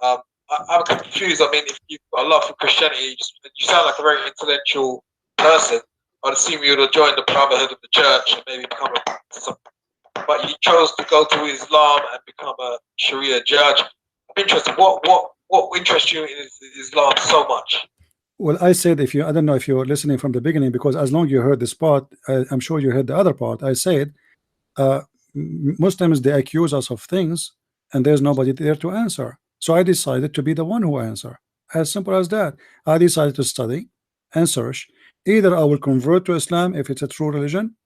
I'm confused. I mean, if you've got a love for Christianity, you sound like a very intellectual person. I'd assume you would have joined the Brotherhood of the Church and maybe become but you chose to go to Islam and become a Sharia judge. I'm interested. What interests you in Islam so much? Well, I said, I don't know if you were listening from the beginning, because as long as you heard this part, I'm sure you heard the other part. I said, Muslims, they accuse us of things, and there's nobody there to answer. So I decided to be the one who answer. As simple as that. I decided to study and search. Either I will convert to Islam if it's a true religion,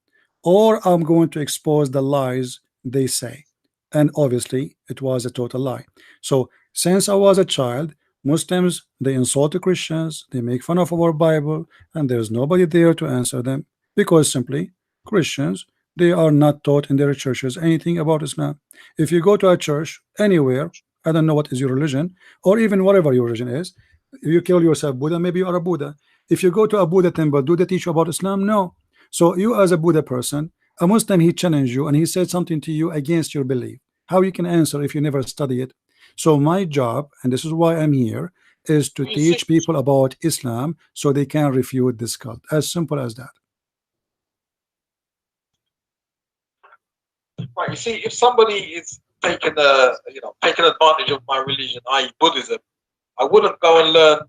or I'm going to expose the lies they say. And obviously, it was a total lie. So since I was a child, Muslims, they insult the Christians, they make fun of our Bible, and there's nobody there to answer them, because simply Christians, they are not taught in their churches anything about Islam. If you go to a church anywhere, I don't know what is your religion, or even whatever your religion is, you kill yourself Buddha, maybe you are a Buddha. If you go to a Buddha temple, do they teach you about Islam? No. So you as a Buddha person, a Muslim, he challenged you and he said something to you against your belief. How you can answer if you never study it? So my job, and this is why I'm here, is to teach people about Islam so they can refute this cult. As simple as that. Right. You see, if somebody is taking advantage of my religion, i.e. Buddhism, I wouldn't go and learn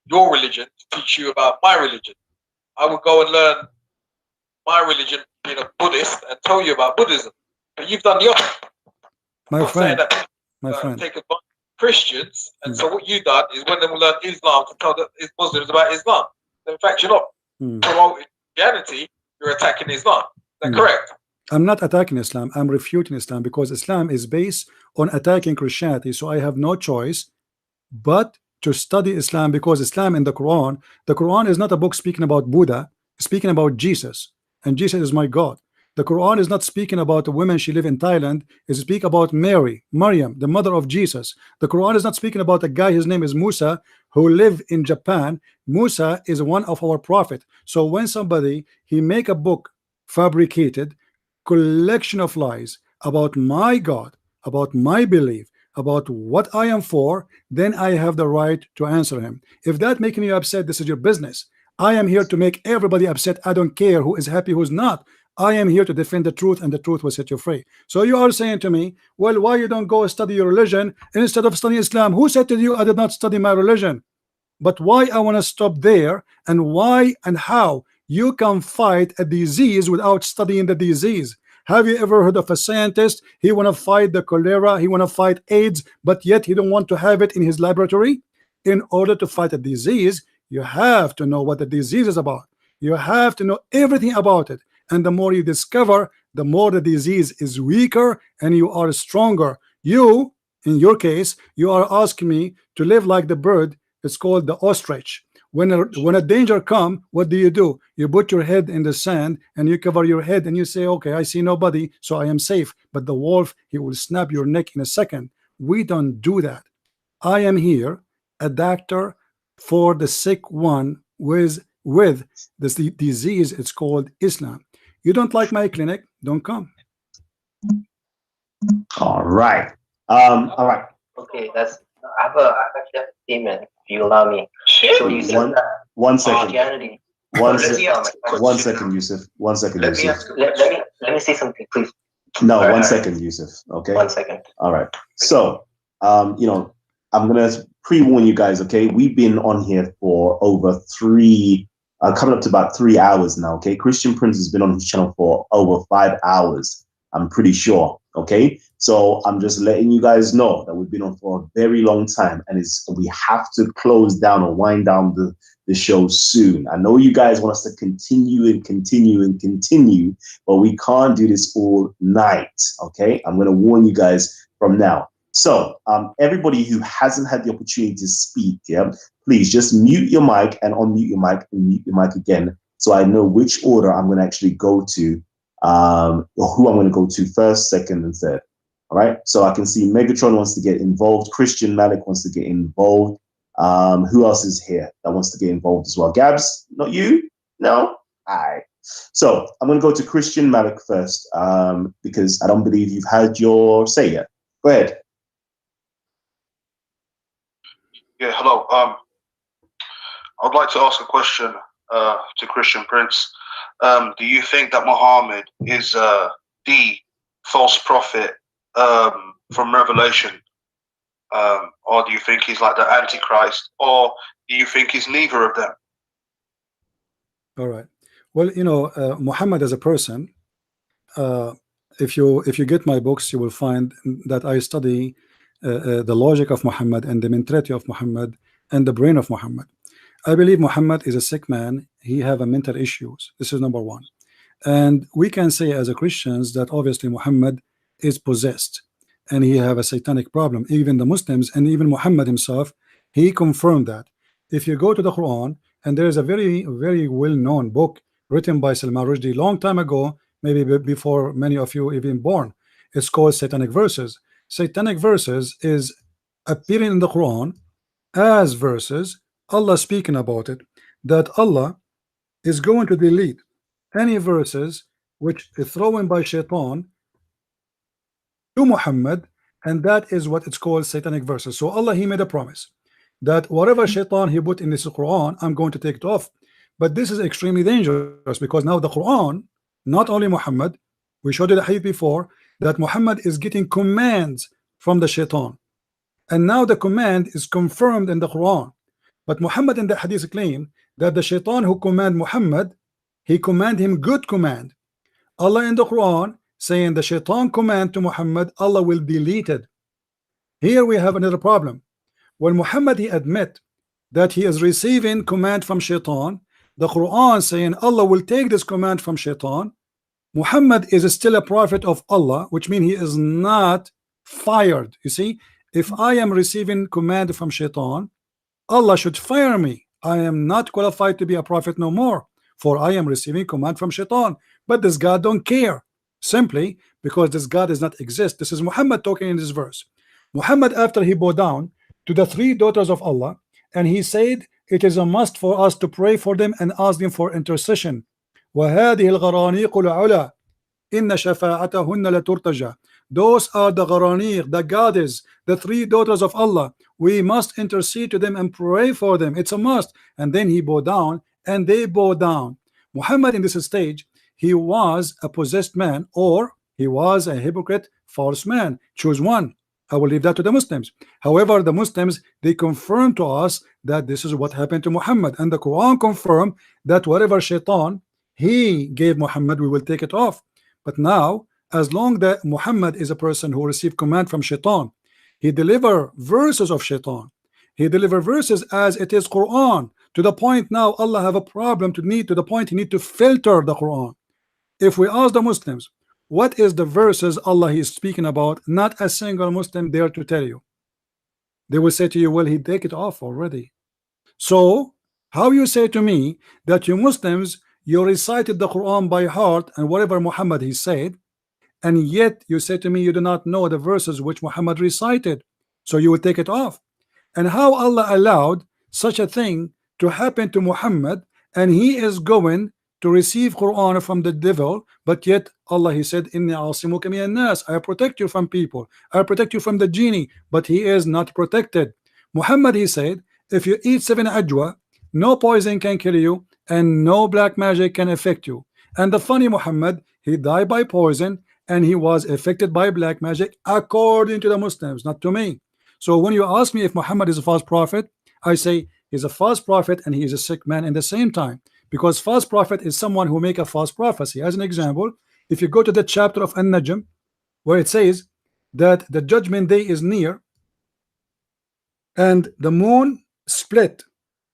your religion to teach you about my religion. I would go and learn my religion, being a Buddhist, and tell you about Buddhism. But you've done the opposite. My friend, take advantage of Christians, and so what you've done is when they will learn Islam to tell the Muslims about Islam. In fact, you're not promoting Christianity, you're attacking Islam. Is that correct? I'm not attacking Islam, I'm refuting Islam, because Islam is based on attacking Christianity. So I have no choice but to study Islam, because Islam in the Quran is not a book speaking about Buddha, it's speaking about Jesus, and Jesus is my God. The Quran is not speaking about a woman she live in Thailand, it speaks about Maryam, the mother of Jesus. The Quran is not speaking about a guy, his name is Musa, who live in Japan. Musa is one of our prophet. So when somebody, he make a book fabricated, collection of lies about my God, about my belief, about what I am for, then I have the right to answer him. If that making you upset, this is your business. I am here to make everybody upset. I don't care who is happy, who's not. I am here to defend the truth, and the truth will set you free. So you are saying to me, well, why you don't go study your religion instead of studying Islam? Who said to you I did not study my religion? But why I want to stop there, and why and how you can fight a disease without studying the disease? Have you ever heard of a scientist? He want to fight the cholera, he want to fight AIDS, but yet he don't want to have it in his laboratory. In order to fight a disease, you have to know what the disease is about. You have to know everything about it. And the more you discover, the more the disease is weaker and you are stronger. You, in your case, you are asking me to live like the bird. It's called the ostrich. When a danger come, what do? You put your head in the sand and you cover your head and you say, okay, I see nobody, so I am safe. But the wolf, he will snap your neck in a second. We don't do that. I am here, a doctor for the sick one with this disease. It's called Islam. You don't like my clinic, don't come. All right. All right. Okay, I actually have a statement, if you allow me. So you said one second. Christianity. One second, Yusuf. One second, Yusuf. Let me say something, please. No, all 1 second, Yusuf. Okay. 1 second. All right. So, I'm gonna pre-warn you guys. Okay, we've been on here for over coming up to about 3 hours now. Okay, Christian Prince has been on his channel for over 5 hours. I'm pretty sure. Okay, so I'm just letting you guys know that we've been on for a very long time, and we have to close down or wind down the show soon. I know you guys want us to continue, but we can't do this all night. Okay, I'm going to warn you guys from now. So everybody who hasn't had the opportunity to speak, please just mute your mic and unmute your mic and mute your mic again, so I know which order I'm going to actually go to, or who I'm going to go to first, second, and third. All right. So I can see Megatron wants to get involved. Christian Malik wants to get involved. Who else is here that wants to get involved as well? Gabs, not you? No? All right. So I'm going to go to Christian Malik first because I don't believe you've had your say yet. Go ahead. Yeah, hello. I'd like to ask a question to Christian Prince. Do you think that Muhammad is the false prophet from Revelation? Or do you think he's like the Antichrist? Or do you think he's neither of them? All right. Well, you know, Muhammad as a person, if you get my books, you will find that I study the logic of Muhammad and the mentality of Muhammad and the brain of Muhammad. I believe Muhammad is a sick man. He have a mental issues. This is number one. And we can say as a Christians that obviously Muhammad is possessed and he have a satanic problem. Even the Muslims and even Muhammad himself, he confirmed that. If you go to the Quran, and there is a very, very well-known book written by Salman Rushdie long time ago, maybe before many of you even born. It's called Satanic Verses. Satanic Verses is appearing in the Quran as verses, Allah speaking about it, that Allah is going to delete any verses which is thrown by Shaitan to Muhammad, and that is what it's called Satanic Verses. So Allah, he made a promise that whatever Shaitan he put in this Quran, I'm going to take it off. But this is extremely dangerous because now the Quran, not only Muhammad, we showed you the hadith before that Muhammad is getting commands from the Shaitan, and now the command is confirmed in the Quran. But Muhammad in the hadith claim that the Shaitan who command Muhammad, he command him good command. Allah in the Quran saying the Shaitan command to Muhammad, Allah will delete it. Here we have another problem. When Muhammad he admit that he is receiving command from Shaitan, the Quran saying Allah will take this command from Shaitan, Muhammad is still a prophet of Allah, which means he is not fired. You see, if I am receiving command from Shaitan, Allah should fire me. I am not qualified to be a prophet no more, for I am receiving command from Shaitan. But this God don't care, simply because this God does not exist. This is Muhammad talking in this verse. Muhammad, after he bowed down to the three daughters of Allah, and he said it is a must for us to pray for them and ask them for intercession. وَهَذِهِ الْغَرَانِيقُ الْعُلَى إِنَّ شَفَاعَتَهُنَّ لَتُرْتَجَى. Those are the Gharaniq, the goddess, the three daughters of Allah. We must intercede to them and pray for them. It's a must. And then he bowed down, and they bowed down. Muhammad in this stage, he was a possessed man, or he was a hypocrite, false man. Choose one. I will leave that to the Muslims. However, the Muslims, they confirm to us that this is what happened to Muhammad, and the Quran confirmed that whatever Shaitan he gave Muhammad, we will take it off. But now, as long that Muhammad is a person who received command from Shaitan, he deliver verses of Shaitan, he deliver verses as it is Quran, to the point now Allah have a problem to the point he need to filter the Quran. If we ask the Muslims what is the verses Allah is speaking about, not a single Muslim dare to tell you. They will say to you, well, he take it off already. So how you say to me that you Muslims, you recited the Quran by heart and whatever Muhammad he said, and yet you say to me you do not know the verses which Muhammad recited, so you will take it off? And how Allah allowed such a thing to happen to Muhammad, and he is going to receive Quran from the devil, but yet Allah he said, Inni asimuka minan nas, I protect you from people, I protect you from the genie, but he is not protected. Muhammad he said, if you eat 7 ajwa, no poison can kill you and no black magic can affect you. And the funny Muhammad, he died by poison and he was affected by black magic according to the Muslims, not to me. So when you ask me if Muhammad is a false prophet, I say he's a false prophet and he is a sick man in the same time, because false prophet is someone who make a false prophecy. As an example, if you go to the chapter of An-Najm where it says that the judgment day is near and the moon split,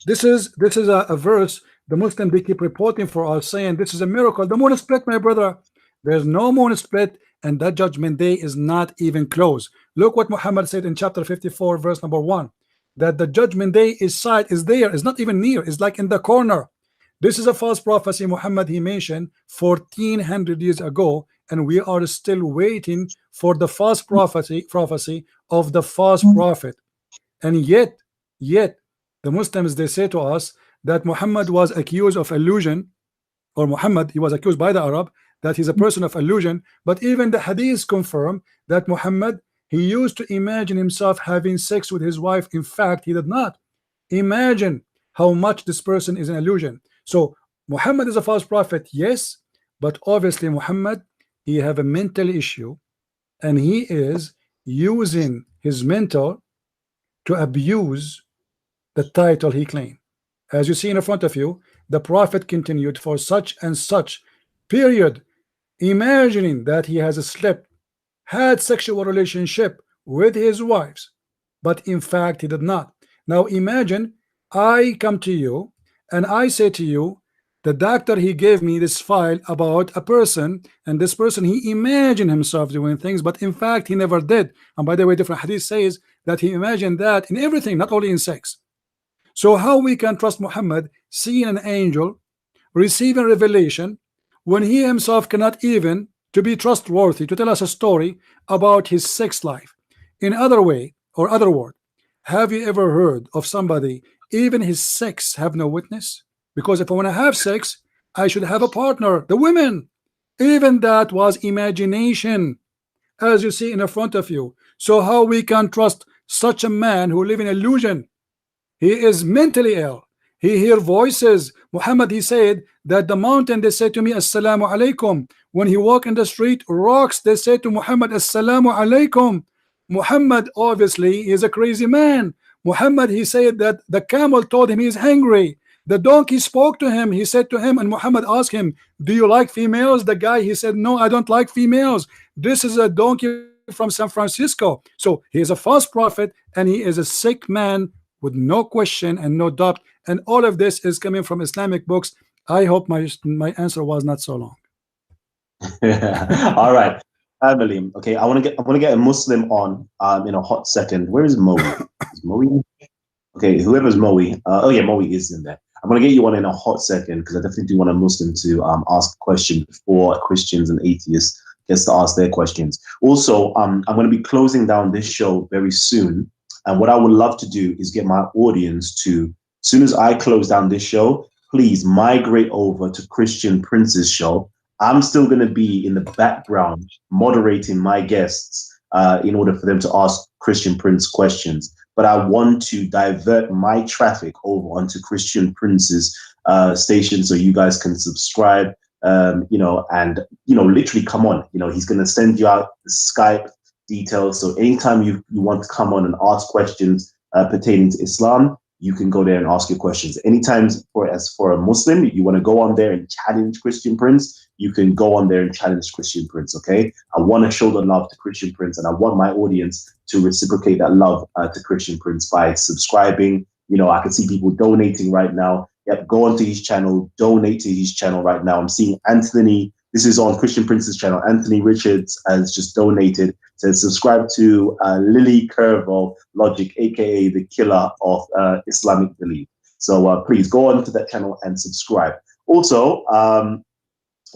this is a verse the Muslim they keep reporting for us saying this is a miracle. The moon is split, my brother. There's no moon split, and that judgment day is not even close. Look what Muhammad said in chapter 54 verse number 1, that the judgment day is there, is not even near, it's like in the corner. This is a false prophecy Muhammad he mentioned 1400 years ago and we are still waiting for the false prophecy of the false prophet. And yet the Muslims, they say to us that Muhammad was accused of illusion, or Muhammad, he was accused by the Arab that he's a person of illusion. But even the hadiths confirm that Muhammad, he used to imagine himself having sex with his wife. In fact, he did not. Imagine how much this person is an illusion. So Muhammad is a false prophet, yes, but obviously Muhammad, he have a mental issue, and he is using his mental to abuse the title he claimed. As you see in front of you, the prophet continued for such and such period, imagining that he has slept, had sexual relationship with his wives, but in fact he did not. Now imagine I come to you and I say to you, the doctor, he gave me this file about a person, and this person, he imagined himself doing things, but in fact he never did. And by the way, different hadith says that he imagined that in everything, not only in sex. So how we can trust Muhammad seeing an angel, receiving revelation, when he himself cannot even to be trustworthy to tell us a story about his sex life? In other way, or other word, have you ever heard of somebody even his sex have no witness? Because if I want to have sex, I should have a partner, the women. Even that was imagination, as you see in front of you. So how we can trust such a man who live in illusion? He is mentally ill. He hear voices. Muhammad, he said that the mountain, they say to me, Assalamu alaikum. When he walk in the street, rocks, they say to Muhammad, Assalamu alaikum. Muhammad, obviously, is a crazy man. Muhammad, he said that the camel told him he's hungry. The donkey spoke to him. He said to him, and Muhammad asked him, do you like females? The guy, he said, no, I don't like females. This is a donkey from San Francisco. So he is a false prophet, and he is a sick man with no question and no doubt. And all of this is coming from Islamic books. I hope my answer was not so long. All right, family. Okay, I want to get a Muslim on in a hot second. Where is Moe? Is Moe? Okay, whoever's Moe. Oh yeah, Moe is in there. I'm going to get you on in a hot second because I definitely do want a Muslim to ask a question before Christians and atheists gets to ask their questions. Also, I'm going to be closing down this show very soon. And what I would love to do is get my audience to, as soon as I close down this show, please migrate over to Christian Prince's show. I'm still going to be in the background moderating my guests in order for them to ask Christian Prince questions. But I want to divert my traffic over onto Christian Prince's station so you guys can subscribe, and literally come on. He's going to send you out the Skype details. So anytime you want to come on and ask questions pertaining to Islam, you can go there and ask your questions. Anytime as for a Muslim, you want to go on there and challenge Christian Prince, you can go on there and challenge Christian Prince, okay? I want to show the love to Christian Prince, and I want my audience to reciprocate that love to Christian Prince by subscribing. I can see people donating right now. Yep, go onto his channel, donate to his channel right now. I'm seeing Anthony, this is on Christian Prince's channel. Anthony Richards has just donated. Says subscribe to Lily Curvo Logic, aka the killer of Islamic belief. So please go on to that channel and subscribe. Also, I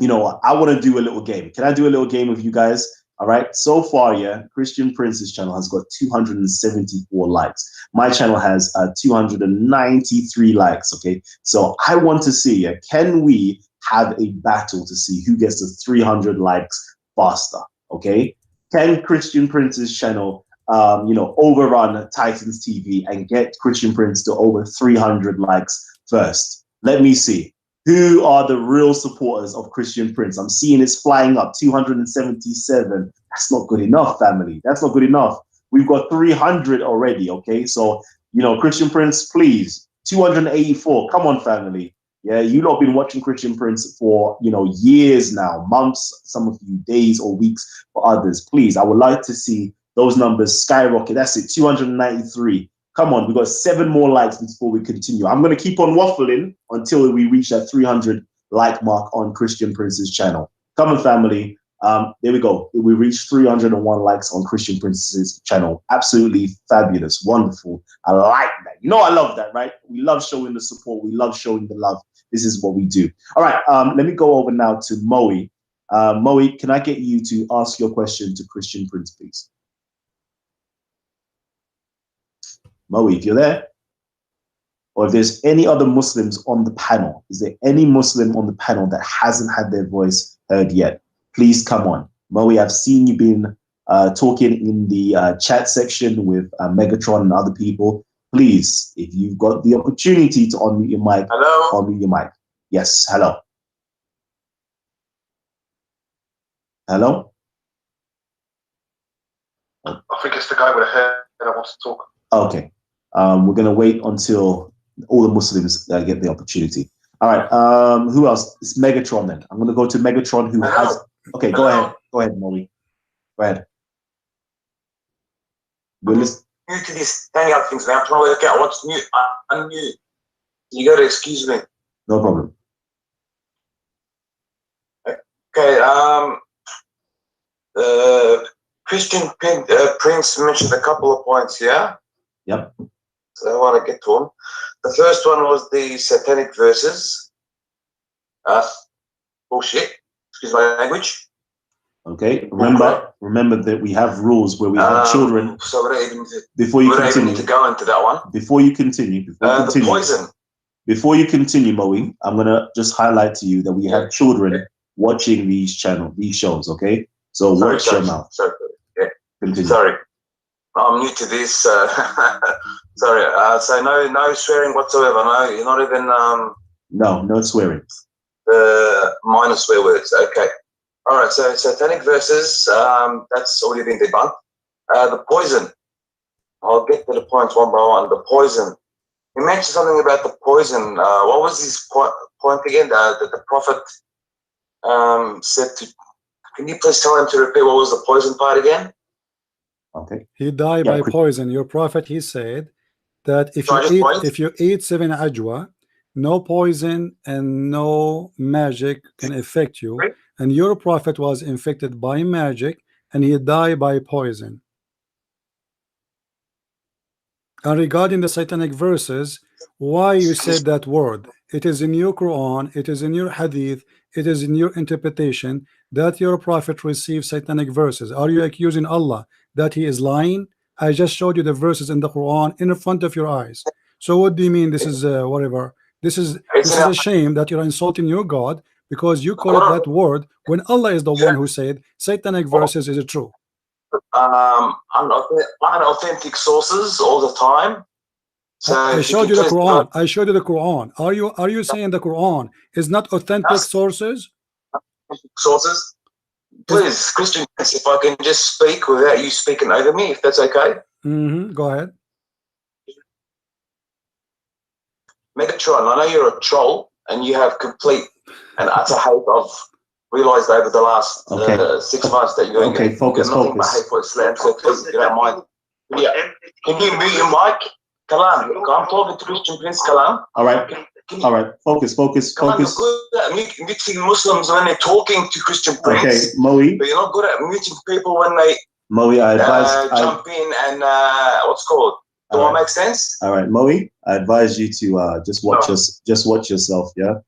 want to do a little game. Can I do a little game with you guys? All right. So far, yeah, Christian Prince's channel has got 274 likes. My channel has 293 likes. Okay. So I want to see, can we have a battle to see who gets to 300 likes faster? Okay. Can Christian Prince's channel, overrun Titans TV and get Christian Prince to over 300 likes first? Let me see. Who are the real supporters of Christian Prince? I'm seeing it's flying up, 277. That's not good enough, family. That's not good enough. We've got 300 already, okay? So, Christian Prince, please, 284. Come on, family. Yeah, you lot been watching Christian Prince for, years now, months, some of you days or weeks for others. Please, I would like to see those numbers skyrocket. That's it, 293. Come on, we've got 7 more likes before we continue. I'm going to keep on waffling until we reach that 300 like mark on Christian Prince's channel. Come on, family. There we go. We reached 301 likes on Christian Prince's channel. Absolutely fabulous. Wonderful. I like that. I love that, right? We love showing the support. We love showing the love. This is what we do. All right. Let me go over now to Moe. Moe, can I get you to ask your question to Christian Prince, please? Moe, if you're there, or if there's any other Muslims on the panel, is there any Muslim on the panel that hasn't had their voice heard yet? Please come on. Moe, I've seen you been talking in the chat section with Megatron and other people. Please, if you've got the opportunity to unmute your mic, Hello? unmute your mic. Yes, hello. Hello? I think it's the guy with the hair that wants to talk. Okay. We're going to wait until all the Muslims get the opportunity. All right. Who else? It's Megatron then. I'm going to go to Megatron who has... Okay, go ahead. Go ahead, Moe. Go ahead. We're listening. New to this hangout things, man. I'm trying to work out what's new. I'm new. You got to excuse me. No problem. Okay. Christian Prince mentioned a couple of points, yeah? Yep. So I want to get to them. The first one was the satanic verses. Bullshit. Excuse my language. Okay. Remember that we have rules where we have children. So we don't even before you continue, need to go into that one. Before you continue, the poison. Before you continue, Moe, I'm gonna just highlight to you that we have children watching these shows. Okay. So watch your mouth. Sorry. Yeah. Continue. Sorry. I'm new to this. Sorry. So no swearing whatsoever. No, you're not even. No swearing. Minor swear words. Okay. All right. So satanic verses. That's already been debunked. The poison. I'll get to the points one by one. The poison. You mentioned something about the poison. What was his point again? That the prophet said to. Can you please tell him to repeat what was the poison part again? Okay. He died by poison. Your prophet, he said that if you eat 7 ajwa, no poison and no magic can affect you. And your prophet was infected by magic and he died by poison. And regarding the satanic verses, why you said that word? It is in your Quran, it is in your hadith, it is in your interpretation that your prophet received satanic verses. Are you accusing Allah that he is lying? I just showed you the verses in the Quran in front of your eyes. So what do you mean this is whatever? This is a shame that you're insulting your God because you call it that word when Allah is the one who said satanic verses is true. Unauthentic sources all the time. So I showed you the Quran. I showed you the Quran. Are you saying the Quran is not authentic sources? Sources? Please, Christian, if I can just speak without you speaking over me, if that's okay. Go ahead. Megatron, I know you're a troll and you have complete and utter hate. I've realised over the last 6 months that you're going nothing but hate for Islam. So please, if you don't mind, can you mute your mic? Kalam, I'm talking to Christian Prince Kalam. All right. Focus. Kalam, you're good at muting Muslims when they're talking to Christian Prince. Okay, Moe. But you're not good at muting people when they jump in and what's called. Do I make sense? All right, Moe. I advise you to just watch yourself. Yeah.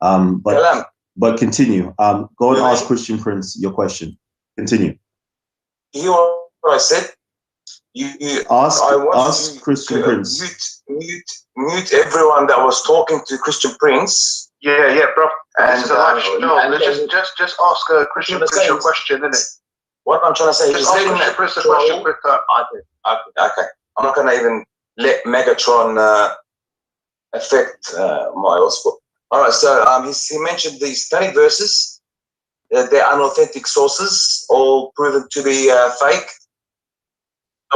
But continue. Go and ask Christian Prince your question. Continue. You hear what I said? You ask Christian Prince. Mute everyone that was talking to Christian Prince. Yeah, bro. And this is a live show. No, just ask Christian Prince your question, innit? What I'm trying to say is ask Christian Prince the question quick time. Okay. I'm not going to even let Megatron affect my gospel. All right. So he mentioned these satanic verses. They're unauthentic sources, all proven to be fake.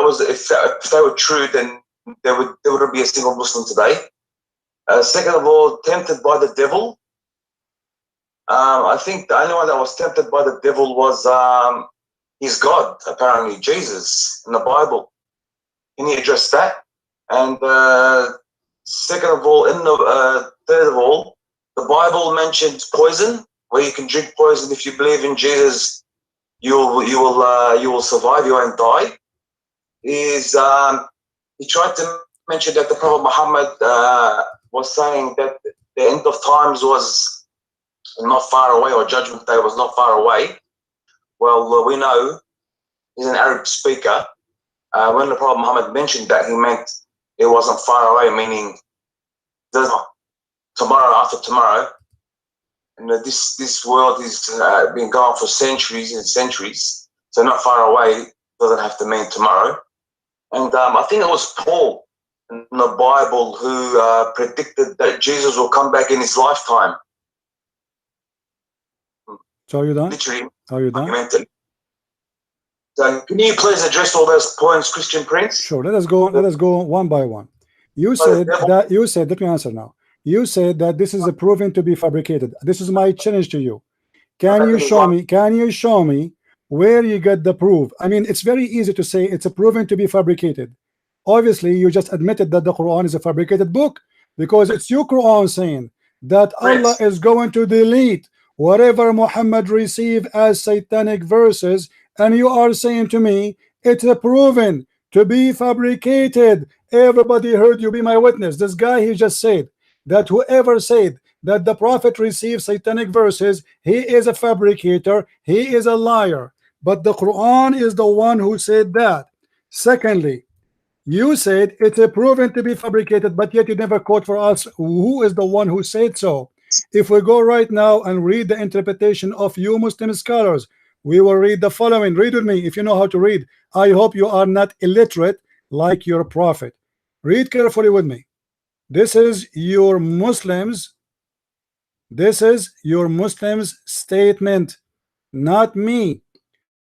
If they were true, then there wouldn't be a single Muslim today. Second of all, tempted by the devil. I think the only one that was tempted by the devil was his God, apparently Jesus in the Bible. Can you address that? And second of all, third of all, the Bible mentions poison, where you can drink poison. If you believe in Jesus, you will survive. You won't die. He tried to mention that the Prophet Muhammad was saying that the end of times was not far away, or Judgment Day was not far away. Well, we know he's an Arab speaker. When the Prophet Muhammad mentioned that, he meant it wasn't far away, meaning there's not tomorrow after tomorrow. And this world is been going for centuries and centuries, so not far away doesn't have to mean tomorrow. And I think it was Paul in the Bible who predicted that Jesus will come back in his lifetime. So are you done? Literally. Are you done? So can you please address all those points, Christian Prince? Sure. Let us go one by one. You said that. You said. Let me answer now. You said that this is a proven to be fabricated. This is my challenge to you. Can you show me? Can you show me where you get the proof? I mean, it's very easy to say it's a proven to be fabricated. Obviously, you just admitted that the Quran is a fabricated book because it's your Quran saying that Allah is going to delete whatever Muhammad received as satanic verses, and you are saying to me it's a proven to be fabricated. Everybody heard you, be my witness. This guy, he just said that whoever said that the Prophet received satanic verses, he is a fabricator, he is a liar. But the Quran is the one who said that. Secondly, you said it's a proven to be fabricated, but yet you never quote for us who is the one who said so. If we go right now and read the interpretation of you Muslim scholars, we will read the following. Read with me if you know how to read. I hope you are not illiterate like your prophet. Read carefully with me. This is your Muslims. This is your Muslims statement, not me.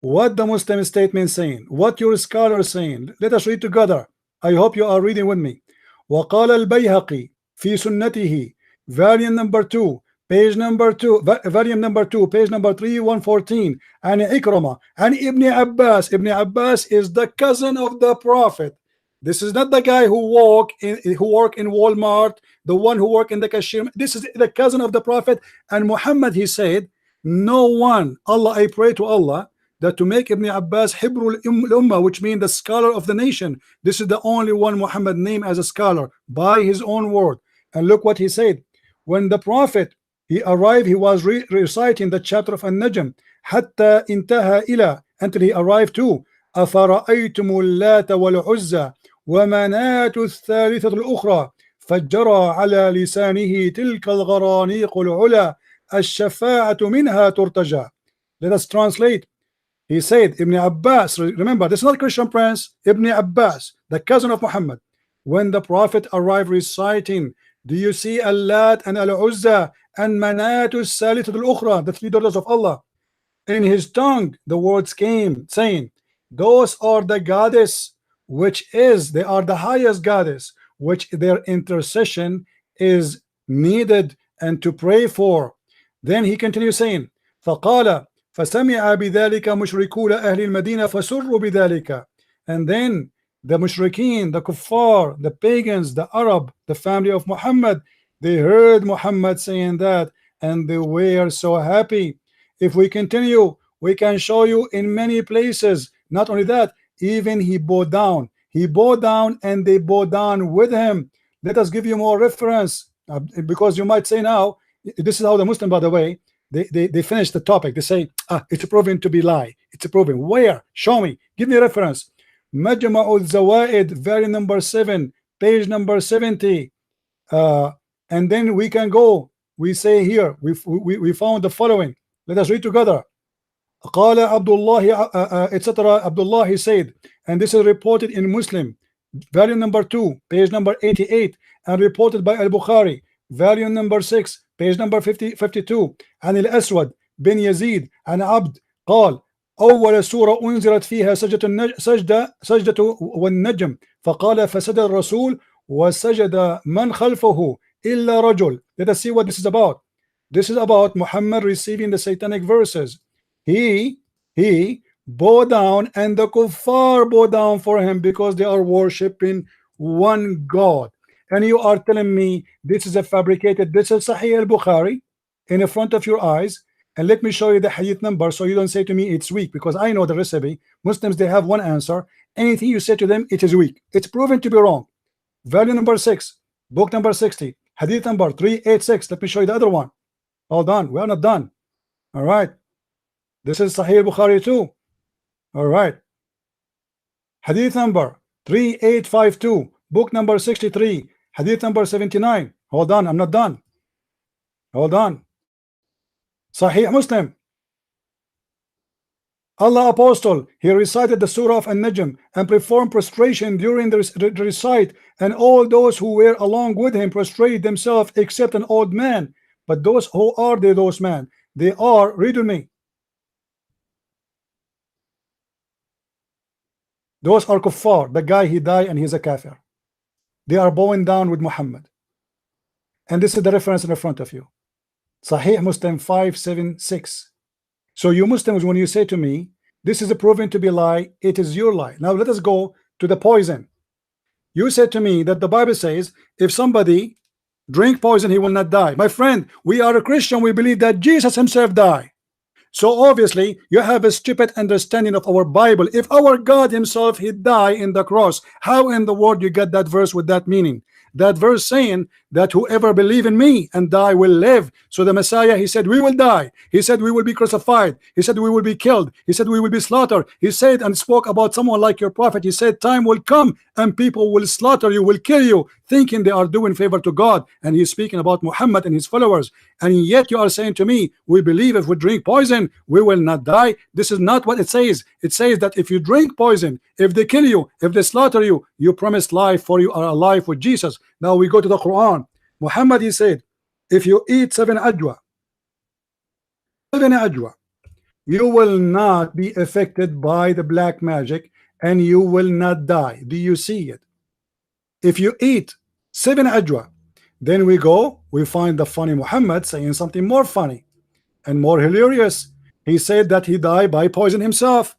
What the Muslim statement saying, what your scholar saying. Let us read together. I hope you are reading with me. وقال البيهقي في سنته volume number 2 page number 2 volume number 2 page number 3114 and Ikrama and Ibn Abbas. Ibn Abbas is the cousin of the Prophet. This is not the guy who work in Walmart, the one who work in the cashier. This is the cousin of the Prophet. And Muhammad, he said, no one, Allah, I pray to Allah that to make Ibn Abbas Hibrul Ummah, which means the scholar of the nation. This is the only one Muhammad named as a scholar by his own word. And look what he said. When the Prophet, he arrived, he was reciting the chapter of An-Najm, حتى انتهى إلى, until he arrived to أفرأيتم اللات والعزى ومناة الثالثة الأخرى فجرى على لسانه تلك الغرانيق العلا الشفاعة منها ترتجى. Let us translate. He said, Ibn Abbas, remember, this is not Christian Prince, Ibn Abbas, the cousin of Muhammad. When the Prophet arrived reciting, do you see Al-Lat and Al-Uzza and Manatu Salithat Al-Ukhra, the three daughters of Allah? In his tongue, the words came saying, those are the goddess, which is, they are the highest goddess, which their intercession is needed and to pray for. Then he continues saying, فقال فسمع بذلك مشركون أهل المدينة فسروا بذلك. And then the mushrikeen, the kuffar, the pagans, the Arab, the family of Muhammad, they heard Muhammad saying that and they were so happy. If we continue, we can show you in many places. Not only that, even he bowed down. He bowed down and they bowed down with him. Let us give you more reference because you might say now, this is how the Muslim, by the way, they finish the topic. They say, it's proven to be lie. It's proven. Where? Show me. Give me a reference. Majma'ul Zawaid, volume number 7, page number 70. And then we can go. We say here, we found the following. Let us read together. قال Abdullah, etc. Abdullah, he said, and this is reported in Muslim, volume number 2, page number 88, and reported by Al-Bukhari, volume number 6, page number 52, عن الأسود بن يزيد عن عبد قال أول سورة أنزلت فيها سجدة والنجم فقال فسجد الرسول وسجد من خلفه إلا رجل. Let us see what this is about. This is about Muhammad receiving the satanic verses. He bowed down and the kuffar bowed down for him because they are worshiping one God. And you are telling me this is a fabricated, this is Sahih al-Bukhari in the front of your eyes. And let me show you the hadith number so you don't say to me it's weak, because I know the recipe. Muslims, they have one answer. Anything you say to them, it is weak. It's proven to be wrong. Volume number 6, book number 60, hadith number 386. Let me show you the other one. Hold on, we are not done. All right, this is Sahih Bukhari too. All right, hadith number 3852, book number 63, hadith number 79. Hold on, I'm not done. Hold on. Sahih Muslim, Allah Apostle, he recited the Surah of An-Najm and performed prostration during the recite, and all those who were along with him prostrated themselves except an old man. But those, who are they, those men? They are, read with me, those are kuffar, the guy he died and he's a kafir. They are bowing down with Muhammad. And this is the reference in the front of you, Sahih Muslim 576. So you Muslims, when you say to me, this is proven to be a lie, it is your lie. Now let us go to the poison. You said to me that the Bible says if somebody drink poison, he will not die. My friend, we are a Christian, we believe that Jesus himself died. So obviously you have a stupid understanding of our Bible. If our God himself, he died in the cross, how in the world you get that verse with that meaning? That verse saying that whoever believe in me and die will live. So the Messiah, he said we will die, he said we will be crucified, he said we will be killed, he said we will be slaughtered. He said and spoke about someone like your prophet. He said time will come and people will slaughter you, will kill you, thinking they are doing favor to God. And he's speaking about Muhammad and his followers. And yet you are saying to me, we believe if we drink poison we will not die. This is not what it says. It says that if you drink poison, if they kill you, if they slaughter you, you promised life, for you are alive with Jesus. Now we go to the Quran. Muhammad, he said, if you eat 7 ajwa, you will not be affected by the black magic and you will not die. Do you see it? If you eat 7 ajwa, then we find the funny Muhammad saying something more funny and more hilarious. He said that he died by poison himself.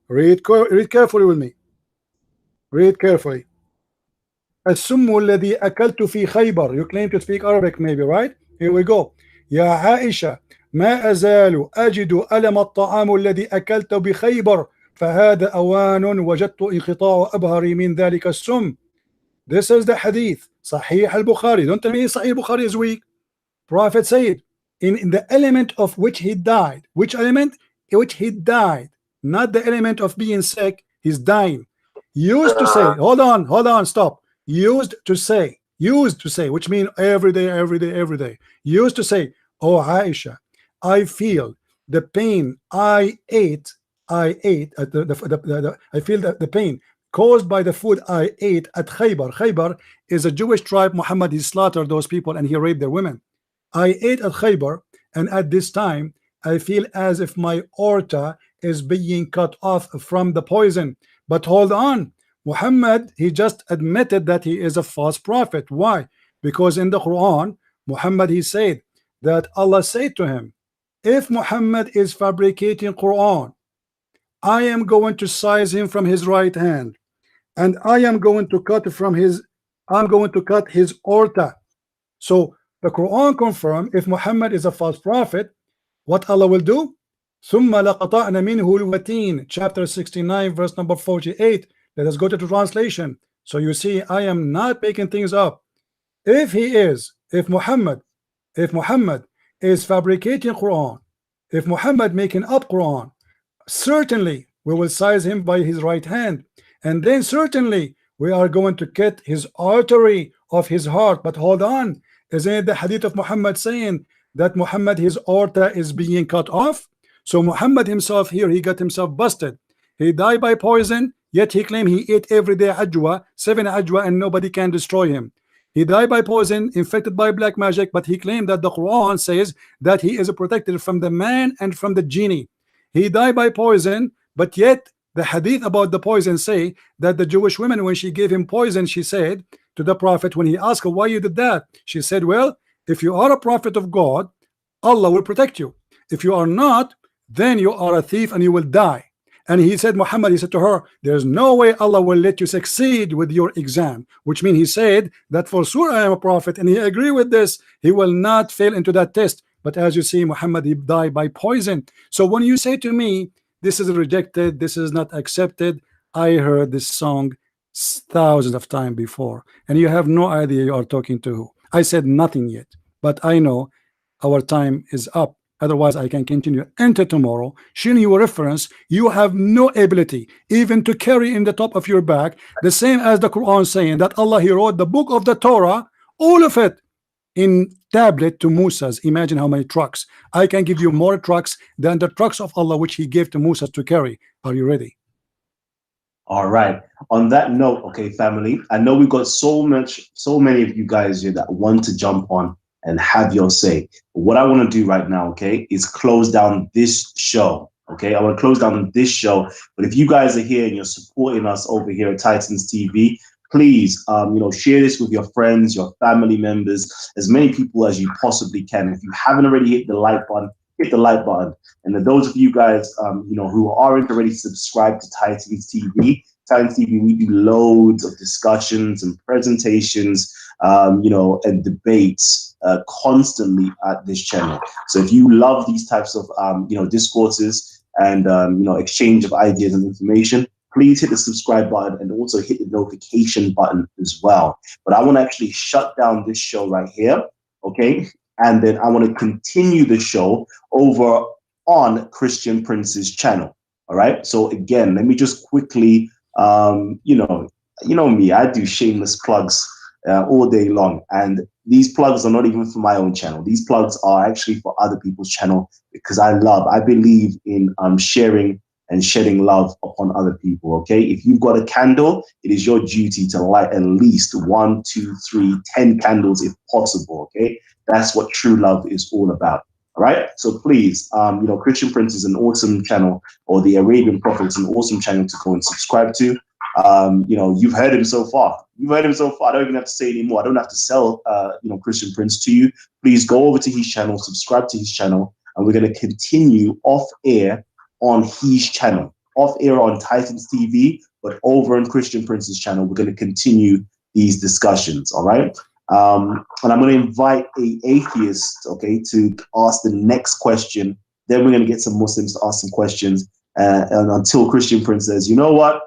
Read carefully with me. Read carefully. السم الذي أكلت في خيبر. You claim to speak Arabic maybe, right? Here we go. يا عائشة ما أزال أجد ألم الطعام الذي أكلت بخيبر فهذا أوان وجدت انقطاع أبهري من ذلك السم. This is the hadith, Sahih al-Bukhari. Don't tell me Sahih al-Bukhari is weak. Prophet said in the element of which he died. Which element? Which he died, not the element of being sick. He's dying. Used to say, hold on, stop. Used to say, which means every day. Used to say, oh Aisha, I feel the pain I ate I feel the pain caused by the food I ate at Khaybar. Khaybar is a Jewish tribe. Muhammad, he slaughtered those people and he raped their women. I ate at Khaybar, and at this time I feel as if my aorta is being cut off from the poison. But hold on, Muhammad, he just admitted that he is a false prophet. Why? Because in the Quran, Muhammad, he said that Allah said to him, if Muhammad is fabricating Quran, I am going to seize him from his right hand, and I am going to cut his aorta. So the Quran confirm if Muhammad is a false prophet, what Allah will do? ثُمَّ لَقَطَعْنَ مِنْهُ الْوَتِينَ, chapter 69, verse number 48. Let us go to the translation. So you see, I am not making things up. If Muhammad is fabricating Quran, if Muhammad making up Quran, certainly we will seize him by his right hand, and then certainly we are going to cut his artery of his heart. But hold on, isn't it the hadith of Muhammad saying that Muhammad, his aorta is being cut off? So Muhammad himself here, he got himself busted. He died by poison, yet he claimed he ate every day ajwa, 7 ajwa, and nobody can destroy him. He died by poison, infected by black magic, but he claimed that the Quran says that he is protected from the man and from the genie. He died by poison, but yet the hadith about the poison say that the Jewish woman, when she gave him poison, she said to the prophet, when he asked her why you did that, she said, well, if you are a prophet of God, Allah will protect you. If you are not, then you are a thief and you will die. And he said, Muhammad, he said to her, there's no way Allah will let you succeed with your exam, which means he said that for sure I am a prophet, and he agreed with this. He will not fail into that test. But as you see, Muhammad, he died by poison. So when you say to me, this is rejected, this is not accepted, I heard this song thousands of times before, and you have no idea you are talking to who. I said nothing yet, but I know our time is up. Otherwise, I can continue into tomorrow, showing you a reference. You have no ability even to carry in the top of your back, the same as the Quran saying that Allah, He wrote the book of the Torah, all of it in tablet to Moses. Imagine how many trucks. I can give you more trucks than the trucks of Allah which He gave to Moses to carry. Are you ready? All right. On that note, okay, family, I know we've got so many of you guys here that want to jump on and have your say. But what I want to do right now, okay, is close down this show. Okay, I want to close down this show. But if you guys are here and you're supporting us over here at Titans TV, please, share this with your friends, your family members, as many people as you possibly can. If you haven't already hit the like button, hit the like button. And for those of you guys, who aren't already subscribed to Titans TV, we do loads of discussions and presentations, and debates constantly at this channel. So if you love these types of, discourses and, exchange of ideas and information, please hit the subscribe button and also hit the notification button as well. But I want to actually shut down this show right here, okay? And then I want to continue the show over on Christian Prince's channel. All right. So again, let me just quickly, you know me, I do shameless plugs all day long. And these plugs are not even for my own channel. These plugs are actually for other people's channel, because I believe in sharing and shedding love upon other people. Okay. If you've got a candle, it is your duty to light at least 1, 2, 3, 10 candles if possible. Okay. That's what true love is all about. All right. So please, Christian Prince is an awesome channel, or the Arabian Prophet is an awesome channel to go and subscribe to. You've heard him so far. I don't even have to say anymore. I don't have to sell, Christian Prince to you. Please go over to his channel, subscribe to his channel, and we're going to continue off air on his channel, off air on Titans TV, but over on Christian Prince's channel, we're going to continue these discussions. All right. And I'm going to invite an atheist, okay, to ask the next question. Then we're going to get some Muslims to ask some questions. And until Christian Prince says, you know what?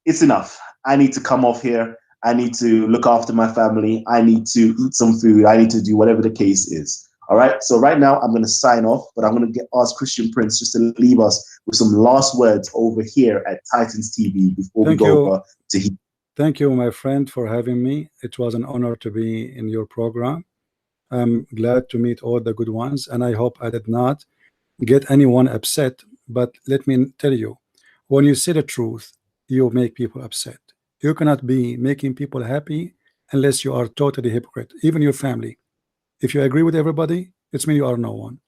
It's enough. I need to come off here. I need to look after my family. I need to eat some food. I need to do whatever the case is. All right. So right now I'm going to sign off, but I'm going to ask Christian Prince just to leave us with some last words over here at Titans TV before we go over to him. Thank you, my friend, for having me. It was an honor to be in your program. I'm glad to meet all the good ones, and I hope I did not get anyone upset. But let me tell you, when you say the truth, you make people upset. You cannot be making people happy unless you are totally hypocrite, even your family. If you agree with everybody, it's mean you are no one.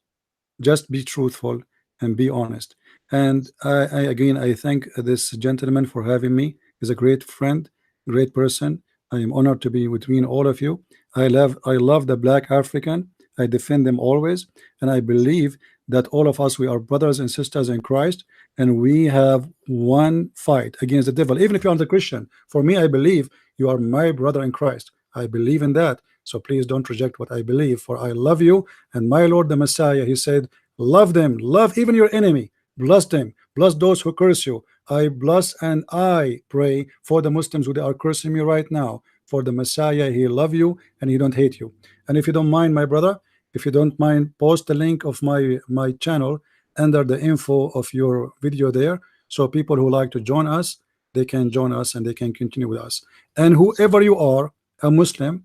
Just be truthful and be honest. And I thank this gentleman for having me. He's a great friend, great person. I am honored to be between all of you. I love the Black African. I defend them always, and I believe that all of us, we are brothers and sisters in Christ, and we have one fight against the devil. Even if you are the Christian, for me, I believe you are my brother in Christ. I believe in that. So please don't reject what I believe, for I love you. And my Lord the Messiah, he said, love them, love even your enemy, bless them, bless those who curse you. I bless and I pray for the Muslims who are cursing me right now. For the Messiah, he love you and he don't hate you. And if you don't mind, my brother, if you don't mind, post the link of my channel under the info of your video there, so people who like to join us, they can join us and they can continue with us. And whoever you are, a Muslim,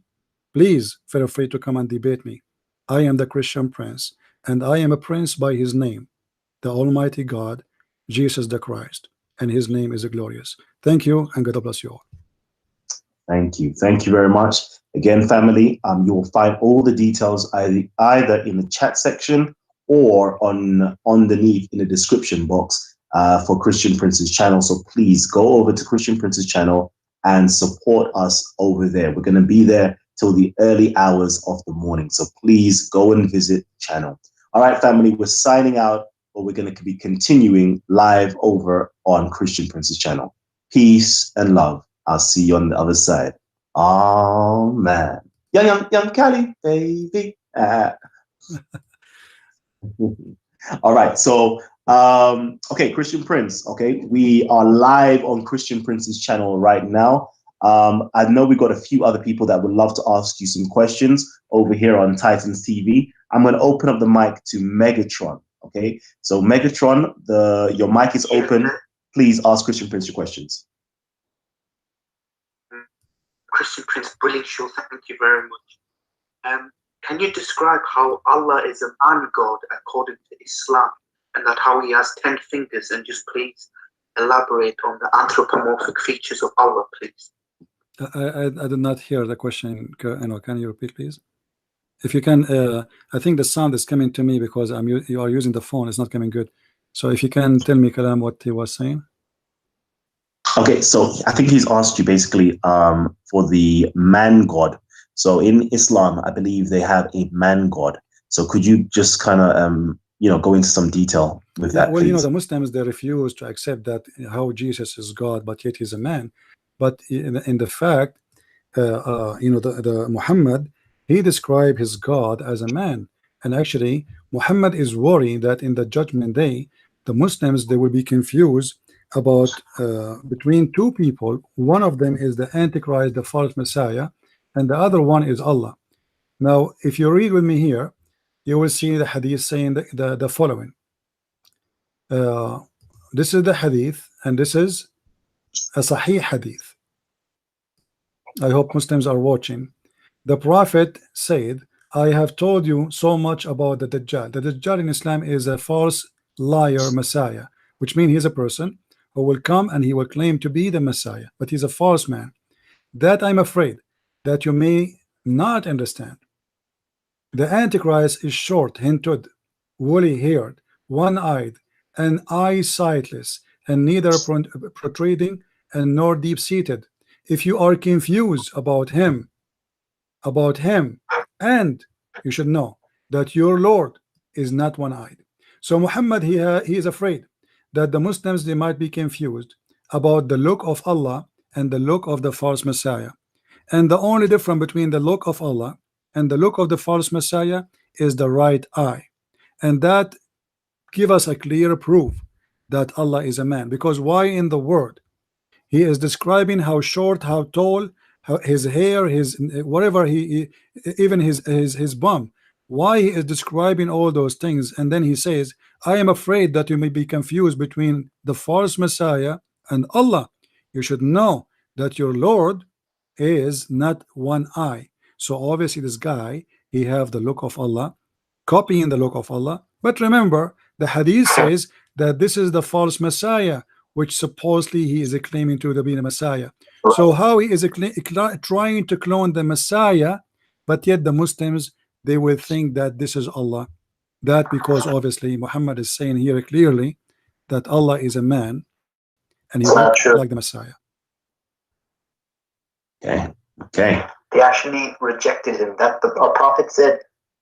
please feel free to come and debate me. I am the Christian Prince, and I am a prince by his name, the Almighty God, Jesus the Christ, and his name is glorious. Thank you, and God bless you all. Thank you. Thank you very much. Again, family, you will find all the details either in the chat section or underneath in the description box for Christian Prince's channel. So please go over to Christian Prince's channel and support us over there. We're going to be there till the early hours of the morning. So please go and visit the channel. All right, family, we're signing out, but we're going to be continuing live over on Christian Prince's channel. Peace and love. I'll see you on the other side. Oh, man. Young Cali, baby. All right. So, okay, Christian Prince. Okay, we are live on Christian Prince's channel right now. I know we've got a few other people that would love to ask you some questions over here on Titans TV. I'm going to open up the mic to Megatron. Okay, so Megatron, your mic is open. Please ask Christian Prince your questions. Christian Prince, brilliant show. Thank you very much. Can you describe how Allah is a man God according to Islam, and that how he has 10 fingers? And just please elaborate on the anthropomorphic features of Allah, please. I did not hear the question. Can you repeat, please? If you can, I think the sound is coming to me because you are using the phone. It's not coming good. So if you can tell me, Kalam, what he was saying. Okay, so I think he's asked you basically for the man God. So in Islam, I believe they have a man God. So could you just kind of go into some detail with that? Well, please? the Muslims, they refuse to accept that how Jesus is God, but yet he's a man. But in the fact, the Muhammad, he described his God as a man. And actually, Muhammad is worried that in the judgment day, the Muslims, they will be confused about between two people. One of them is the Antichrist, the false Messiah, and the other one is Allah. Now, if you read with me here, you will see the hadith saying the following. This is the hadith, and this is a Sahih hadith. I hope Muslims are watching. The Prophet said, I have told you so much about the Dajjal. The Dajjal in Islam is a false liar Messiah, which means he's a person who will come and he will claim to be the Messiah, but he's a false man. That I'm afraid that you may not understand. The Antichrist is short, hinted, woolly-haired, one-eyed, and eye-sightless, and neither protruding and nor deep-seated. If you are confused about him, and you should know that your Lord is not one-eyed. So Muhammad, he is afraid that the Muslims, they might be confused about the look of Allah and the look of the false Messiah. And the only difference between the look of Allah and the look of the false Messiah is the right eye. And that give us a clear proof that Allah is a man. Because why in the word he is describing how short, how tall, how his hair, his whatever, even his bum, why he is describing all those things, and then he says, I am afraid that you may be confused between the false Messiah and Allah. You should know that your Lord is not one eye. So obviously this guy, he have the look of Allah, copying the look of Allah. But remember, the hadith says that this is the false Messiah, which supposedly he is claiming to be the Messiah. So how he is trying to clone the Messiah, but yet the Muslims, they will think that this is Allah. That because obviously Muhammad is saying here clearly that Allah is a man and he's not like the Messiah. Okay. They actually rejected him. That our Prophet said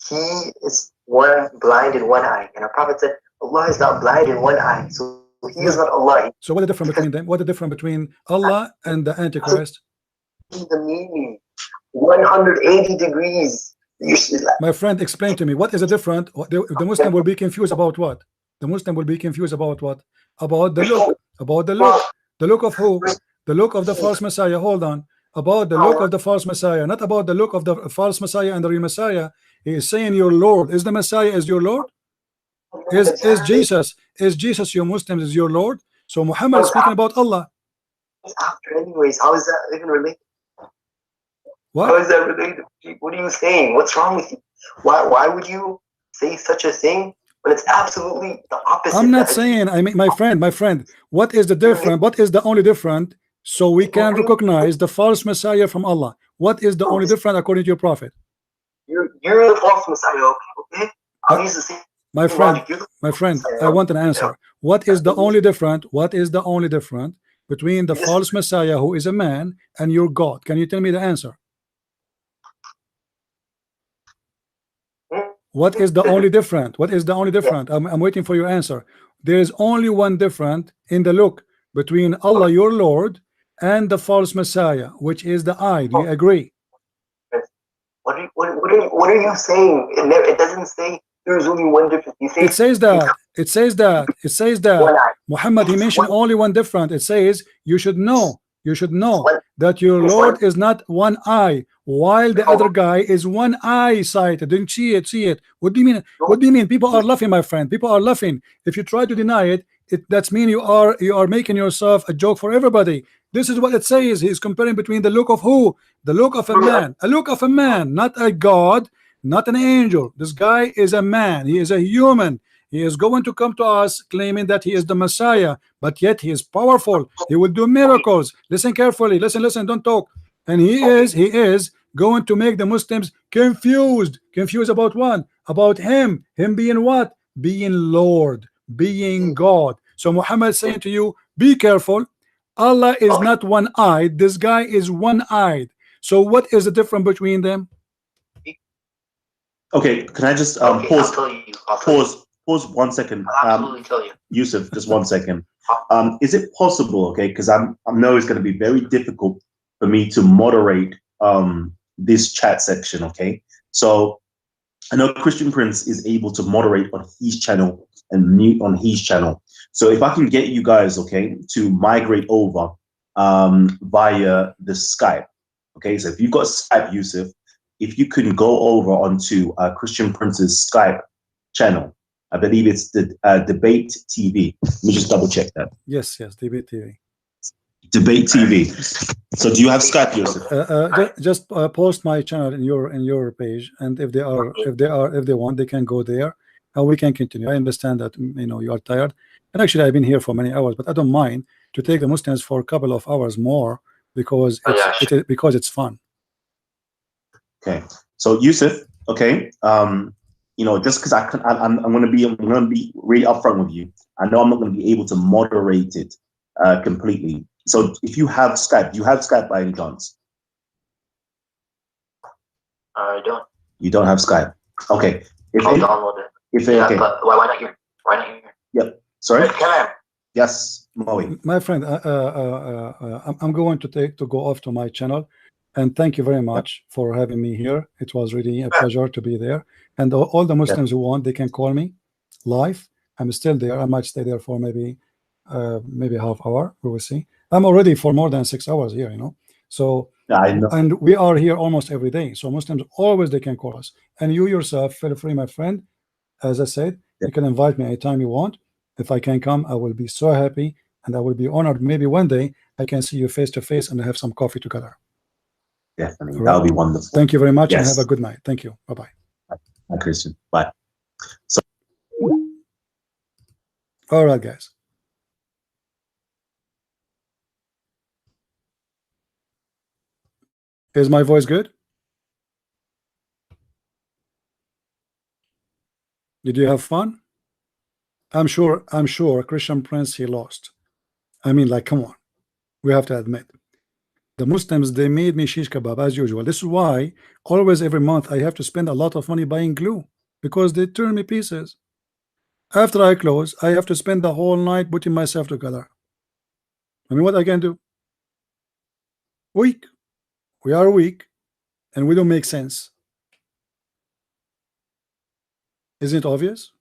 he is one blind in one eye, and our Prophet said Allah is not blind in one eye, so he is not Allah. So what is the difference between them? What is the difference between Allah and the Antichrist? The meaning 180 degrees. My friend, explain to me what is the difference. The Muslim will be confused about what? The Muslim will be confused about what? About the look. About the look. The look of who? The look of the false Messiah. Hold on. About the look of the false Messiah, not about the look of the false Messiah and the real Messiah. He is saying your Lord. Is the Messiah is your Lord? Is Jesus your Muslims is your Lord? So Muhammad is speaking about Allah. After anyways, how is that even related? What? How is that related? What are you saying? What's wrong with you? Why would you say such a thing when it's absolutely the opposite? I'm not saying. I mean, my friend. What is the difference? What is the only difference? So we can recognize the false Messiah from Allah. What is the only difference according to your Prophet? You're the false Messiah, okay? I'll use the same. My friend, I want an answer. What is the only difference? What is the only difference between the false Messiah, who is a man, and your God? Can you tell me the answer? What is the only difference? What is the only difference? I'm waiting for your answer. There is only one difference in the look between Allah, your Lord, and the false Messiah, which is the eye. Do you agree? What are you saying? It doesn't say there's only one difference. It says that. Muhammad, he mentioned only one difference. It says you should know that your Lord is not one eye, while the other guy is one eye sighted. Didn't see it, see it. What do you mean? What do you mean? People are laughing, my friend. People are laughing. If you try to deny it, that's mean you are making yourself a joke for everybody. This is what it says. He's comparing between the look of who? The look of a man. A look of a man, not a God, not an angel. This guy is a man. He is a human. He is going to come to us claiming that he is the Messiah, but yet he is powerful. He will do miracles. Listen carefully. Listen, don't talk. And he is going to make the Muslims confused. Confused about what? About him. Him being what? Being Lord, being God. So Muhammad is saying to you, be careful. Allah is not one-eyed. This guy is one-eyed. So what is the difference between them? Okay, can I just pause 1 second? Yusuf, just 1 second. Is it possible, okay, because I know it's going to be very difficult for me to moderate this chat section, okay? So I know Christian Prince is able to moderate on his channel and mute on his channel. So if I can get you guys, okay, to migrate over via the Skype, okay? So if you've got Skype, Yusuf, if you can go over onto Christian Prince's Skype channel, I believe it's the Debate TV. Let me just double check that. Yes, Debate TV. Debate TV. So do you have Skype, Yusuf? Just post my channel in your page, and if they want, they can go there, and we can continue. I understand that you are tired, and actually I've been here for many hours, but I don't mind to take the Muslims for a couple of hours more because it's fun. Okay, so Yusuf, okay, just because I'm going to be really upfront with you. I know I'm not going to be able to moderate it completely. So if you have Skype, do you have Skype by any chance? I don't. You don't have Skype. Okay. I'll download it. Okay. But why not here? Why not here? Yep. Sorry. Can I? Yes, Moe. My friend, I'm going to go off to my channel, and thank you very much for having me here. It was really a pleasure to be there. And all the Muslims who want, they can call me live. I'm still there. I might stay there for maybe half hour. We will see. I'm already for more than 6 hours here, So I know. And we are here almost every day. So Muslims always, they can call us. And you yourself, feel free, my friend. As I said, you can invite me anytime you want. If I can come, I will be so happy, and I will be honored. Maybe one day I can see you face to face and have some coffee together. Definitely. Right. That would be wonderful. Thank you very much, and have a good night. Thank you. Bye-bye. Bye, Christian. Bye. So all right, guys. Is my voice good? Did you have fun? I'm sure Christian Prince, he lost. I mean, like, come on. We have to admit. The Muslims, they made me shish kebab as usual. This is why always every month I have to spend a lot of money buying glue, because they turn me pieces. After I close, I have to spend the whole night putting myself together. I mean, what I can do? Weak. We are weak, and we don't make sense. Isn't it obvious?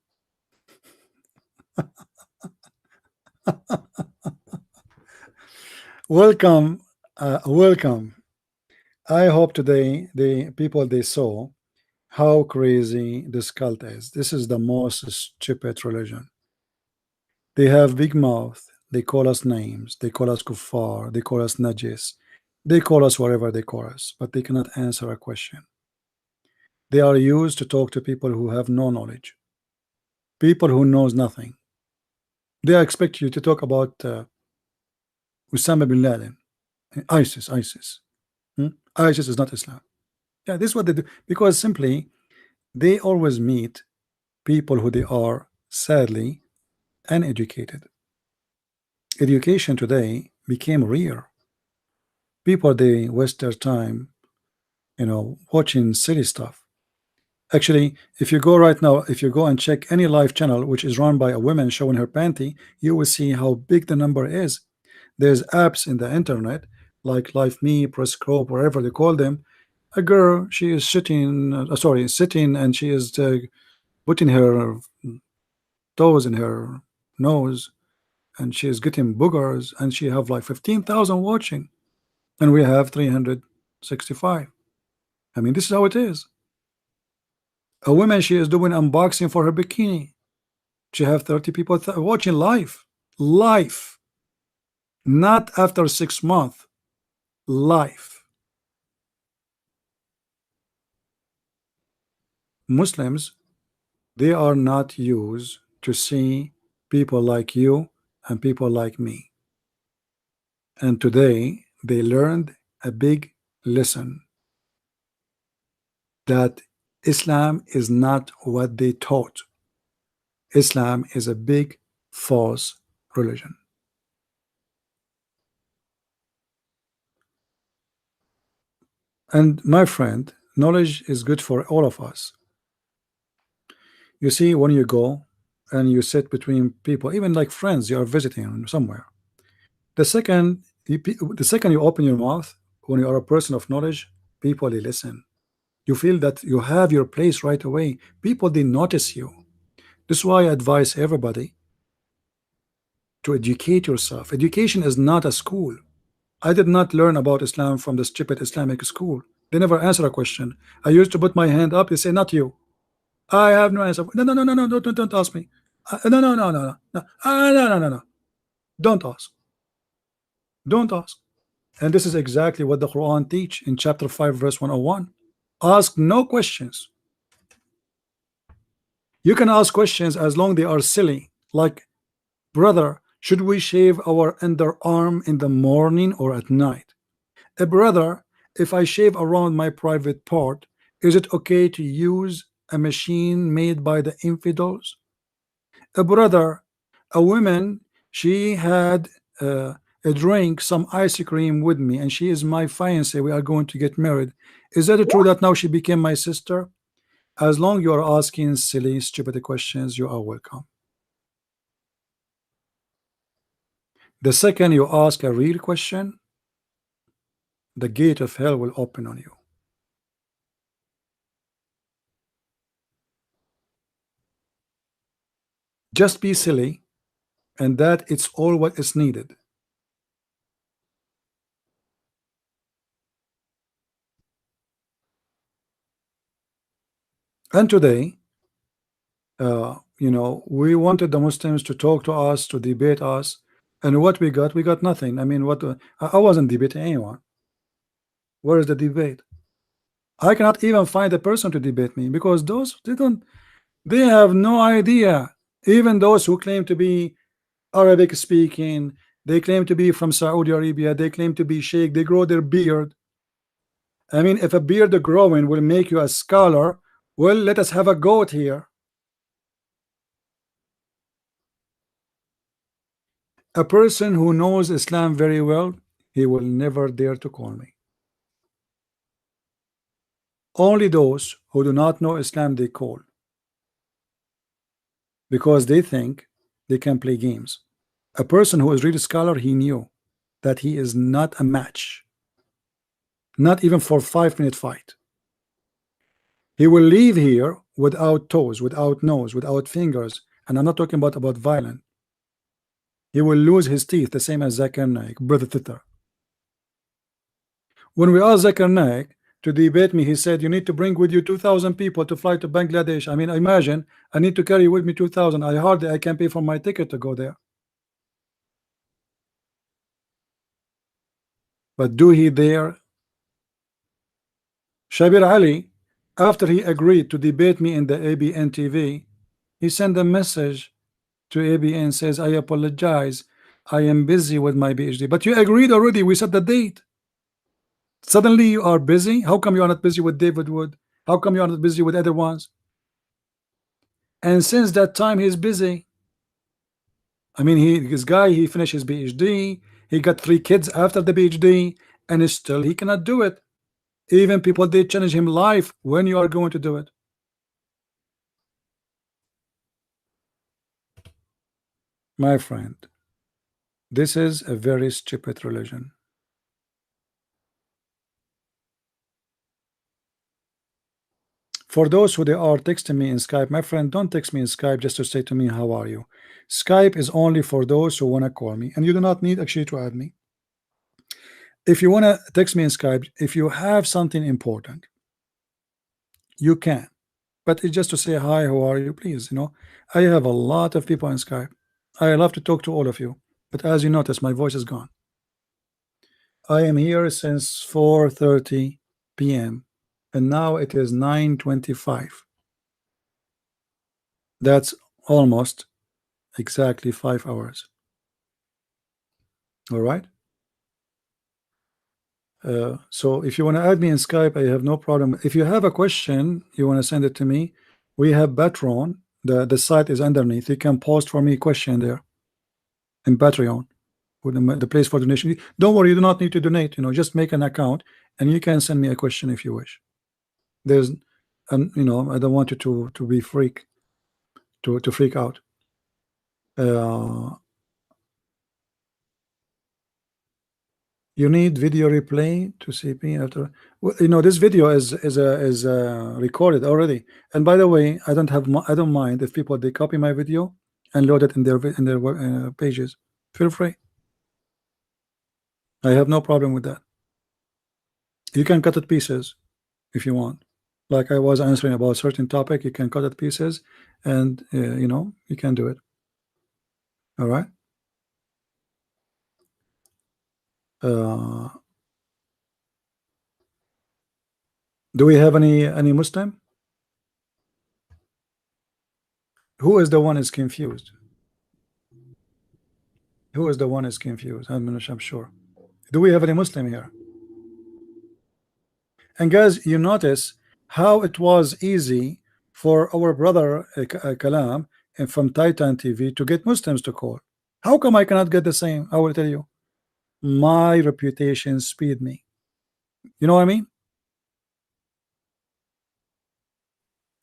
Welcome. Welcome. I hope today the people, they saw how crazy this cult is. This is the most stupid religion. They have big mouth. They call us names. They call us kuffar. They call us najis. They call us whatever they call us, but they cannot answer a question. They are used to talk to people who have no knowledge, people who knows nothing. They expect you to talk about Osama bin Laden, ISIS. ISIS is not Islam. Yeah, this is what they do, because simply they always meet people who they are sadly uneducated. Education today became rare. People, they waste their time, watching silly stuff. Actually, if you go right now, if you go and check any live channel which is run by a woman showing her panty, you will see how big the number is. There's apps in the internet like LiveMe, PressCrop, wherever they call them. A girl, she is sitting, and she is putting her toes in her nose, and she is getting boogers, and she have like 15,000 watching. and we have 365. I mean, this is how it is. A woman, she is doing unboxing for her bikini. She have 30 people watching live. Not after 6 months. Live. Muslims, they are not used to see people like you and people like me. And today they learned a big lesson, that Islam is not what they taught. Islam is a big false religion. And my friend, knowledge is good for all of us. You see, when you go and you sit between people, even like friends, you are visiting somewhere, the second you open your mouth, when you are a person of knowledge, people, they listen. You feel that you have your place right away. People, they notice you. This is why I advise everybody to educate yourself. Education is not a school. I did not learn about Islam from the stupid Islamic school. They never answer a question. I used to put my hand up. They say, not you. I have no answer. No, don't ask me. No. Don't ask. Don't ask. And this is exactly what the Quran teach in chapter 5 verse 101. Ask no questions. You can ask questions as long they are silly, like, brother, should we shave our underarm in the morning or at night? A brother, if I shave around my private part, is it okay to use a machine made by the infidels? A brother, a woman, she had a drink, some ice cream with me, and she is my fiancé. We are going to get married. Is that true that now she became my sister? As long you are asking silly, stupid questions, you are welcome. The second you ask a real question, the gate of hell will open on you. Just be silly, and that it's all what is needed. And today, you know, we wanted the Muslims to talk to us, to debate us, and what we got nothing. I mean, what I wasn't debating anyone. Where is the debate? I cannot even find a person to debate me, because those they have no idea. Even those who claim to be Arabic speaking, they claim to be from Saudi Arabia, they claim to be sheikh, they grow their beard. I mean, if a beard growing will make you a scholar, well, let us have a goat here. A person who knows Islam very well, he will never dare to call me. Only those who do not know Islam, they call, because they think they can play games. A person who is really a scholar, he knew that he is not a match, not even for 5-minute fight. He will leave here without toes, without nose, without fingers, and I'm not talking about violent. He will lose his teeth, the same as Zakir Naik, brother Twitter. When we asked Zakir Naik to debate me, he said, you need to bring with you 2,000 people to fly to Bangladesh. I mean, imagine, I need to carry with me 2,000. I can pay for my ticket to go there. But do he dare? Shabir Ali, after he agreed to debate me in the ABN TV, he sent a message to ABN, says, I apologize, I am busy with my PhD. But you agreed already, we set the date. Suddenly you are busy. How come you are not busy with David Wood? How come you are not busy with other ones? And since that time he's busy. I mean, this guy, he finished his PhD, he got 3 kids after the PhD, and still he cannot do it. Even people, they challenge him live, when you are going to do it. My friend, this is a very stupid religion. For those who they are texting me in Skype, my friend, don't text me in Skype just to say to me, how are you? Skype is only for those who want to call me, and you do not need actually to add me. If you want to text me in Skype, if you have something important, you can. But it's just to say hi, how are you, please. You know, I have a lot of people in Skype. I love to talk to all of you, but as you notice, my voice is gone. I am here since 4:30 p.m. and now it is 9:25. That's almost exactly 5 hours. All right. So if you want to add me in Skype, I have no problem. If you have a question, you want to send it to me. We have Patreon. The site is underneath. You can post for me a question there in Patreon with the place for donation. Don't worry, you do not need to donate. You know, just make an account and you can send me a question if you wish. There's, you know, I don't want you to be freak out. You need video replay to CP after. Well, you know, this video is recorded already. And by the way, I don't mind if people they copy my video and load it in their pages. Feel free. I have no problem with that. You can cut it pieces if you want. Like I was answering about a certain topic, you can cut it pieces, and you know, you can do it. All right. Do we have any Muslim? Who is the one is confused? Who is the one is confused? I'm sure. Do we have any Muslim here? And guys, you notice how it was easy for our brother Kalam and from Titan TV to get Muslims to call. How come I cannot get the same? I will tell you. My reputation speed me. You know what I mean?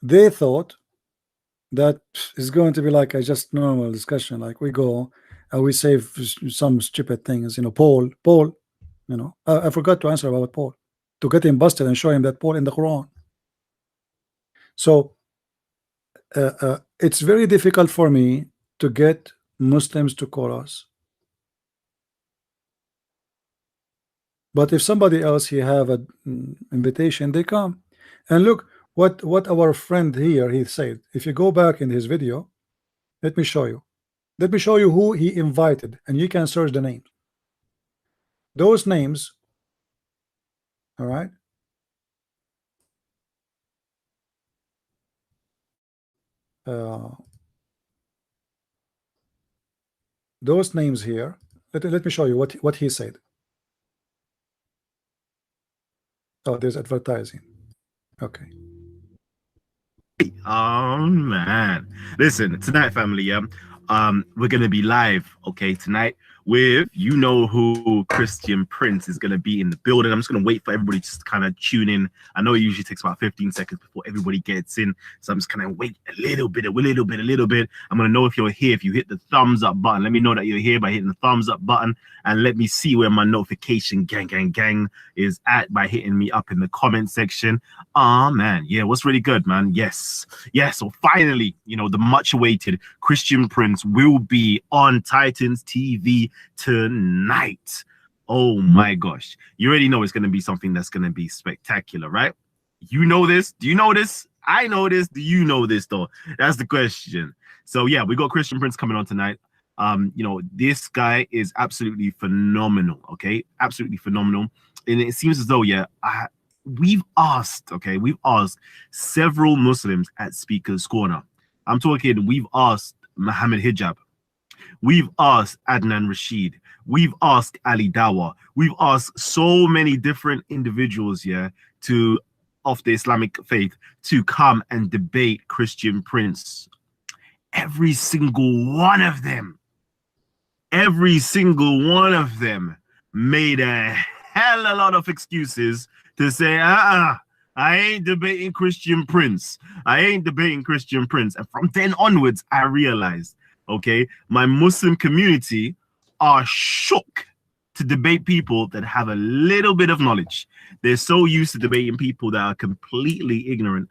They thought that it's going to be like a just normal discussion, like we go and we say some stupid things, you know. Paul, you know, I forgot to answer about Paul, to get him busted and show him that Paul in the Quran. So it's very difficult for me to get Muslims to call us. But if somebody else he have an invitation, they come. And look what our friend here he said. If you go back in his video, let me show you. Let me show you who he invited, and you can search the names. Those names, all right. Those names here. Let me show you what he said. Oh, there's advertising. Okay. Oh man, listen, tonight, family, we're gonna be live, okay, tonight with, you know who, Christian Prince is gonna be in the building. I'm just gonna wait for everybody to just kind of tune in. I know it usually takes about 15 seconds before everybody gets in, so I'm just gonna wait a little bit. I'm gonna know if you're here. If you hit the thumbs up button, let me know that you're here by hitting the thumbs up button, and let me see where my notification gang is at by hitting me up in the comment section. Oh man, yeah, what's really good, man? Yes, so finally, you know, the much awaited Christian Prince will be on Titans TV tonight. Oh my gosh, you already know it's going to be something that's going to be spectacular, right? You know this. Do you know this? I know this. Do you know this though? That's the question. So yeah, we got Christian Prince coming on tonight. You know, this guy is absolutely phenomenal. Okay, absolutely phenomenal. And it seems as though, yeah, we've asked several Muslims at Speaker's Corner. I'm talking, we've asked Muhammad Hijab, we've asked Adnan Rashid, we've asked Ali Dawa, we've asked so many different individuals, yeah, of the Islamic faith to come and debate Christian Prince. Every single one of them made a hell of a lot of excuses to say, I ain't debating Christian Prince. And from then onwards, I realized, okay, my Muslim community are shook to debate people that have a little bit of knowledge. They're so used to debating people that are completely ignorant,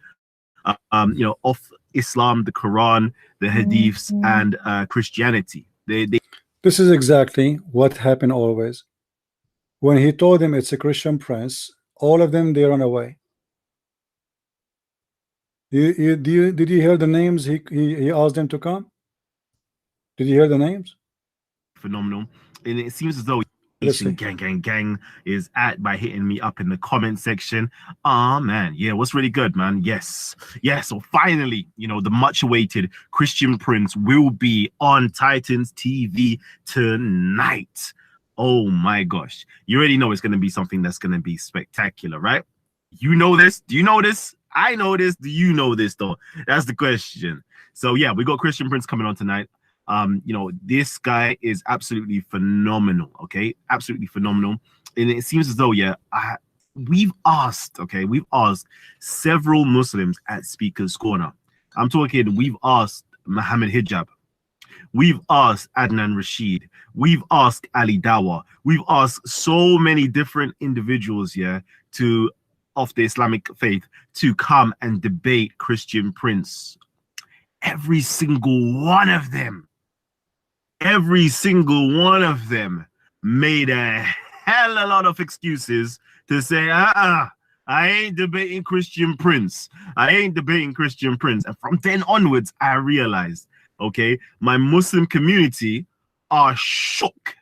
you know, of Islam, the Quran, the Hadiths, and Christianity. This is exactly what happened always. When he told them it's a Christian prince, all of them, they run away. Did you hear the names he asked them to come? Did you hear the names? Phenomenal. And it seems as though Let's see. gang is at by hitting me up in the comment section. Ah, man, yeah, what's really good, man? Yes. So finally, you know, the much awaited Christian Prince will be on Titans TV tonight. Oh my gosh, you already know it's going to be something that's going to be spectacular, right? You know this? Do you know this? I know this. Do you know this though? That's the question. So yeah, we got Christian Prince coming on tonight. You know, this guy is absolutely phenomenal. Okay, absolutely phenomenal. And it seems as though, yeah, we've asked several Muslims at Speaker's Corner. I'm talking, we've asked Muhammad Hijab, we've asked Adnan Rashid, we've asked Ali Dawa, we've asked so many different individuals, yeah, of the Islamic faith to come and debate Christian Prince. Every single one of them made a hell of a lot of excuses to say, I ain't debating Christian Prince. And from then onwards, I realized, okay, my Muslim community are shook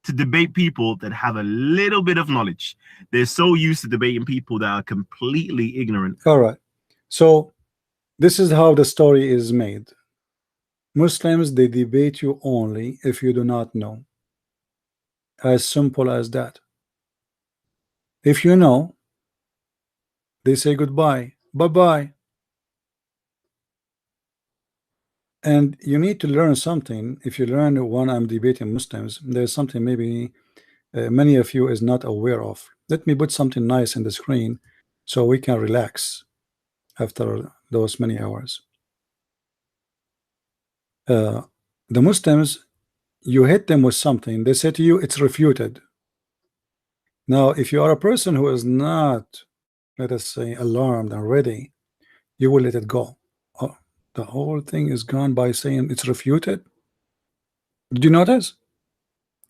to debate people that have a little bit of knowledge. They're so used to debating people that are completely ignorant. All right. So this is how the story is made. Muslims, they debate you only if you do not know. As simple as that. If you know, they say goodbye, bye-bye. And you need to learn something. If you learn when I'm debating Muslims, there's something maybe many of you is not aware of. Let me put something nice in the screen so we can relax after those many hours. The Muslims, you hit them with something, they say to you it's refuted. Now if you are a person who is not, let us say, alarmed and ready, you will let it go. Oh, the whole thing is gone by saying it's refuted. Did you notice?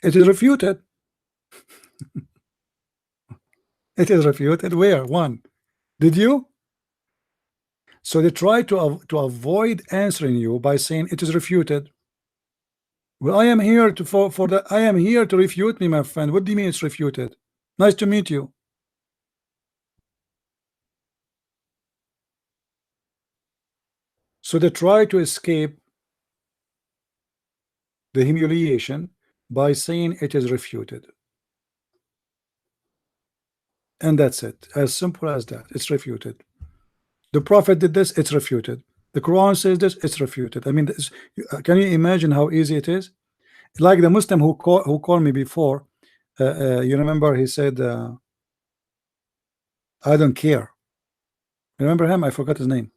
It is refuted. It is refuted. Where? One. Did you? So they try to avoid answering you by saying it is refuted. Well, I am here to I am here to refute me, my friend. What do you mean it's refuted? Nice to meet you. So they try to escape the humiliation by saying it is refuted. And that's it. As simple as that. It's refuted. The Prophet did this, it's refuted. The Quran says this, it's refuted. I mean, can you imagine how easy it is? Like the Muslim who called me before, you remember he said, I don't care. Remember him? I forgot his name.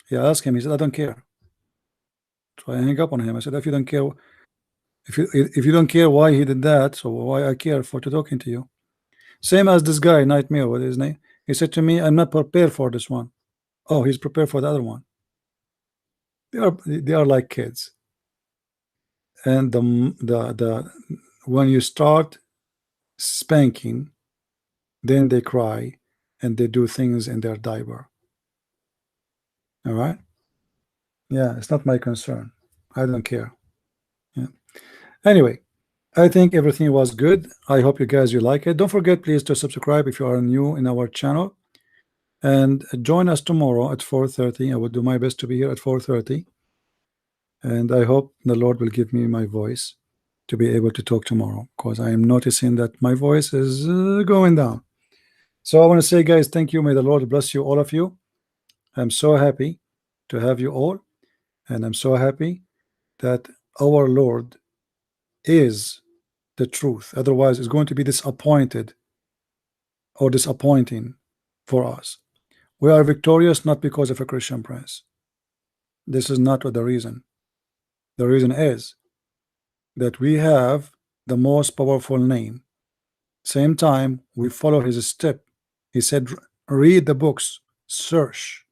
Yeah, I asked him, he said, I don't care. So I hang up on him. I said, if you don't care, if you don't care why he did that, so why I care for talking to you? Same as this guy, Nightmare, what is his name? He said to me, I'm not prepared for this one. Oh, he's prepared for the other one. They are like kids. And when you start spanking, then they cry and they do things in their diaper. All right? Yeah, it's not my concern. I don't care. Yeah. Anyway, I think everything was good. I hope you guys like it. Don't forget, please, to subscribe if you are new in our channel. And join us tomorrow at 4:30. I will do my best to be here at 4:30. And I hope the Lord will give me my voice to be able to talk tomorrow, because I am noticing that my voice is going down. So I want to say, guys, thank you. May the Lord bless you, all of you. I'm so happy to have you all. And I'm so happy that our Lord is the truth. Otherwise, it's going to be disappointed or disappointing for us. We are victorious not because of a Christian Prince. This is not what the reason. The reason is that we have the most powerful name. Same time, we follow his step. He said, read the books, search.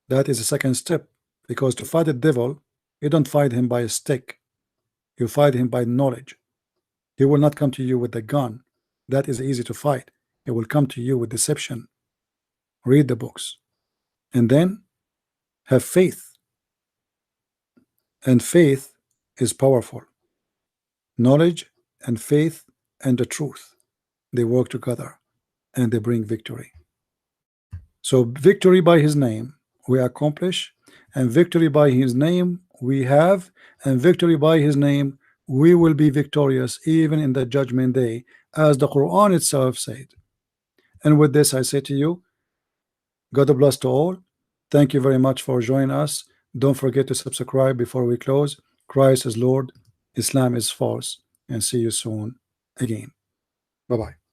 That is the second step. Because to fight the devil, you don't fight him by a stick. You fight him by knowledge. He will not come to you with a gun. That is easy to fight. He will come to you with deception. Read the books and then have faith. And faith is powerful. Knowledge and faith and the truth, they work together and they bring victory. So victory by his name we accomplish, and victory by his name we have, and victory by his name we will be victorious even in the judgment day, as the Quran itself said. And with this I say to you, God bless to all. Thank you very much for joining us. Don't forget to subscribe before we close. Christ is Lord, Islam is false, and see you soon again. Bye-bye.